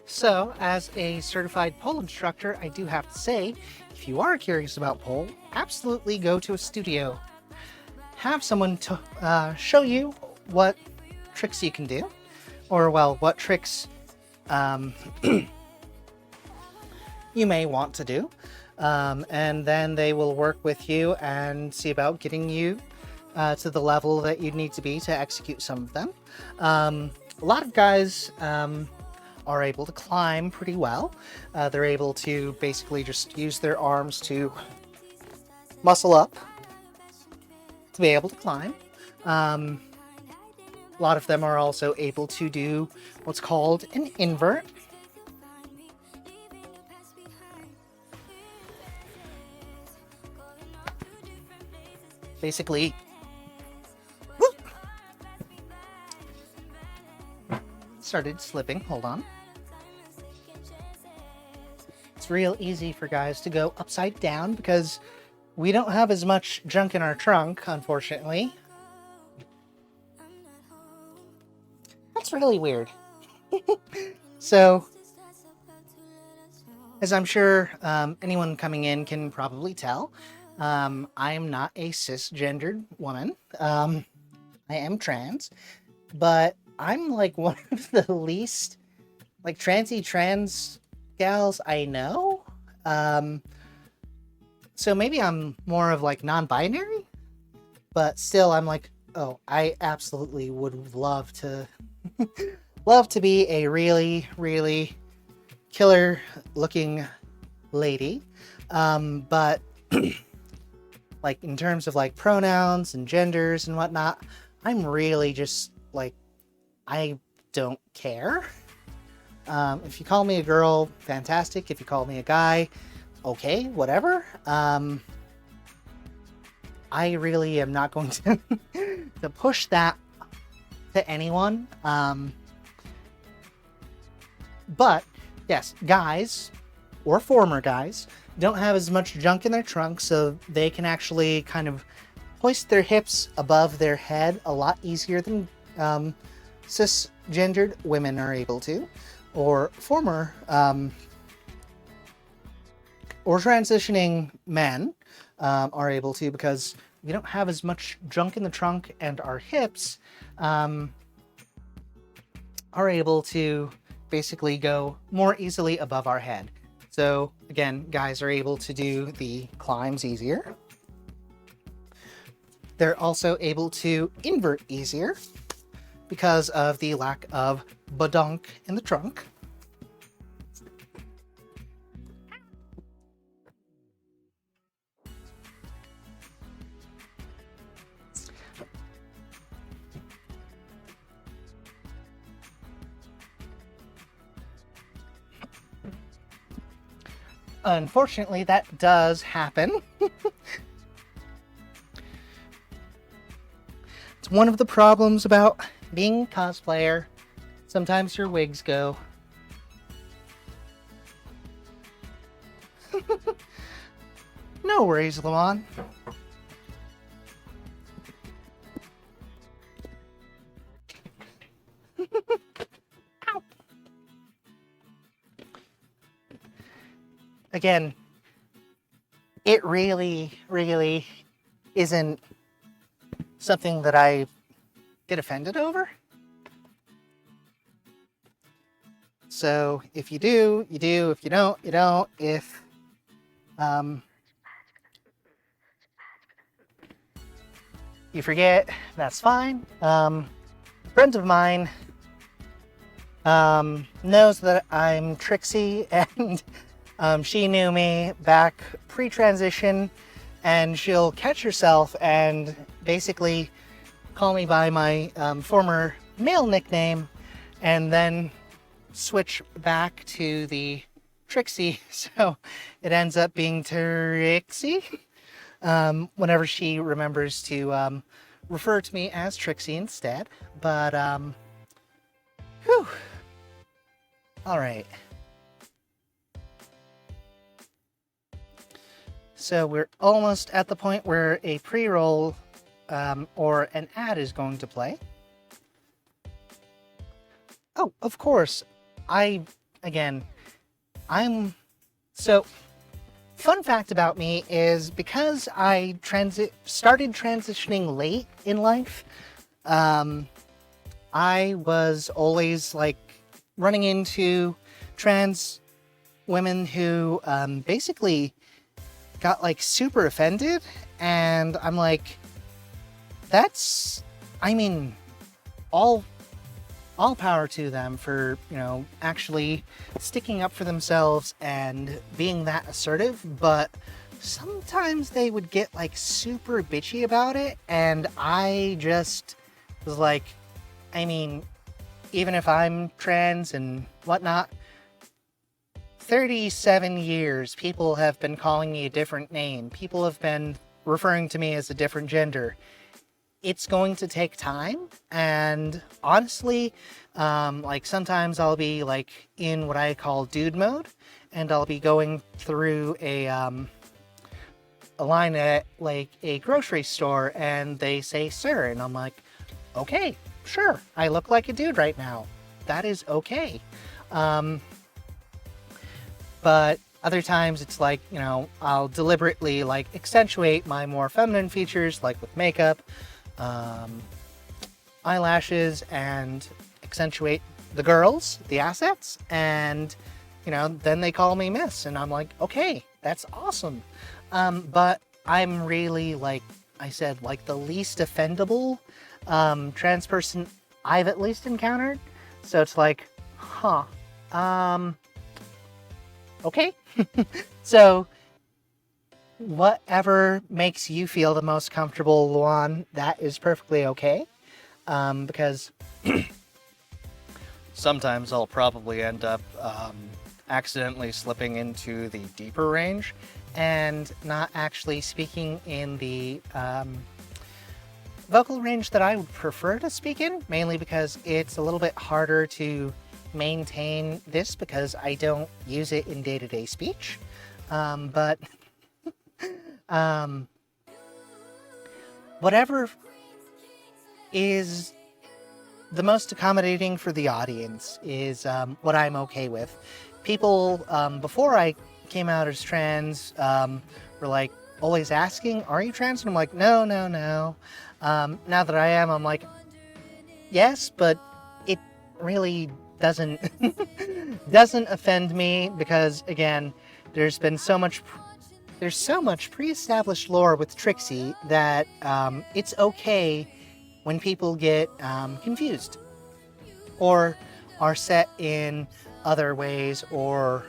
So, as a certified pole instructor, I do have to say, if you are curious about pole, absolutely go to a studio. Have someone to show you what tricks you can do, or well, what tricks you may want to do, and then they will work with you and see about getting you to the level that you need to be to execute some of them. A lot of guys are able to climb pretty well. They're able to basically just use their arms to muscle up to be able to climb. A lot of them are also able to do what's called an invert. Basically, started slipping. Hold on. It's real easy for guys to go upside down because we don't have as much junk in our trunk, unfortunately. That's really weird. So, as I'm sure anyone coming in can probably tell, I am not a cisgendered woman. I am trans, but I'm like one of the least like trans gals I know. So maybe I'm more of like non-binary, but still I'm like, oh, I absolutely would love to love to be a really, really killer looking lady. But like in terms of like pronouns and genders and whatnot, I'm really just like, I don't care. If you call me a girl, fantastic. If you call me a guy, okay, whatever. I really am not going to, to push that to anyone. But yes, guys or former guys don't have as much junk in their trunk, so they can actually kind of hoist their hips above their head a lot easier than cisgendered women are able to, or former or transitioning men are able to, because we don't have as much junk in the trunk, and our hips are able to basically go more easily above our head. So again, guys are able to do the climbs easier. They're also able to invert easier because of the lack of badunk in the trunk. Unfortunately, that does happen. It's one of the problems about being a cosplayer. Sometimes your wigs go. No worries, Lamont. Ow. Again, it really, really isn't something that I get offended over. So if you do, you do. If you don't, you don't. If you forget, that's fine. A friend of mine knows that I'm Trixie, and she knew me back pre-transition, and she'll catch herself and basically call me by my former male nickname, and then switch back to the Trixie, so it ends up being Trixie. Whenever she remembers to refer to me as Trixie instead. But, whew. All right. So we're almost at the point where a pre-roll or an ad is going to play. Oh, of course. So, fun fact about me is because I started transitioning late in life, I was always like running into trans women who basically got like super offended, and I'm like, all power to them for, actually sticking up for themselves and being that assertive, but sometimes they would get like super bitchy about it, and I just was like, even if I'm trans and whatnot, 37 years, people have been calling me a different name. People have been referring to me as a different gender. It's going to take time, and honestly, like sometimes I'll be like in what I call dude mode, and I'll be going through a line at like a grocery store, and they say sir, and I'm like, okay, sure, I look like a dude right now. That is okay. But other times it's like, I'll deliberately like accentuate my more feminine features, like with makeup, eyelashes, and accentuate the girls, the assets, and then they call me miss, and I'm like, okay, that's awesome. But I'm really, like I said, like the least offendable trans person I've at least encountered. So it's like, okay. So whatever makes you feel the most comfortable, Luan, that is perfectly okay. Because sometimes I'll probably end up accidentally slipping into the deeper range and not actually speaking in the vocal range that I would prefer to speak in, mainly because it's a little bit harder to maintain this because I don't use it in day-to-day speech. But whatever is the most accommodating for the audience is what I'm okay with. People, before I came out as trans, were like always asking, are you trans? And I'm like, no. Now that I am, I'm like, yes, but it really doesn't offend me because, again, there's so much pre-established lore with Trixie that it's okay when people get confused or are set in other ways or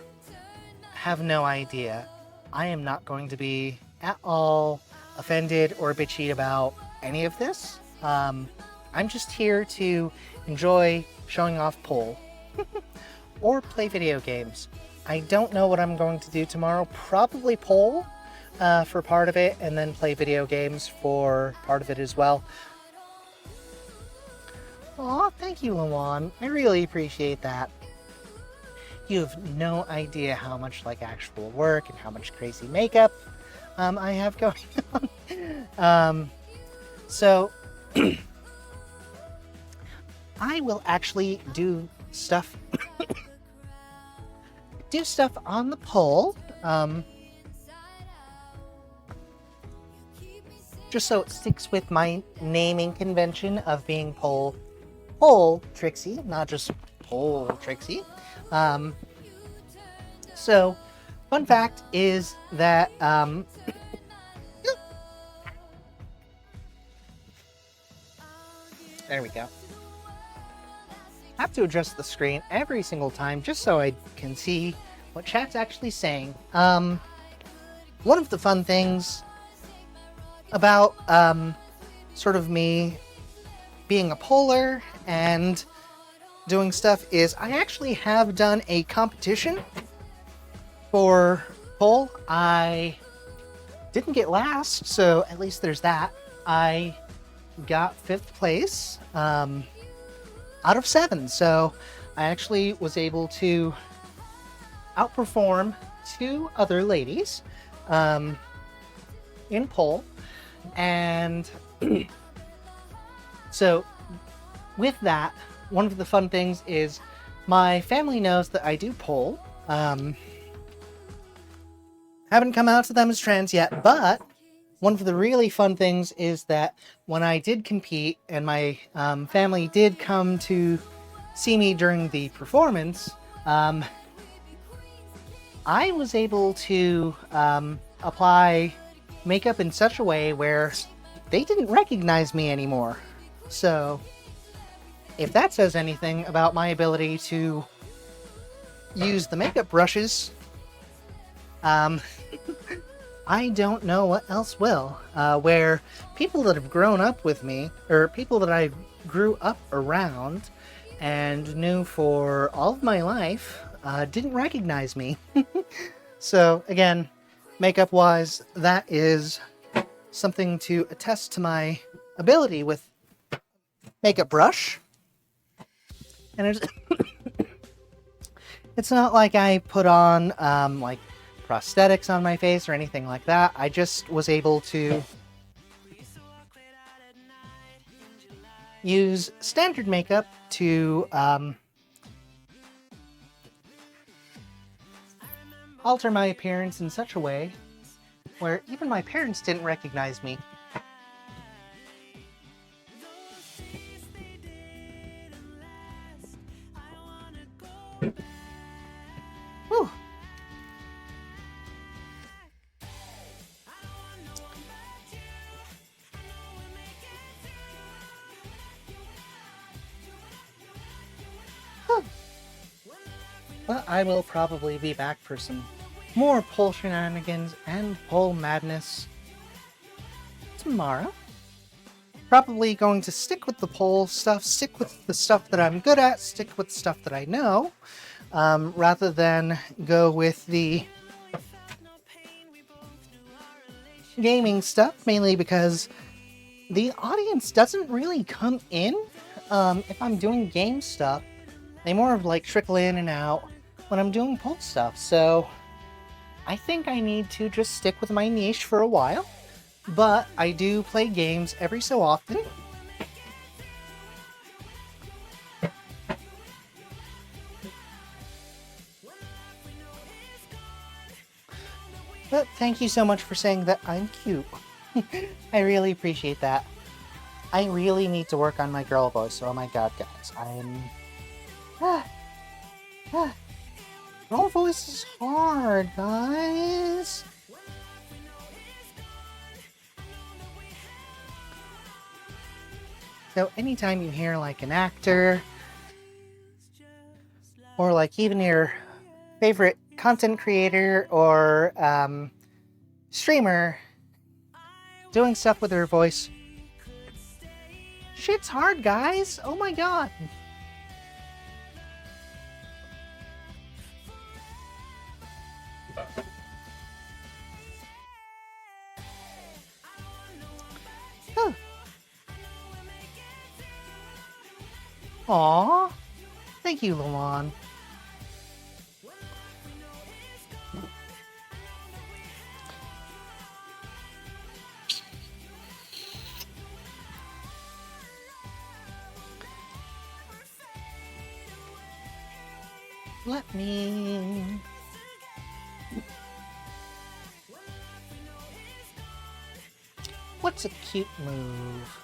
have no idea. I am not going to be at all offended or bitchy about any of this. I'm just here to enjoy showing off pole or play video games. I don't know what I'm going to do tomorrow. Probably pole for part of it, and then play video games for part of it as well. Aw, thank you, Luan. I really appreciate that. You have no idea how much like actual work and how much crazy makeup I have going on. So I will actually do stuff on the poll, just so it sticks with my naming convention of being Pole Trixie, not just Pole Trixie. So, fun fact is that there we go. I have to adjust the screen every single time just so I can see what chat's actually saying. One of the fun things about sort of me being a polar and doing stuff is I actually have done a competition for poll, I didn't get last, so at least there's that. I got 5th place out of 7, so I actually was able to outperform 2 other ladies in poll. And so with that, one of the fun things is my family knows that I do poll. Haven't come out to them as trans yet, but one of the really fun things is that when I did compete and my family did come to see me during the performance, I was able to apply makeup in such a way where they didn't recognize me anymore. So if that says anything about my ability to use the makeup brushes, I don't know what else will. Where people that have grown up with me, or people that I grew up around and knew for all of my life, didn't recognize me. So again, makeup-wise, that is something to attest to my ability with makeup brush. And it's not like I put on like prosthetics on my face or anything like that. I just was able to use standard makeup to alter my appearance in such a way where even my parents didn't recognize me. Whew. But I will probably be back for some more poll shenanigans and poll madness tomorrow. Probably going to stick with the poll stuff, stick with the stuff that I'm good at, stick with stuff that I know, rather than go with the gaming stuff, mainly because the audience doesn't really come in if I'm doing game stuff. They more of like trickle in and out when I'm doing poll stuff. So I think I need to just stick with my niche for a while, but I do play games every so often. But thank you so much for saying that I'm cute. I really appreciate that. I really need to work on my girl voice. Oh my god, guys. Girl voice is hard, guys. So anytime you hear like an actor, or like even your favorite content creator or streamer doing stuff with their voice, shit's hard, guys. Oh my god. Huh. Aww. Thank you, Luan. Let me... What's a cute move?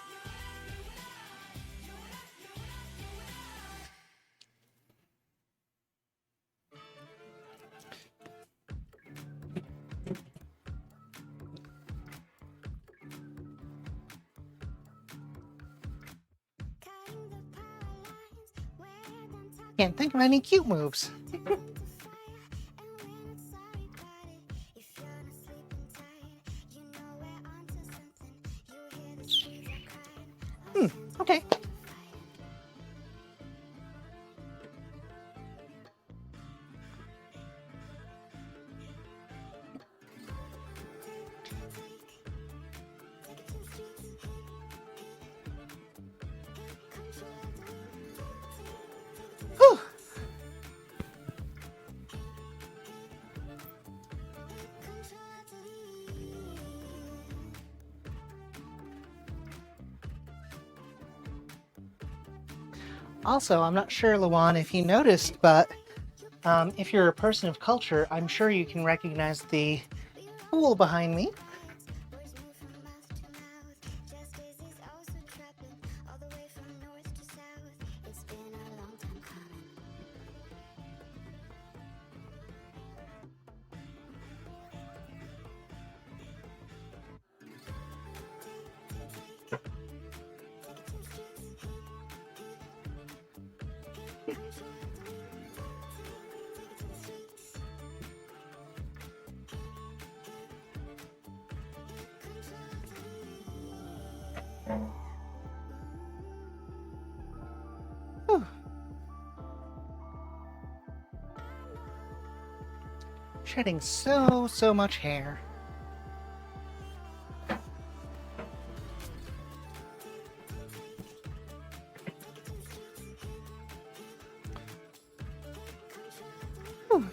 Can't think of any cute moves. Okay. Also, I'm not sure, Luan, if you noticed, but if you're a person of culture, I'm sure you can recognize the pool behind me. Whew. Shedding so much hair. Whew.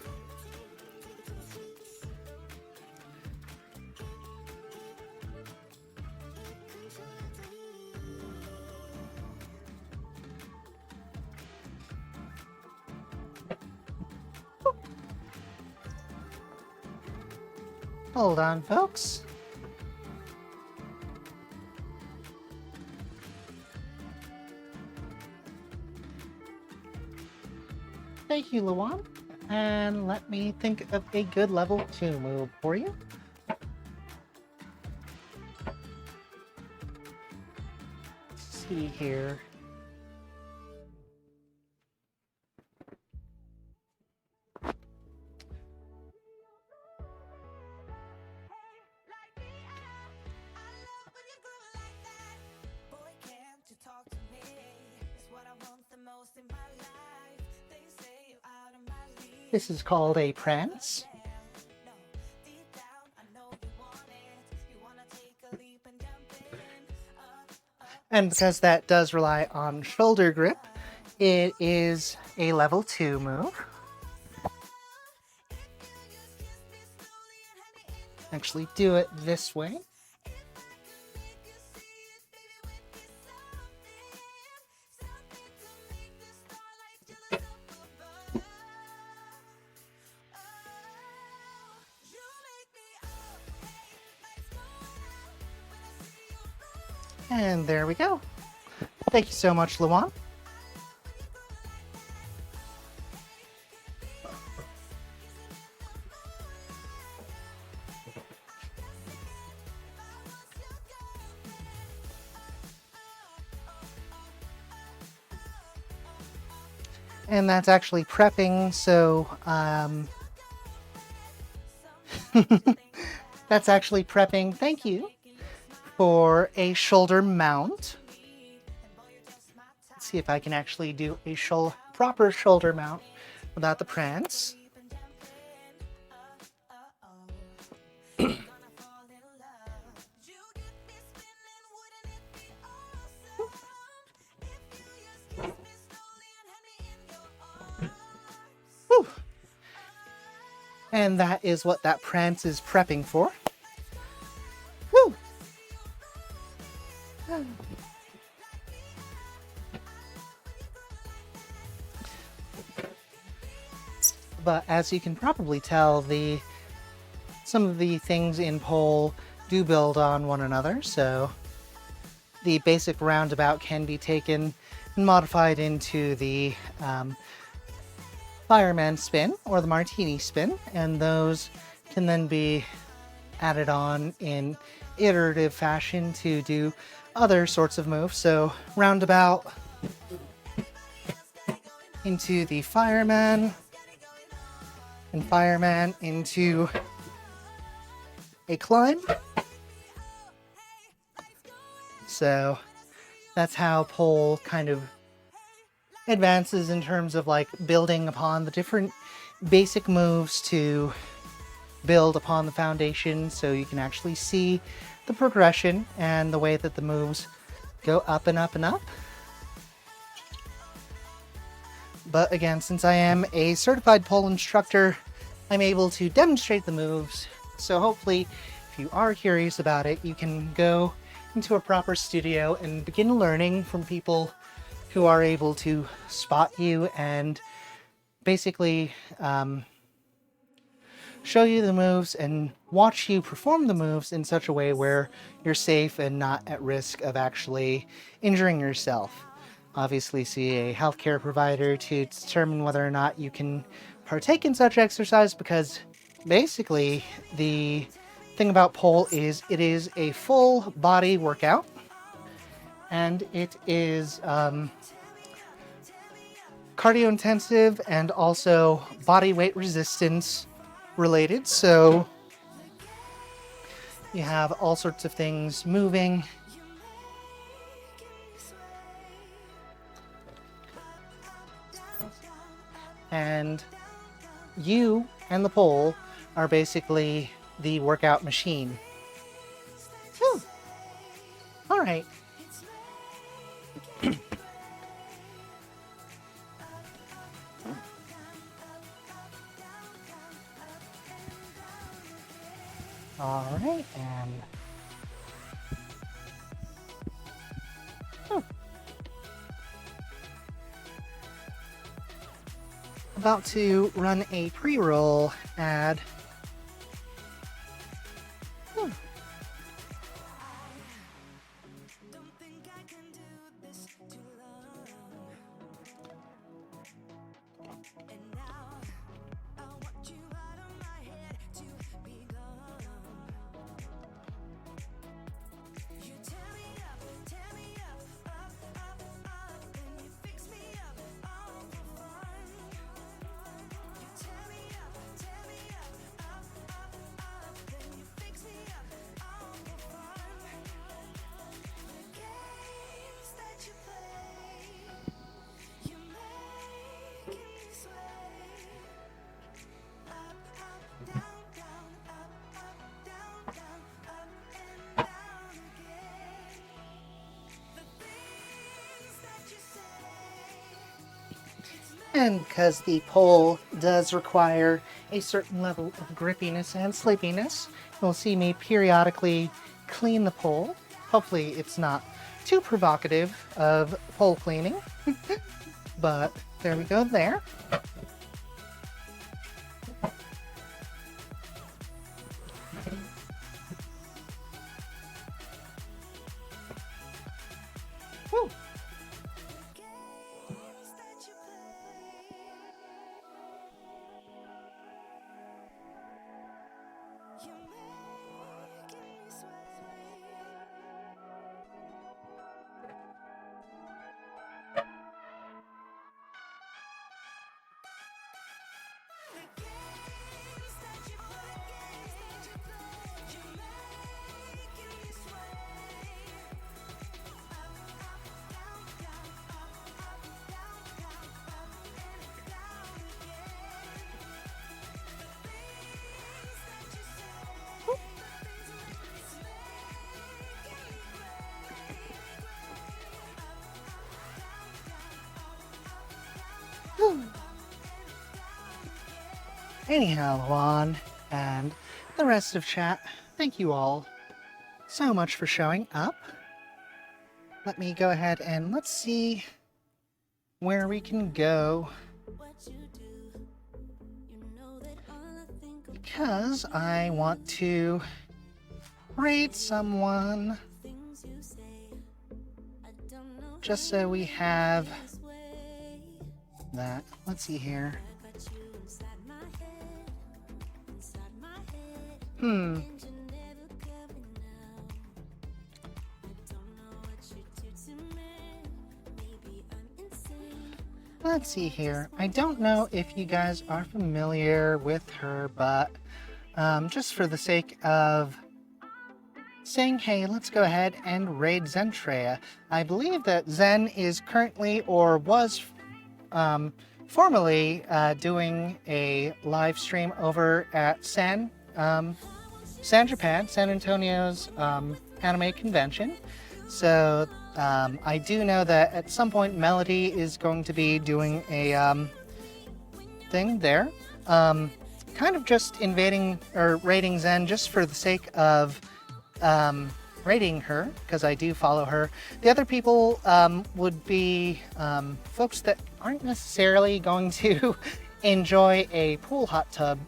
Hold on, folks. Thank you, Luan. And let me think of a good level 2 move for you. Let's see here. This is called a prance. And because that does rely on shoulder grip, it is a level 2 move. Actually do it this way. And there we go. Thank you so much, Luan. And that's actually prepping, so that's actually prepping. Thank you. For a shoulder mount. Let's see if I can actually do a proper shoulder mount without the prance. And that is what that prance is prepping for. Woo! But as you can probably tell, some of the things in pole do build on one another, so the basic roundabout can be taken and modified into the fireman spin or the martini spin, and those can then be added on in iterative fashion to do other sorts of moves. So roundabout into the fireman, and fireman into a climb. So that's how pole kind of advances in terms of like building upon the different basic moves to build upon the foundation, so you can actually see the progression and the way that the moves go up and up and up. But again, since I am a certified pole instructor, I'm able to demonstrate the moves. So hopefully, if you are curious about it, you can go into a proper studio and begin learning from people who are able to spot you and basically show you the moves and watch you perform the moves in such a way where you're safe and not at risk of actually injuring yourself. Obviously, see a healthcare provider to determine whether or not you can partake in such exercise, because basically the thing about pole is it is a full body workout, and it is cardio intensive and also body weight resistance related. So you have all sorts of things moving. And you and the pole are basically the workout machine. Whew. All right. All right, and about to run a pre-roll ad. And because the pole does require a certain level of grippiness and sleepiness, you'll see me periodically clean the pole. Hopefully it's not too provocative of pole cleaning, but there we go there. Woo. Anyhow, Juan and the rest of chat, thank you all so much for showing up. Let me go ahead and let's see where we can go, because I want to raid someone just so we have that. Let's see here. Let's see here. I don't know if you guys are familiar with her, but just for the sake of saying, hey, let's go ahead and raid Zentreya. I believe that Zen is currently, or was formerly, doing a live stream over at San Japan, San Antonio's anime convention. So I do know that at some point Melody is going to be doing a thing there. Kind of just invading or raiding Zen just for the sake of rating her, because I do follow her. The other people would be folks that aren't necessarily going to enjoy a pool hot tub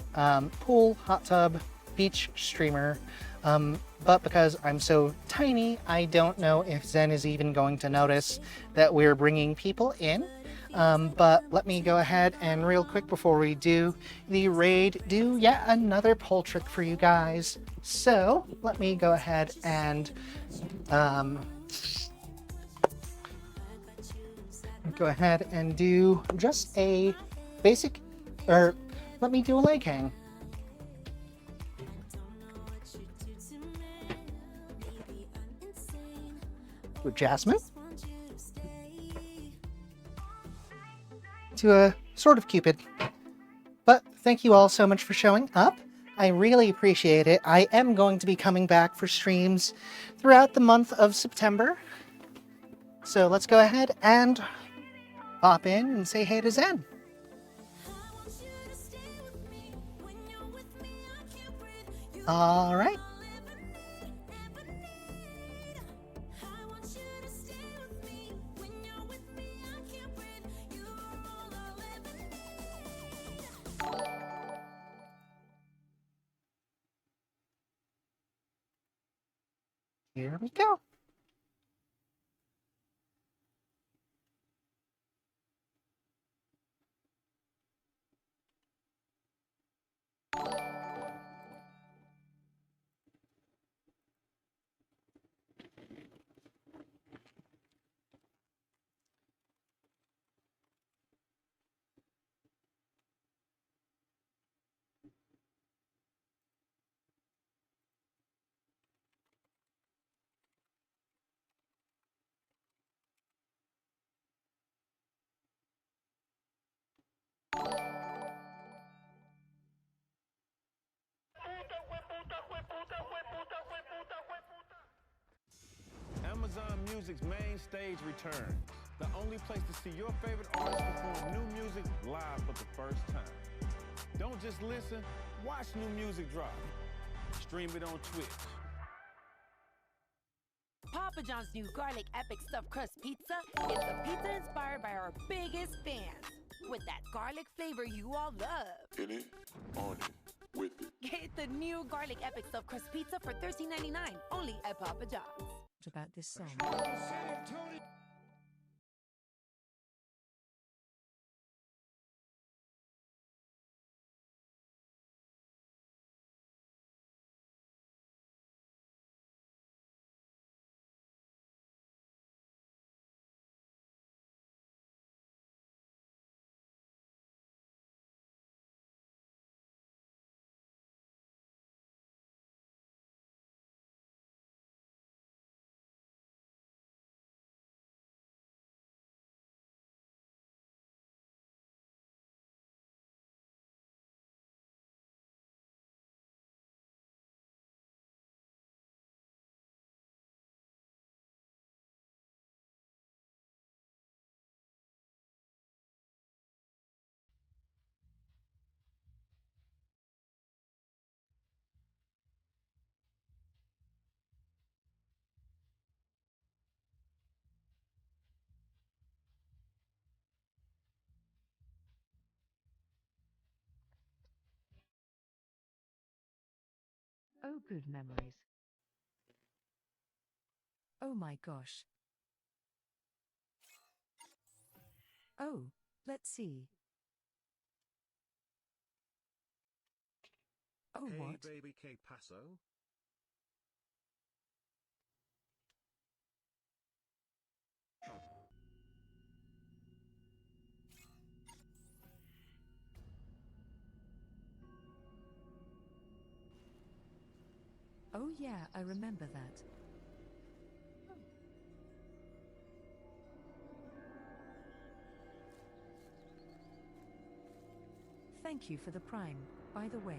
beach streamer. But because I'm so tiny, I don't know if Zen is even going to notice that we're bringing people in. But let me go ahead and real quick before we do the raid, do yet another poll trick for you guys. So let me go ahead and do just a basic, or let me do a leg hang. With Jasmine. To a sort of Cupid. But thank you all so much for showing up. I really appreciate it. I am going to be coming back for streams throughout the month of September. So let's go ahead and pop in and say hey to Zen. All right. Here we go. Amazon Music's main stage returns. The only place to see your favorite artists perform new music live for the first time. Don't just listen, watch new music drop. Stream it on Twitch. Papa John's new garlic epic stuffed crust pizza is the pizza inspired by our biggest fans. With that garlic flavor you all love. In it, on it, with it. Get the new garlic epic stuffed crust pizza for $13.99 only at Papa John's. About this song. Oh, good memories. Oh my gosh. Oh, let's see. Oh, Hey, what? baby, que paso? Oh yeah, I remember that. Thank you for the prime, by the way.